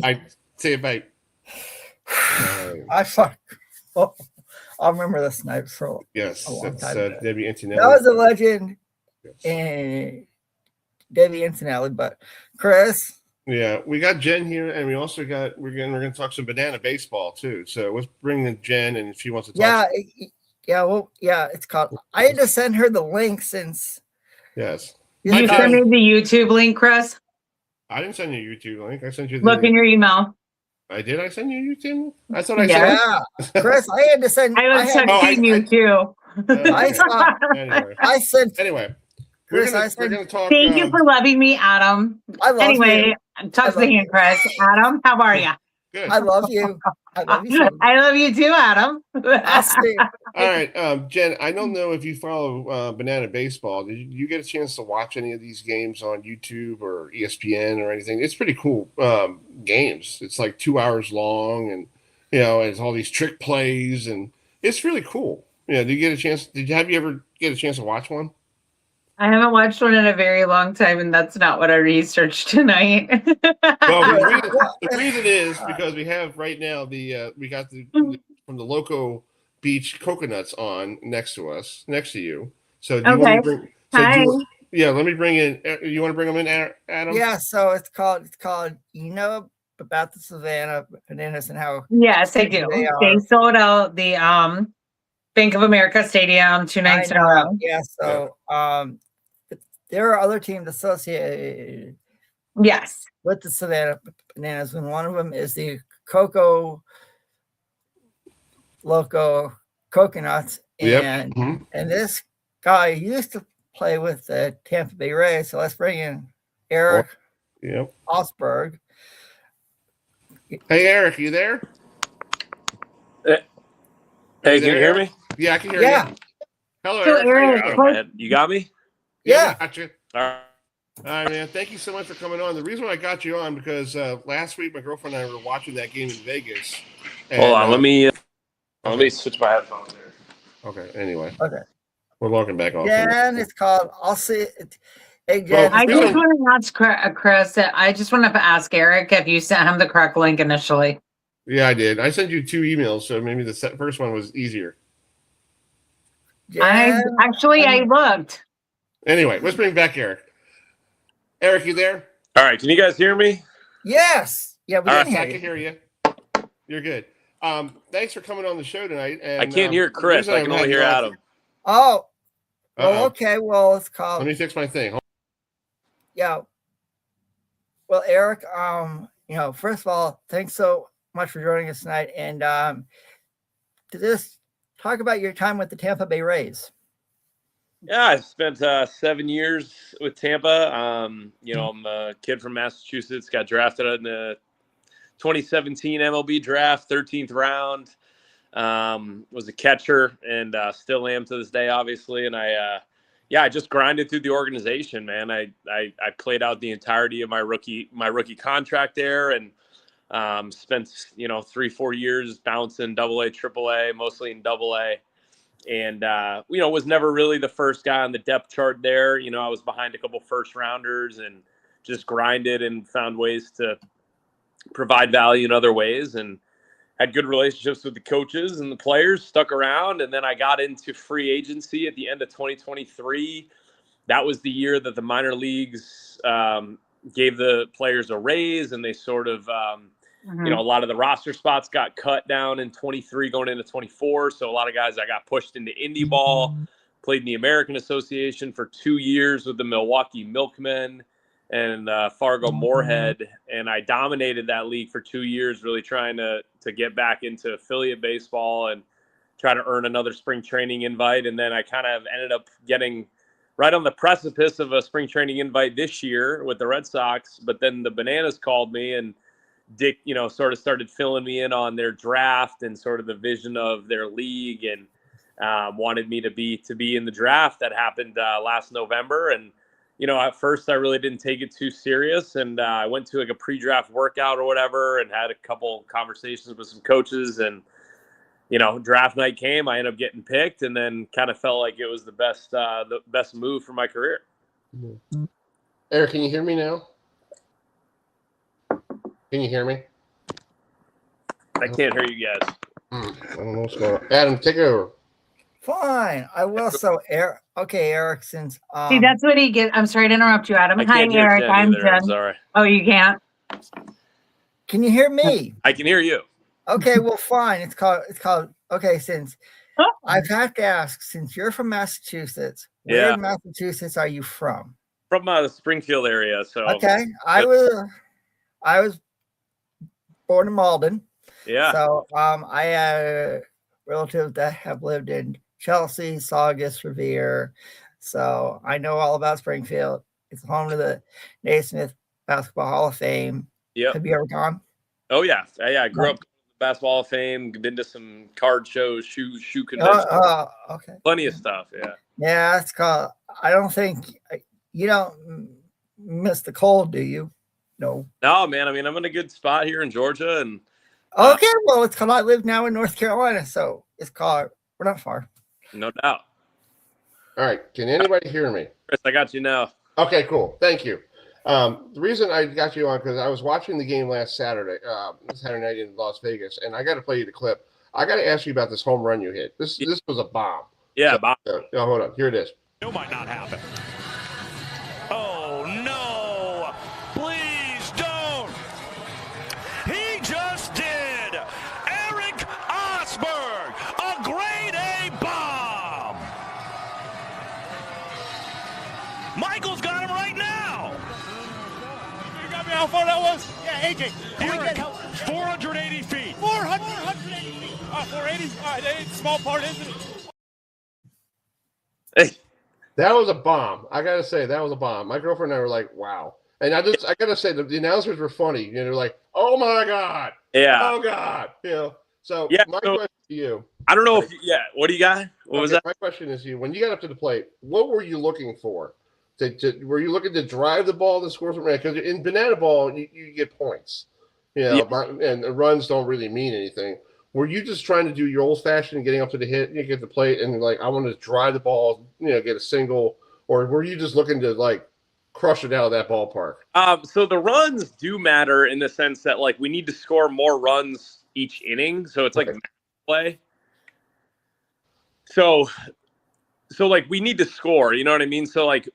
See you, bye. I'll remember this night for a long time. Debbie Antonelli. That was a legend. Yes. And Debbie Antonelli, but Chris, Yeah, we got Jenn here, and we also got we're gonna talk some banana baseball too. So let's bring in Jenn, and if she wants to talk. Yeah. It's called. I had to send her the link since. Yes. You sent me the YouTube link, Chris? I didn't send you a YouTube link. I sent you the. Look in your email. I did. I send you a YouTube link? I thought I Yeah. sent. Yeah, Chris, I had to send. I was texting you too. I sent. Anyway. Chris, we're gonna talk. Thank you for loving me, Adam. I love anyway, you. Touch the hand, Chris. Adam, how are you? Good. I love you. I love you. I love you too, Adam. I'll see. All right, Jenn. I don't know if you follow Banana Baseball. Did you get a chance to watch any of these games on YouTube or ESPN or anything? It's pretty cool games. It's like 2 hours long, and it's all these trick plays, and it's really cool. Did you get a chance? Have you ever get a chance to watch one? I haven't watched one in a very long time, and that's not what I researched tonight. Well, the reason is because we have right now we got from the Loco Beach coconuts on next to you. So do you want to bring? Hi. Let me bring in. You want to bring them in, Adam? Yeah. So it's called. About the Savannah bananas and how. Yes, I do. They sold out the Bank of America Stadium 2 nights in a row. Yeah. So there are other teams associated. Yes. With the Savannah bananas, and one of them is the Loco coconuts, and and this guy used to play with the Tampa Bay Rays. So let's bring in Erik. Ostberg. Hey, Erik, you there? Hey, can you hear me? Yeah, I can hear you. Hello, Erik. You got me? Yeah. I got you. All right, man. Thank you so much for coming on. The reason why I got you on because last week my girlfriend and I were watching that game in Vegas. And, hold on, let me switch my headphones here. Okay. Anyway. Okay. We're logging back on. Jen, it's called. I'll see. Hey, Jen. I just want to ask Chris. I just want to ask Erik if you sent him the correct link initially. Yeah, I did. I sent you 2 emails, so maybe the first one was easier. I looked. Anyway, let's bring back Erik. Erik, you there? All right, can you guys hear me? Yes. Yeah, I can hear you. You're good. Thanks for coming on the show tonight. And, I can't hear Chris. I can only hear Adam. Oh. Well, okay. Well, it's called. Let me fix my thing. Yeah. Well, Erik, first of all, thanks so much for joining us tonight, and to just talk about your time with the Tampa Bay Rays. Yeah, I spent 7 years with Tampa. I'm a kid from Massachusetts, got drafted in the 2017 MLB draft, 13th round. Was a catcher and still am to this day, obviously. And I just grinded through the organization, man. I played out the entirety of my rookie contract there and spent 3-4 years bouncing AA, AAA, mostly in AA. And, was never really the first guy on the depth chart there. I was behind a couple first rounders and just grinded and found ways to provide value in other ways and had good relationships with the coaches and the players, stuck around. And then I got into free agency at the end of 2023. That was the year that the minor leagues gave the players a raise and they sort of a lot of the roster spots got cut down in 23 going into 24. So a lot of guys, I got pushed into indie ball, played in the American Association for 2 years with the Milwaukee Milkmen and Fargo Moorhead. And I dominated that league for 2 years, really trying to get back into affiliate baseball and try to earn another spring training invite. And then I kind of ended up getting right on the precipice of a spring training invite this year with the Red Sox. But then the Bananas called me and Dick, sort of started filling me in on their draft and sort of the vision of their league and wanted me to be in the draft that happened last November. And, at first I really didn't take it too serious. And I went to like a pre-draft workout or whatever and had a couple conversations with some coaches and, draft night came, I ended up getting picked and then kind of felt like it was the best move for my career. Erik, can you hear me now? Can you hear me? I can't hear you guys. I don't know what's going on. Adam, take it over. Fine, I will. So, Erik, since see, that's what he gets. I'm sorry to interrupt you, Adam. Hi, Erik. I'm Jenn. Sorry. Oh, you can't? Can you hear me? I can hear you. Okay, well, fine. It's called. Okay, since I've had to ask, since you're from Massachusetts, where Yeah. in Massachusetts are you from? From the Springfield area. So Okay, I was born in Malden. Yeah. So I have relatives that have lived in Chelsea, Saugus, Revere. So I know all about Springfield. It's home to the Naismith Basketball Hall of Fame. Yep. Have you ever gone? Oh yeah. I grew up in the Basketball Hall of Fame, been to some card shows, shoe conventions. Okay. Plenty of stuff. Yeah. Yeah, it's called. I don't think you don't miss the cold, do you? No. No, man. I mean, I'm in a good spot here in Georgia, and Okay, well, it's called. I live now in North Carolina, so it's called. We're not far. no doubt. All right. Can anybody hear me? Chris, I got you now. Okay, cool. Thank you. The reason I got you on because I was watching the game last Saturday night in Las Vegas, and I got to play you the clip. I got to ask you about this home run you hit. This was a bomb. Yeah, bomb. Hold on. Here it is. It might not happen. Oh, no. Please don't. He just did. Erik Ostberg, a grade A bomb. Michael's got him right now. You got me how far that was? Yeah, AJ. 480 feet. 480 feet. 480. Small part, isn't it? Hey. That was a bomb. I gotta say that was a bomb. My girlfriend and I were like, "Wow!" And I gotta say the announcers were funny. You know, like, "Oh my god!" Yeah. Oh god! You know. So my question to you. I don't know if what do you got? What was that? My question is to you. When you got up to the plate, what were you looking for? Were you looking to drive the ball to score something? Because in banana ball, you get points. You know, and the runs don't really mean anything. Were you just trying to do your old fashioned and getting up to the hit, you get the plate, and like I want to drive the ball, get a single, or were you just looking to like crush it out of that ballpark? So the runs do matter in the sense that like we need to score more runs each inning, so it's like a play. So like we need to score, you know what I mean? So like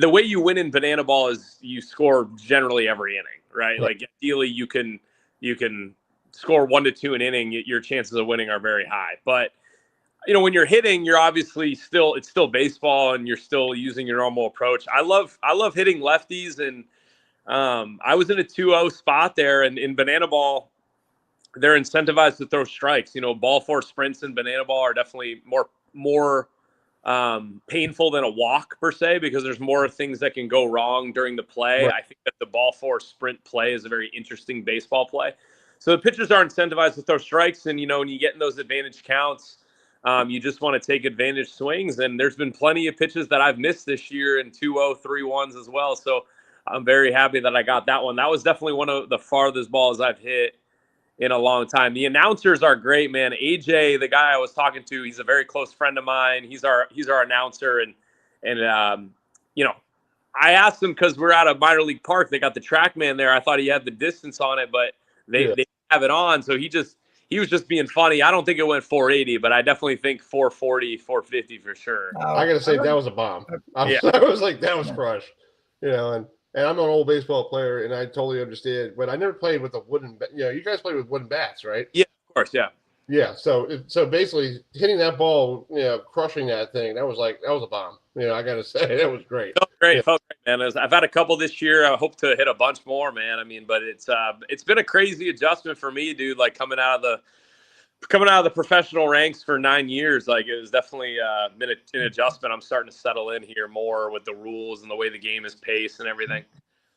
the way you win in banana ball is you score generally every inning, right? Like ideally you can score 1 to 2 an inning, your chances of winning are very high. But when you're hitting, you're obviously it's still baseball, and you're still using your normal approach. I love hitting lefties, and I was in a 2-0 spot there, and in banana ball, they're incentivized to throw strikes. Ball four sprints in banana ball are definitely more painful than a walk per se, because there's more things that can go wrong during the play. Right. I think that the ball four sprint play is a very interesting baseball play. So the pitchers are incentivized to throw strikes, and when you get in those advantage counts, you just want to take advantage swings. And there's been plenty of pitches that I've missed this year in 2-0, 3-1s as well. So I'm very happy that I got that one. That was definitely one of the farthest balls I've hit in a long time. The announcers are great, man. AJ, the guy I was talking to, he's a very close friend of mine. He's our announcer, and I asked him because we're at a minor league park. They got the TrackMan there. I thought he had the distance on it, but they have it on, so he was just being funny. I don't think it went 480, but I definitely think 440, 450 for sure. I gotta say that was a bomb. I was like, that was crushed. And I'm an old baseball player, and I totally understand. But I never played with a wooden. You guys played with wooden bats, right? Yeah, of course, yeah. Yeah. So basically, hitting that ball, crushing that thing, that was a bomb. I gotta say that was great. Felt great, man. I've had a couple this year. I hope to hit a bunch more, man. I mean, but it's been a crazy adjustment for me, dude. Like coming out of the professional ranks for 9 years, like it was definitely been an adjustment. I'm starting to settle in here more with the rules and the way the game is paced and everything.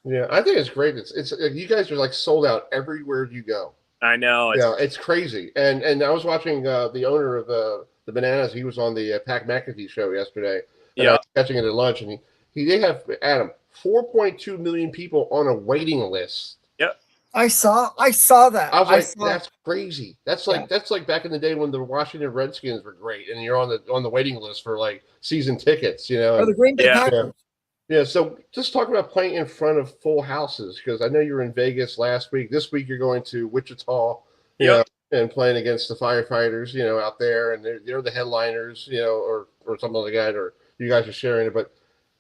Yeah, I think it's great. It's you guys are like sold out everywhere you go. I know. It's crazy. And I was watching the owner of the Bananas. He was on the Pat McAfee show yesterday. And I was catching it at lunch, and they have, Adam, 4.2 million people on a waiting list. Yep. I saw that. I was that's crazy. That's like back in the day when the Washington Redskins were great, and you're on the waiting list for like season tickets, Or the Green Bay Packers. Yeah. So just talk about playing in front of full houses, because I know you were in Vegas last week. This week you're going to Wichita, and playing against the firefighters, out there, and they're the headliners, or something like that, or you guys are sharing it. But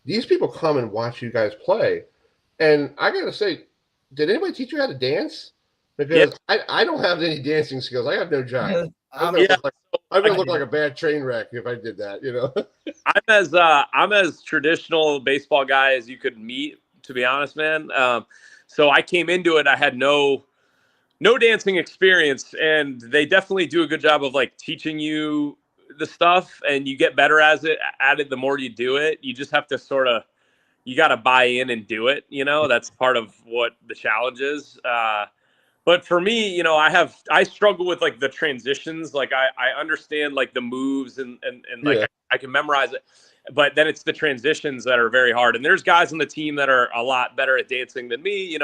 these people come and watch you guys play, and I gotta say, did anybody teach you how to dance? Because I don't have any dancing skills. I have no job. I'm gonna look like a bad train wreck if I did that. I'm as traditional baseball guy as you could meet, to be honest, man. So I came into it. I had no dancing experience, and they definitely do a good job of like teaching you the stuff, and you get better at it the more you do it. You just have to you got to buy in and do it. That's part of what the challenge is. But for me, I struggle with like the transitions. Like I understand like the moves and like I can memorize it, but then it's the transitions that are very hard. And there's guys on the team that are a lot better at dancing than me.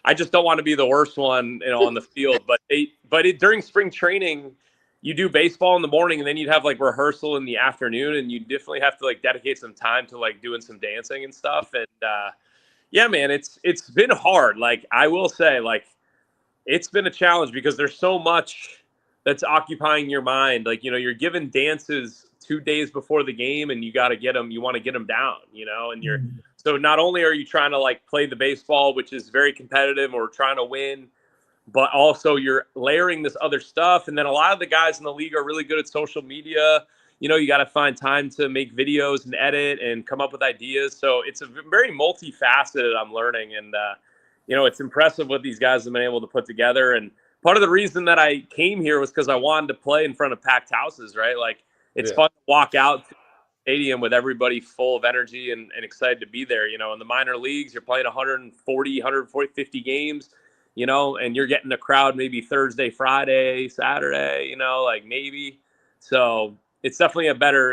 I just don't want to be the worst one, on the field. But during spring training, you do baseball in the morning, and then you'd have like rehearsal in the afternoon, and you definitely have to like dedicate some time to like doing some dancing and stuff. And yeah, man, it's been hard. Like I will say, like, it's been a challenge because there's so much that's occupying your mind. Like, you're given dances 2 days before the game, and you got to get them. You want to get them down, and so not only are you trying to like play the baseball, which is very competitive, or trying to win, but also you're layering this other stuff. And then a lot of the guys in the league are really good at social media. You got to find time to make videos and edit and come up with ideas. So it's a very multifaceted, I'm learning. And, it's impressive what these guys have been able to put together. And part of the reason that I came here was because I wanted to play in front of packed houses, right? Like it's fun to walk out to the stadium with everybody full of energy and excited to be there. In the minor leagues, you're playing 150 games, and you're getting a crowd maybe Thursday, Friday, Saturday, like maybe. So it's definitely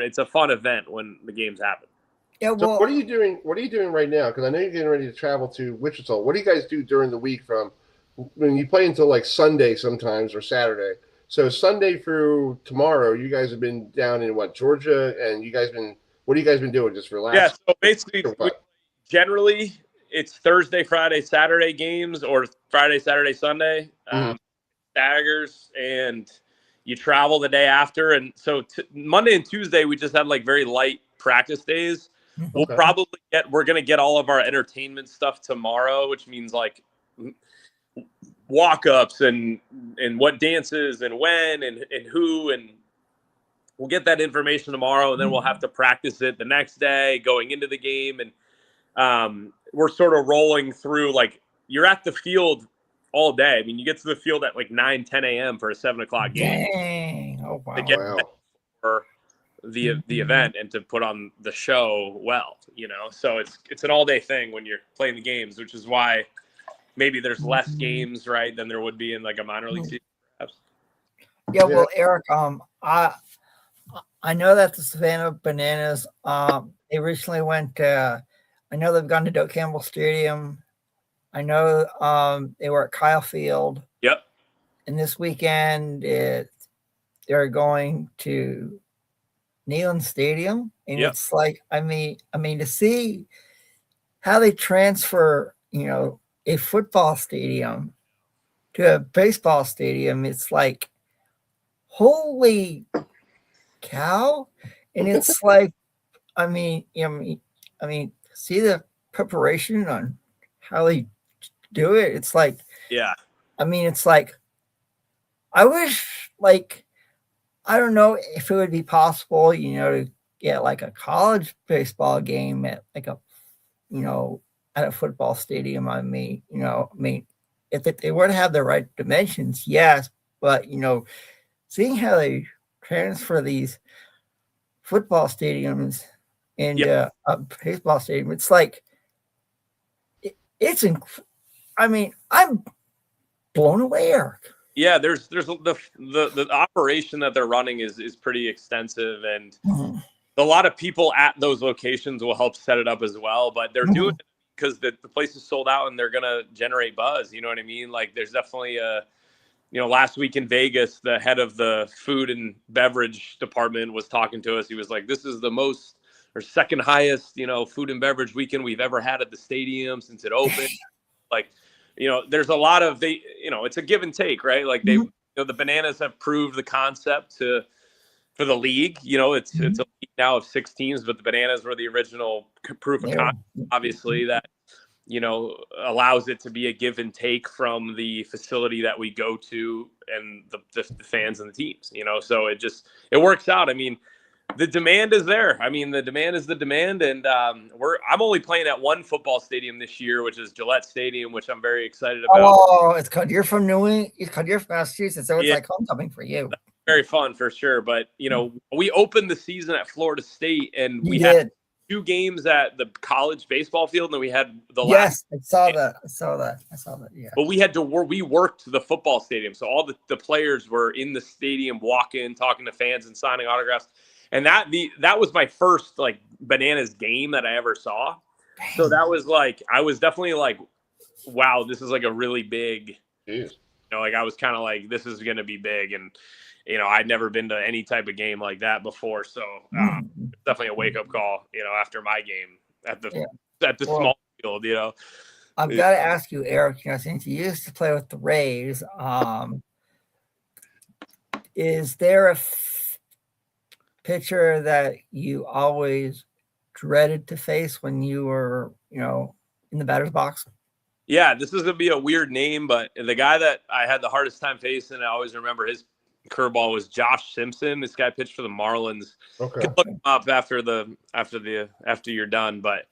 it's a fun event when the games happen. Yeah, so what are you doing? What are you doing right now? Because I know you're getting ready to travel to Wichita. What do you guys do during the week from when you play until like Sunday sometimes or Saturday? So Sunday through tomorrow, you guys have been down in Georgia, and what have you guys been doing? Just relax? Yeah. So basically, generally it's Thursday, Friday, Saturday games, or Friday, Saturday, Sunday. Staggers, and you travel the day after. And so Monday and Tuesday, we just had like very light practice days. We're going to get all of our entertainment stuff tomorrow, which means like walk-ups and what dances and when and who, and we'll get that information tomorrow, and then we'll have to practice it the next day going into the game. And we're sort of rolling through, like you're at the field all day. I mean, you get to the field at like 9-10 a.m. for a 7 o'clock game. Dang. Oh, wow. To get for the event and to put on the show well, so it's an all day thing when you're playing the games, which is why maybe there's less games, right, than there would be in like a minor league season, perhaps. Yeah, well, Erik, I know that the Savannah Bananas, they recently went I know they've gone to Doak Campbell Stadium. I know they were at Kyle Field. Yep. And this weekend they're going to Neyland Stadium, and it's like, I mean, to see how they transfer, a football stadium to a baseball stadium, it's like, holy cow! And it's like, I mean, see the preparation on how they do it. It's like, it's like, I wish, like, I don't know if it would be possible, to get like a college baseball game at like a, at a football stadium. If they were to have the right dimensions, yes, but seeing how they transfer these football stadiums into a baseball stadium, it's like, I'm blown away, Erik. Yeah, there's the operation that they're running is pretty extensive, and a lot of people at those locations will help set it up as well. But they're doing it because the place is sold out, and they're gonna generate buzz. You know what I mean? Like there's definitely last week in Vegas, the head of the food and beverage department was talking to us. He was like, "This is the most or second highest, food and beverage weekend we've ever had at the stadium since it opened." Like, there's a lot of it's a give and take, right? Like the Bananas have proved the concept for the league. It's a league now of 6 teams, but the Bananas were the original proof of concept. Obviously, that allows it to be a give and take from the facility that we go to and the fans and the teams, so it works out. I mean, the demand is there. I mean, the demand is the demand. And I'm only playing at one football stadium this year, which is Gillette Stadium, which I'm very excited about. Oh, it's because you're from you're from Massachusetts, so it's like homecoming for you. Very fun for sure. But, we opened the season at Florida State, and we did. had 2 games at the college baseball field, and then we had the last. Yes, I saw that. Yeah. But we worked the football stadium. So all the players were in the stadium, walking, talking to fans and signing autographs. And that was my first like bananas game that I ever saw. Dang. So that was like, I was definitely like, wow, this is like a really big, like I was kind of like, this is going to be big. And, I'd never been to any type of game like that before. So definitely a wake up call, after my game at the small field, I've got to ask you, Erik, since you used to play with the Rays, is there a pitcher that you always dreaded to face when you were, in the batter's box? Yeah, this is going to be a weird name, but the guy that I had the hardest time facing, I always remember his curveball, was Josh Simpson. This guy pitched for the Marlins. Okay. Look him up after you're done, but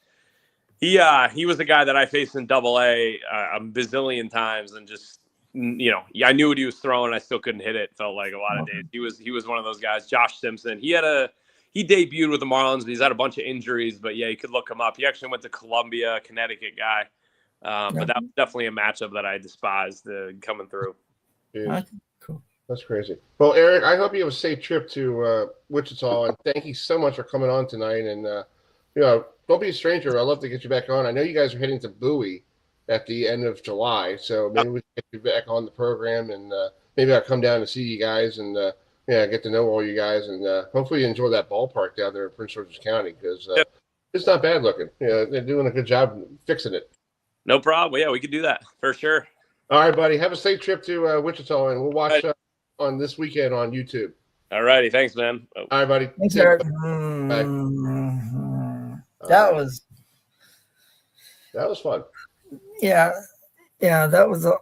he was the guy that I faced in Double-A a bazillion times, and just I knew what he was throwing. I still couldn't hit it. Felt like a lot of days. He was one of those guys. Josh Simpson. He debuted with the Marlins, but he's had a bunch of injuries. But yeah, you could look him up. He actually went to Columbia, Connecticut guy. But that was definitely a matchup that I despised coming through. Yeah. Cool. That's crazy. Well, Erik, I hope you have a safe trip to Wichita, and thank you so much for coming on tonight. And don't be a stranger. I'd love to get you back on. I know you guys are heading to Bowie at the end of July, so maybe we can get you back on the program, and maybe I'll come down and see you guys and get to know all you guys, and hopefully you enjoy that ballpark down there in Prince George's County, because it's not bad looking. They're doing a good job fixing it. No problem. Yeah, we could do that for sure. All right, buddy. Have a safe trip to Wichita, and we'll watch on this weekend on YouTube. All righty. Thanks, man. All right, buddy. Thanks, Erik. That was fun. Yeah, that was a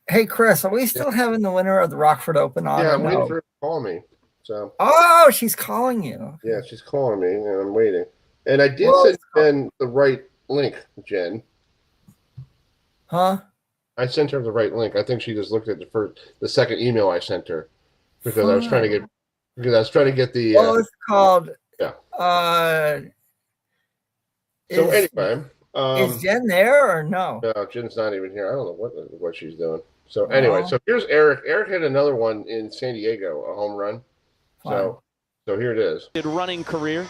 hey, Chris, are we still having the winner of the Rockford Open on? Yeah, I'm waiting for her to call me. So. Oh, she's calling you. Yeah, she's calling me, and I'm waiting. And I did send Jenn the right link, Jenn. Huh? I sent her the right link. I think she just looked at the second email I sent her, because I was trying to get the. Well, it's called. Yeah. So anyway. Is Jenn there or no? No, Jenn's not even here. I don't know what she's doing. So anyway, so here's Erik. Erik hit another one in San Diego, a home run. So here it is. Running career.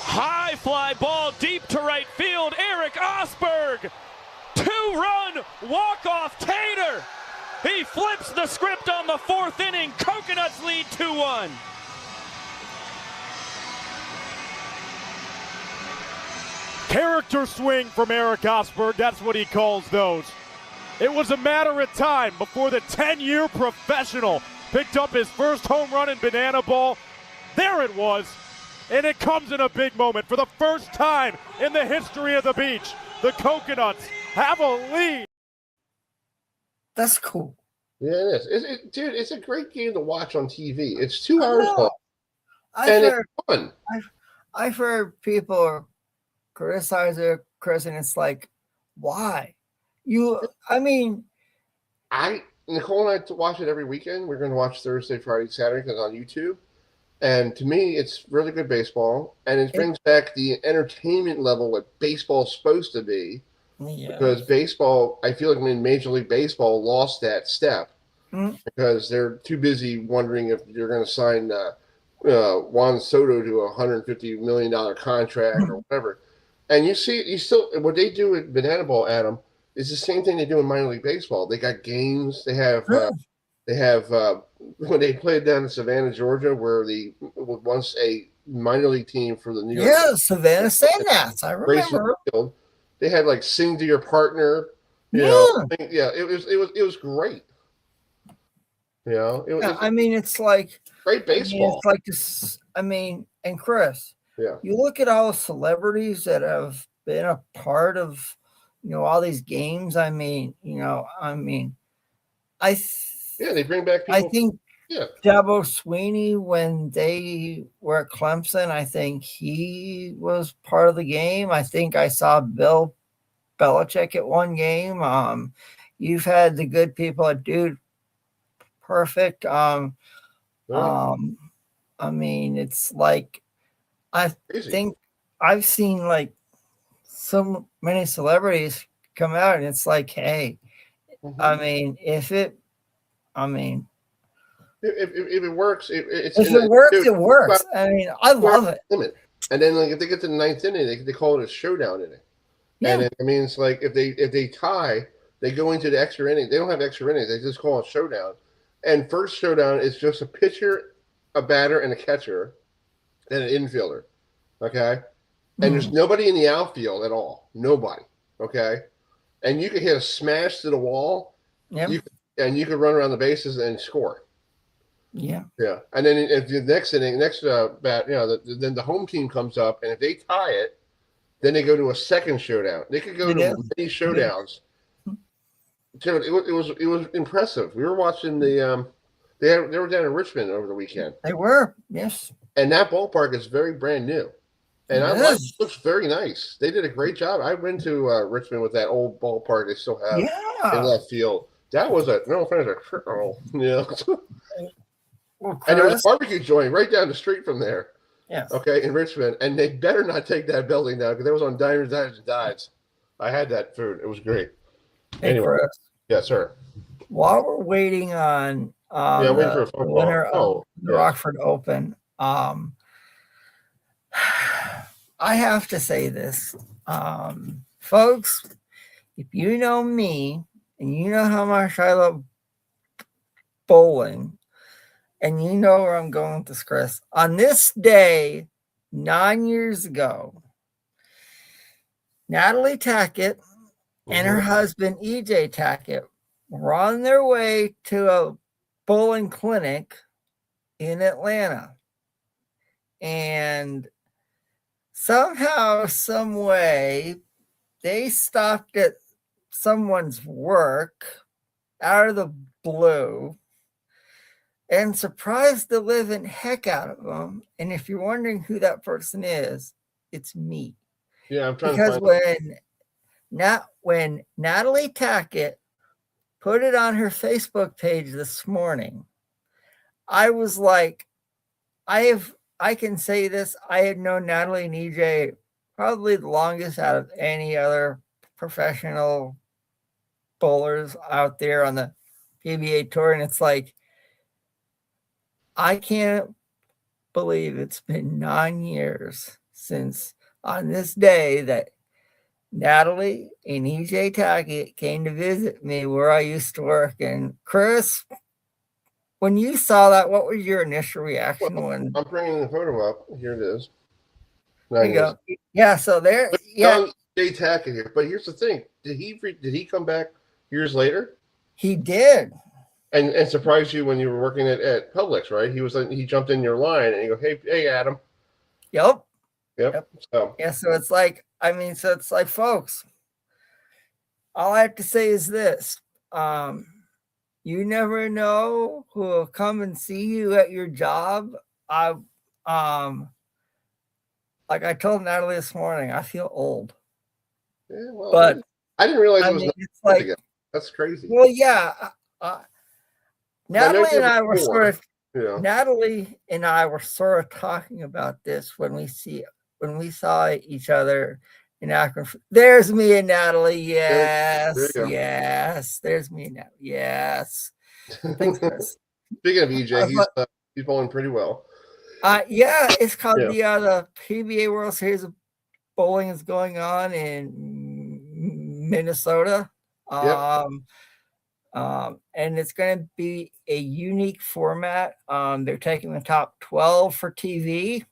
High fly ball deep to right field. Erik Ostberg. 2-run walk-off Tyner. He flips the script on the 4th inning. Coconuts lead 2-1. Character swing from Erik Ostberg, that's what he calls those. It was a matter of time before the 10-year professional picked up his first home run in banana ball. There it was, and it comes in a big moment. For the first time in the history of the beach, the Coconuts have a lead. That's cool. Yeah, it is. Dude, it's a great game to watch on TV. It's 2 hours long, and it's fun. I've heard people criticize it, Chris, and it's like, why? Nicole and I watch it every weekend. We're going to watch Thursday, Friday, Saturday, because on YouTube. And to me, it's really good baseball, and it brings back the entertainment level what baseball's supposed to be. Yeah. Because baseball, I feel like Major League Baseball lost that step because they're too busy wondering if you're going to sign Juan Soto to a $150 million contract or whatever. And you still what they do at Banana Ball, Adam, is the same thing they do in minor league baseball. They got games. They have when they played down in Savannah, Georgia, where once a minor league team for the New York. Yeah, Savannah Sandats. I remember. They had like "Sing to Your Partner." It was great. It's like great baseball. It's like this. And Chris, Yeah. You look at all the celebrities that have been a part of, all these games. I mean, they bring back people. I think Yeah. Dabo Sweeney, when they were at Clemson, I think he was part of the game. I think I saw Bill Belichick at one game. You've had the good people at Dude Perfect. I mean, it's like I think I've seen like so many celebrities come out, and it's like, hey, I mean, if it works, it works. I mean, I love it. And then, like, if they get to the ninth inning, they call it a showdown inning. Yeah. And it means, like, if they tie, they go into the extra inning. They don't have extra innings. They just call it showdown. And first showdown is just a pitcher, a batter, and a catcher, and an infielder. Okay? And there's nobody in the outfield at all. Nobody. Okay? And you can hit a smash to the wall. Yeah. And you can run around the bases and score. Yeah. Yeah. And then if the next bat, then the home team comes up, and if they tie it, then they go to a second showdown. They could go to many showdowns. Dude, it was impressive. We were watching they were down in Richmond over the weekend. They were, yes. And that ballpark is very brand new. And it looks very nice. They did a great job. I went to Richmond with that old ballpark they still have in left field. That was no offense, Well, and there was a barbecue joint right down the street from there. Yes. Okay, in Richmond. And they better not take that building down because that was on Diners, Diners, and Dives. I had that food. It was great. Hey, anyway. Chris. Yes, sir. While we're waiting on waiting for a phone call. winner of the Rockford Open, I have to say this. Folks, if you know me and you know how much I love bowling, and you know where I'm going with this, Chris. On this day, 9 years ago, Natalie Tackett and her husband, EJ Tackett, were on their way to a bowling clinic in Atlanta. And somehow, some way, they stopped at someone's work out of the blue and surprised the living heck out of them. And if you're wondering who that person is, it's me. Yeah, I'm trying because to find when Natalie Tackett put it on her Facebook page this morning, I was like, I can say this, I had known Natalie and EJ probably the longest out of any other professional bowlers out there on the PBA tour. And it's like, I can't believe it's been 9 years since on this day that Natalie and EJ Tackett came to visit me where I used to work. And Chris, when you saw that, what was your initial reaction? I'm bringing the photo up. Here it is. There you go. Yeah, so there. Yeah, EJ Tackett here. But here's the thing: did he come back years later? He did. And surprised you when you were working at Publix, right? He jumped in your line and you go, hey, Adam. Yep. So it's like, folks, all I have to say is this. You never know who will come and see you at your job. Like I told Natalie this morning, I feel old. Yeah, well, but I didn't realize it was it's like again. That's crazy. Well, yeah. Natalie and I were Natalie and I were sort of talking about this when we saw each other in Akron. There's me and Natalie. Yes. Yes. There's me and Natalie. Yes. Thanks, Chris. Speaking of EJ, he's bowling pretty well. Yeah, it's called the PBA World Series of Bowling is going on in Minnesota. And it's going to be a unique format. They're taking the top 12 for TV.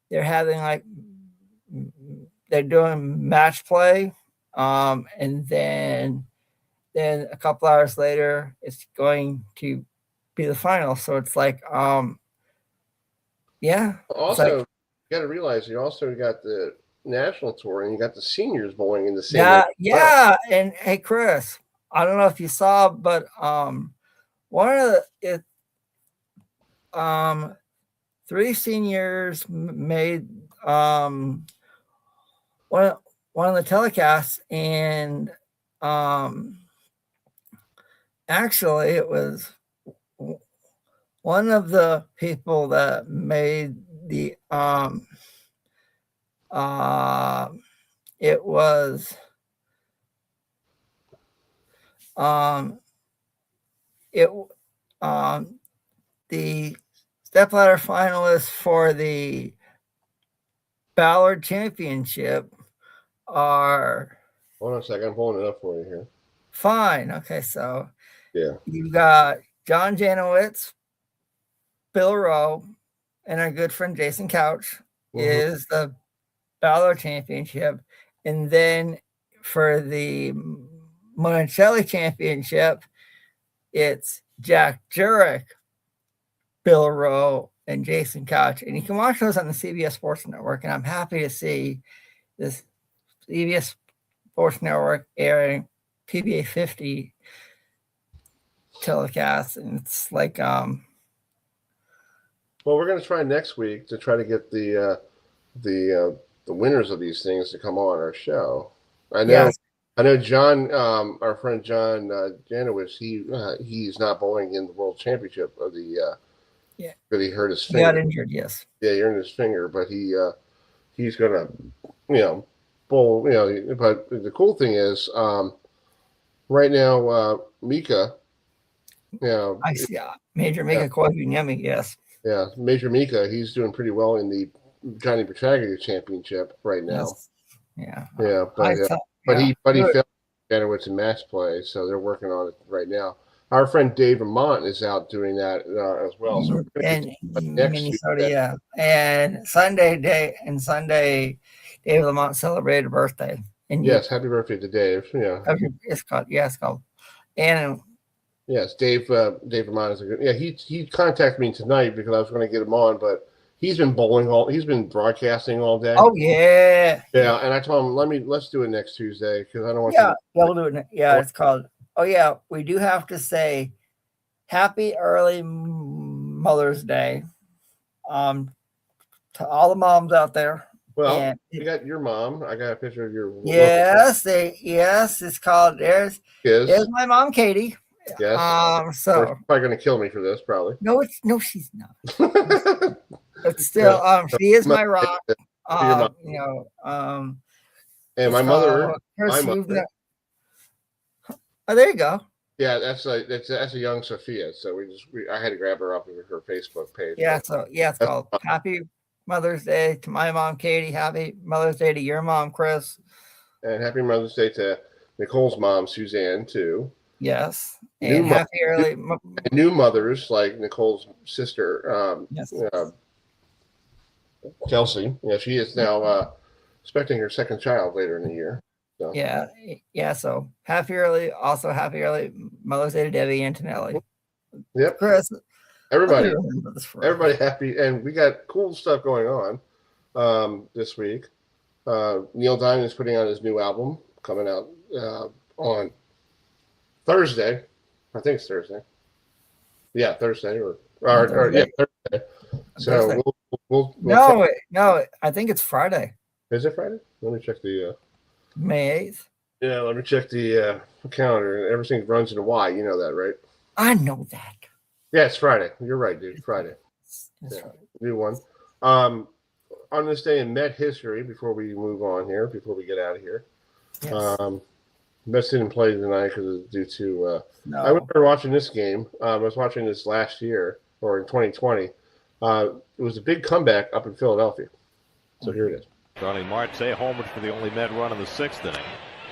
They're having they're doing match play. And then a couple hours later, it's going to be the final. So it's like, Also, got to realize you also got the national tour and you got the seniors bowling in the same. Yeah. And hey, Chris, I don't know if you saw, but one of the 3 seniors made one of the telecasts, and actually it was one of the people that made the it was the stepladder finalists for the Ballard Championship are. Hold on a second, I'm pulling it up for you here. Fine. Okay, so yeah, you got John Janowitz, Bill Rowe, and our good friend Jason Couch is the Ballard Championship, and then for the Monticelli Championship, it's Jack Jurek, Bill Rowe, and Jason Couch. And you can watch those on the CBS Sports Network. And I'm happy to see this CBS Sports Network airing PBA 50 telecast. And it's like, well, we're going to try next week to try to get the winners of these things to come on our show. I know John, our friend John Janowitz, he's not bowling in the World Championship of the because he hurt his finger. He got injured, yes. Yeah, he hurt his finger, but he's gonna bowl. But the cool thing is, right now, Mika, I see. Major Mika Kwagunyemi, yes. Yeah, Major Mika, he's doing pretty well in the Johnny Petragia Championship right now. Yes. Yeah, but he failed Janowitz in match play, so they're working on it right now. Our friend Dave Vermont is out doing that as well. So and Minnesota, yeah. And Sunday, Dave Lamont celebrated a birthday. And yes, happy birthday to Dave. Yeah, it's called. And yes, Dave Vermont is a good. Yeah, he contacted me tonight because I was going to get him on, but he's been he's been broadcasting all day. Oh yeah. Yeah, and I told him let's do it next Tuesday because I don't want. Yeah, we'll do it. Yeah, it's called. Oh yeah, we do have to say happy early Mother's Day to all the moms out there. Well, you got your mom. I got a picture of your. Yes, it's called. There's my mom, Katie. Yes. So they're probably going to kill me for this, probably. No, she's not. But still, she is my rock. And my mother. Oh, there you go. Yeah, that's a young Sophia. So I had to grab her up with her Facebook page. Yeah, it's called Happy Mother's Day to my mom, Katie. Happy Mother's Day to your mom, Chris. And happy Mother's Day to Nicole's mom, Suzanne, too. Yes. And happy early new mothers like Nicole's sister, Kelsey. Yeah, she is now expecting her second child later in the year. So. Yeah. So happy early Mother's Day to Debbie Antonelli. Yep. Chris. Everybody happy, and we got cool stuff going on this week. Neil Diamond is putting out his new album coming out on Thursday. I think it's Thursday. Yeah, Thursday or Thursday. So we'll no, I think it's Friday. Is it Friday? Let me check the May 8th. Yeah, let me check the calendar. Everything runs in a Y. You know that, right? I know that. Yeah, it's Friday. You're right, dude. Friday. Right. New one. On this day in Met history, before we move on here, before we get out of here, Mets didn't play tonight because due to. I remember watching this game. I was watching this last year or in 2020. It was a big comeback up in Philadelphia. So here it is. Ronnie Marte homered for the only Met run in the 6th inning.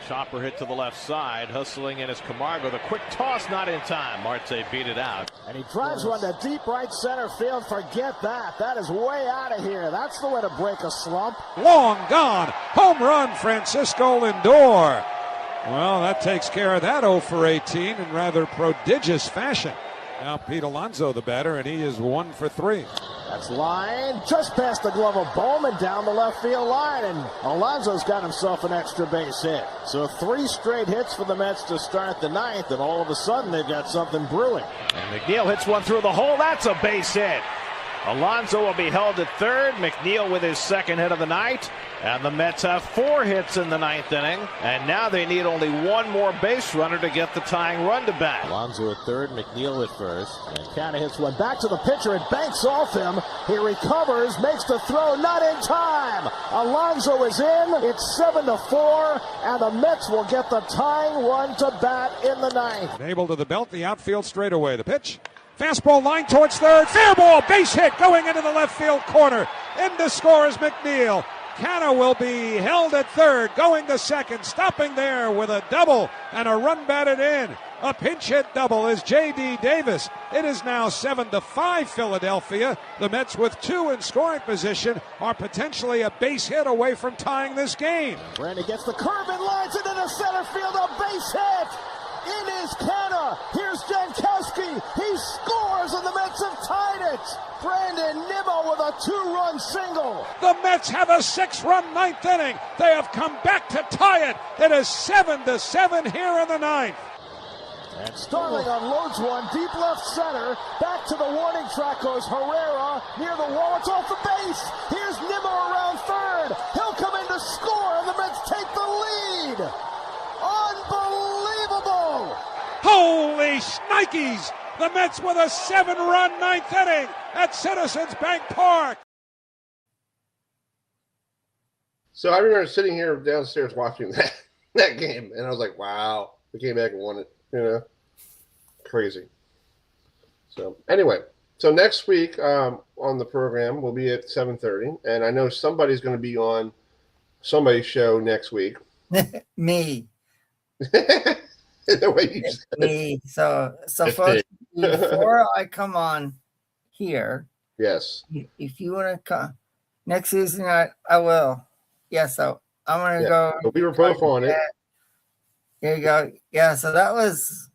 Chopper hit to the left side. Hustling in is Camargo. The quick toss not in time. Marte beat it out. And he drives one to deep right center field. Forget that. That is way out of here. That's the way to break a slump. Long gone. Home run, Francisco Lindor. Well, that takes care of that 0 for 18 in rather prodigious fashion. Now Pete Alonso, the batter, and he is 1 for 3. That's line just past the glove of Bowman down the left field line, and Alonso's got himself an extra base hit. So 3 straight hits for the Mets to start the ninth, and all of a sudden they've got something brewing. And McNeil hits one through the hole. That's a base hit. Alonso will be held at third. McNeil with his second hit of the night. And the Mets have 4 hits in the ninth inning. And now they need only 1 more base runner to get the tying run to bat. Alonso at third, McNeil at first. And Canna hits one back to the pitcher. It banks off him. He recovers, makes the throw, not in time. Alonso is in. It's 7-4. And the Mets will get the tying run to bat in the ninth. Able to the belt, the outfield straightaway. The pitch. Fastball line towards third. Fair ball, base hit going into the left field corner. In to score is McNeil. Canna will be held at third, going to second, stopping there with a double and a run batted in. A pinch hit double is J.D. Davis. It is now 7-5 Philadelphia. The Mets with 2 in scoring position are potentially a base hit away from tying this game. Randy gets the curve and lines it into center field, a base hit. In is Canna. Here's Jankowski. He scores, and the Mets have tied it. Brandon Nimmo with a 2-run single. The Mets have a 6-run ninth inning. They have come back to tie it. It is 7-7 here in the ninth. And Starling unloads one deep left center. Back to the warning track goes Herrera near the wall. It's off the base. Here's Nimmo around third. He'll come in to score, and the Mets take the lead. Unbelievable! Holy shnikes! The Mets with a 7-run ninth inning at Citizens Bank Park. So I remember sitting here downstairs watching that game, and I was like, wow, we came back and won it, you know? Crazy. So anyway, so next week on the program, we'll be at 7:30, and I know somebody's going to be on somebody's show next week. Me. The way you It's said me. So folks, before I come on here, yes, if you want to come next season, I will. Yeah, so I'm gonna go. But we were both on it. There you go. Yeah, so that was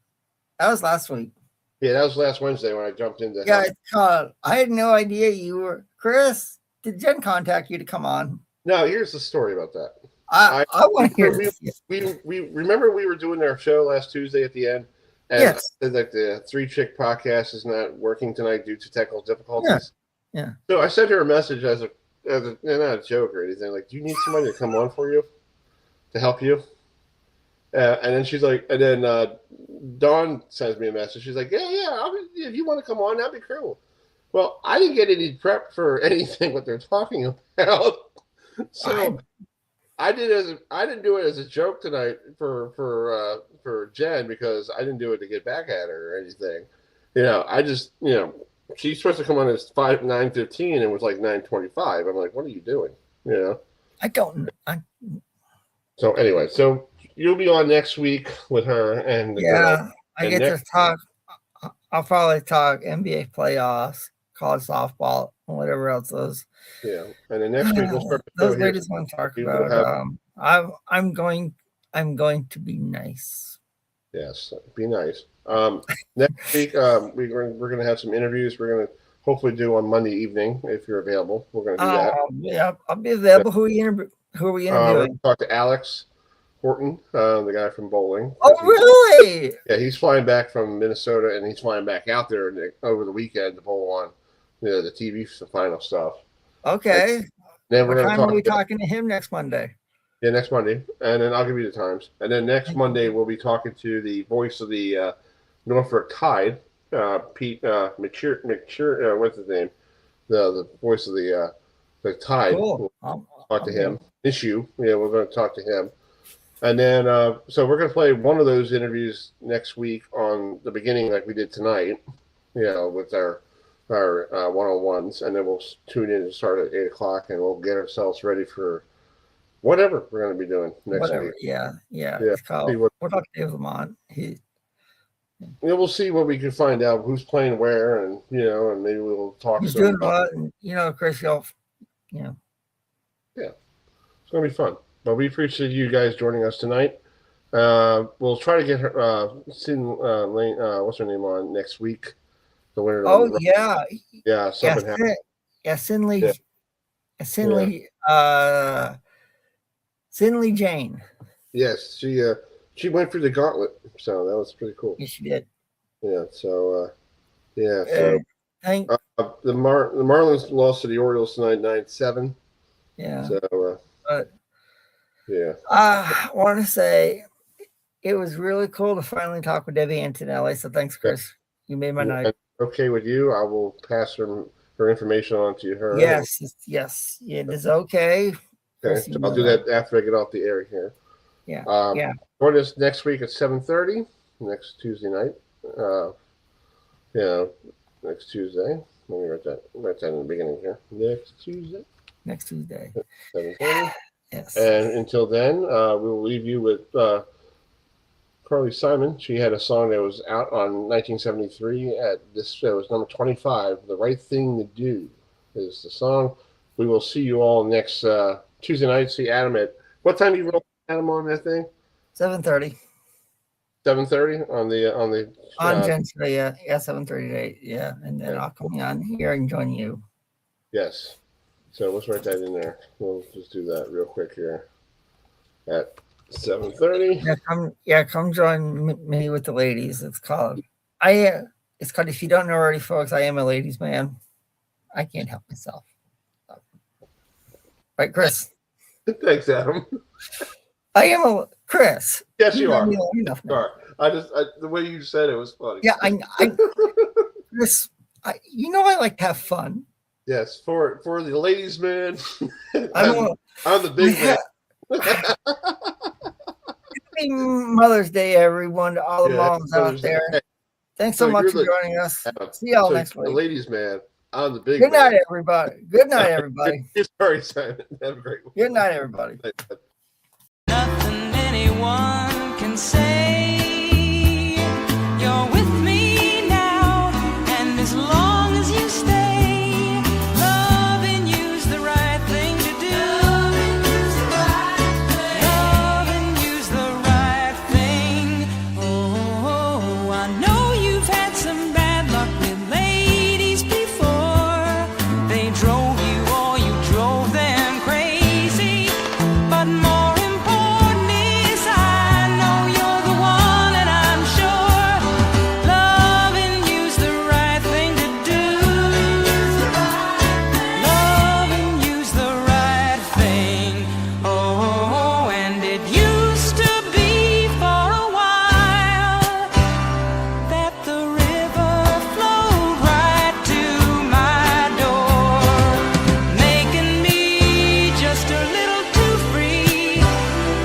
last week. Yeah, that was last Wednesday when I jumped into. Yeah, it's called. I had no idea you were Chris. Did Jen contact you to come on? No, here's the story about that. I want to hear this. We remember we were doing our show last Tuesday at the end, and yes, like the 3 Chick podcast is not working tonight due to technical difficulties. Yeah. So I sent her a message as a not a joke or anything. Like, do you need somebody to come on for you to help you? And then she's like, and then Dawn sends me a message. She's like, yeah, if you want to come on, that'd be cool. Well, I didn't get any prep for anything what they're talking about, so. I didn't do it as a joke tonight for Jen, because I didn't do it to get back at her or anything. You know, I just, you know, she's supposed to come on at 9:15 and it was like 9:25. I'm like, what are you doing? You know? I don't. So anyway, so you'll be on next week with her, and I get to talk. I'll probably talk NBA playoffs, college softball, and whatever else those. Yeah, and then next week we'll start. Those ladies want to talk about. I'm going to be nice. Yes, be nice. Next week we're going to have some interviews. We're going to hopefully do on Monday evening if you're available. We're going to do that. Yeah, I'll be available. Who are we interviewing? Talk to Alex Horton, the guy from bowling. Oh, really? Yeah, he's flying back from Minnesota, and he's flying back out there over the weekend to bowl on the TV final stuff. Okay. Then what time are we talking to him next Monday? Yeah, next Monday, and then I'll give you the times. And then next Monday we'll be talking to the voice of the Norfolk Tide, Pete McCure. What's his name? The voice of the Tide. Cool. We'll talk to him. Issue. Yeah, we're going to talk to him. And then, so we're going to play one of those interviews next week on the beginning, like we did tonight. You know, with our one-on-ones, and then we'll tune in and start at 8:00, and we'll get ourselves ready for whatever we're going to be doing next week. Yeah. It's called, we'll talk to Dave Lamont. We'll see what we can find out, who's playing where, and and maybe we'll talk. He's doing a lot, and Chris, Yeah, it's going to be fun. But we appreciate you guys joining us tonight. We'll try to get her, what's her name, on next week. The winner. Oh, yeah. Yeah, something happened. Sinley Jane. Yes, she went through the gauntlet, so that was pretty cool. Yes, she did. Yeah. So the the Marlins lost to the Orioles tonight, 9-7. Yeah. So yeah. I want to say it was really cool to finally talk with Debbie Antonelli. So thanks, Chris. You made my night. Okay with you? I will pass her information on to her. Yes. It is okay. Okay, so I'll do that after I get off the air here. Yeah. Join us next week at 7:30, next Tuesday night. Next Tuesday. Let me write that in the beginning here. Next Tuesday. 7:30. Yes. And until then, we will leave you with Carly Simon. She had a song that was out on 1973 at this show. It was number 25. The Right Thing to Do is the song. We will see you all next Tuesday night. See Adam at what time do you roll Adam on that thing? 7:30. 7:30 on Jen's today, yeah, 7:30 today, yeah, and then I'll come on here and join you. Yes. So let's write that in there. We'll just do that real quick here at 7:30. Come join me with the ladies. It's called if you don't know already, folks, I am a ladies' man. I can't help myself. Right, Chris? Thanks, Adam. I am a Chris. Yes, you are. Enough now. The way you said it was funny. Yeah, I Chris, I like to have fun. Yes, for the ladies' man. I'm the big man. Happy Mother's Day, everyone, to all the moms out there. Hey, Thanks so much for joining us. See y'all next week. The ladies' man. I'm the big Good man. night, everybody. Good night, everybody. Sorry, Simon. Have a great one. Good night, everybody. Nothing anyone can say. You're with me now, and as long as you stay, loving you's the right thing to do. Loving you's the right thing. Oh, I know you've had some bad luck with ladies before. They drove you or you drove them crazy, but more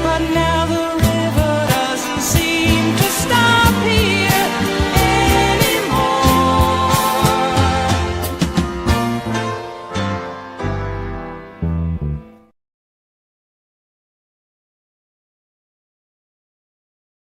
but now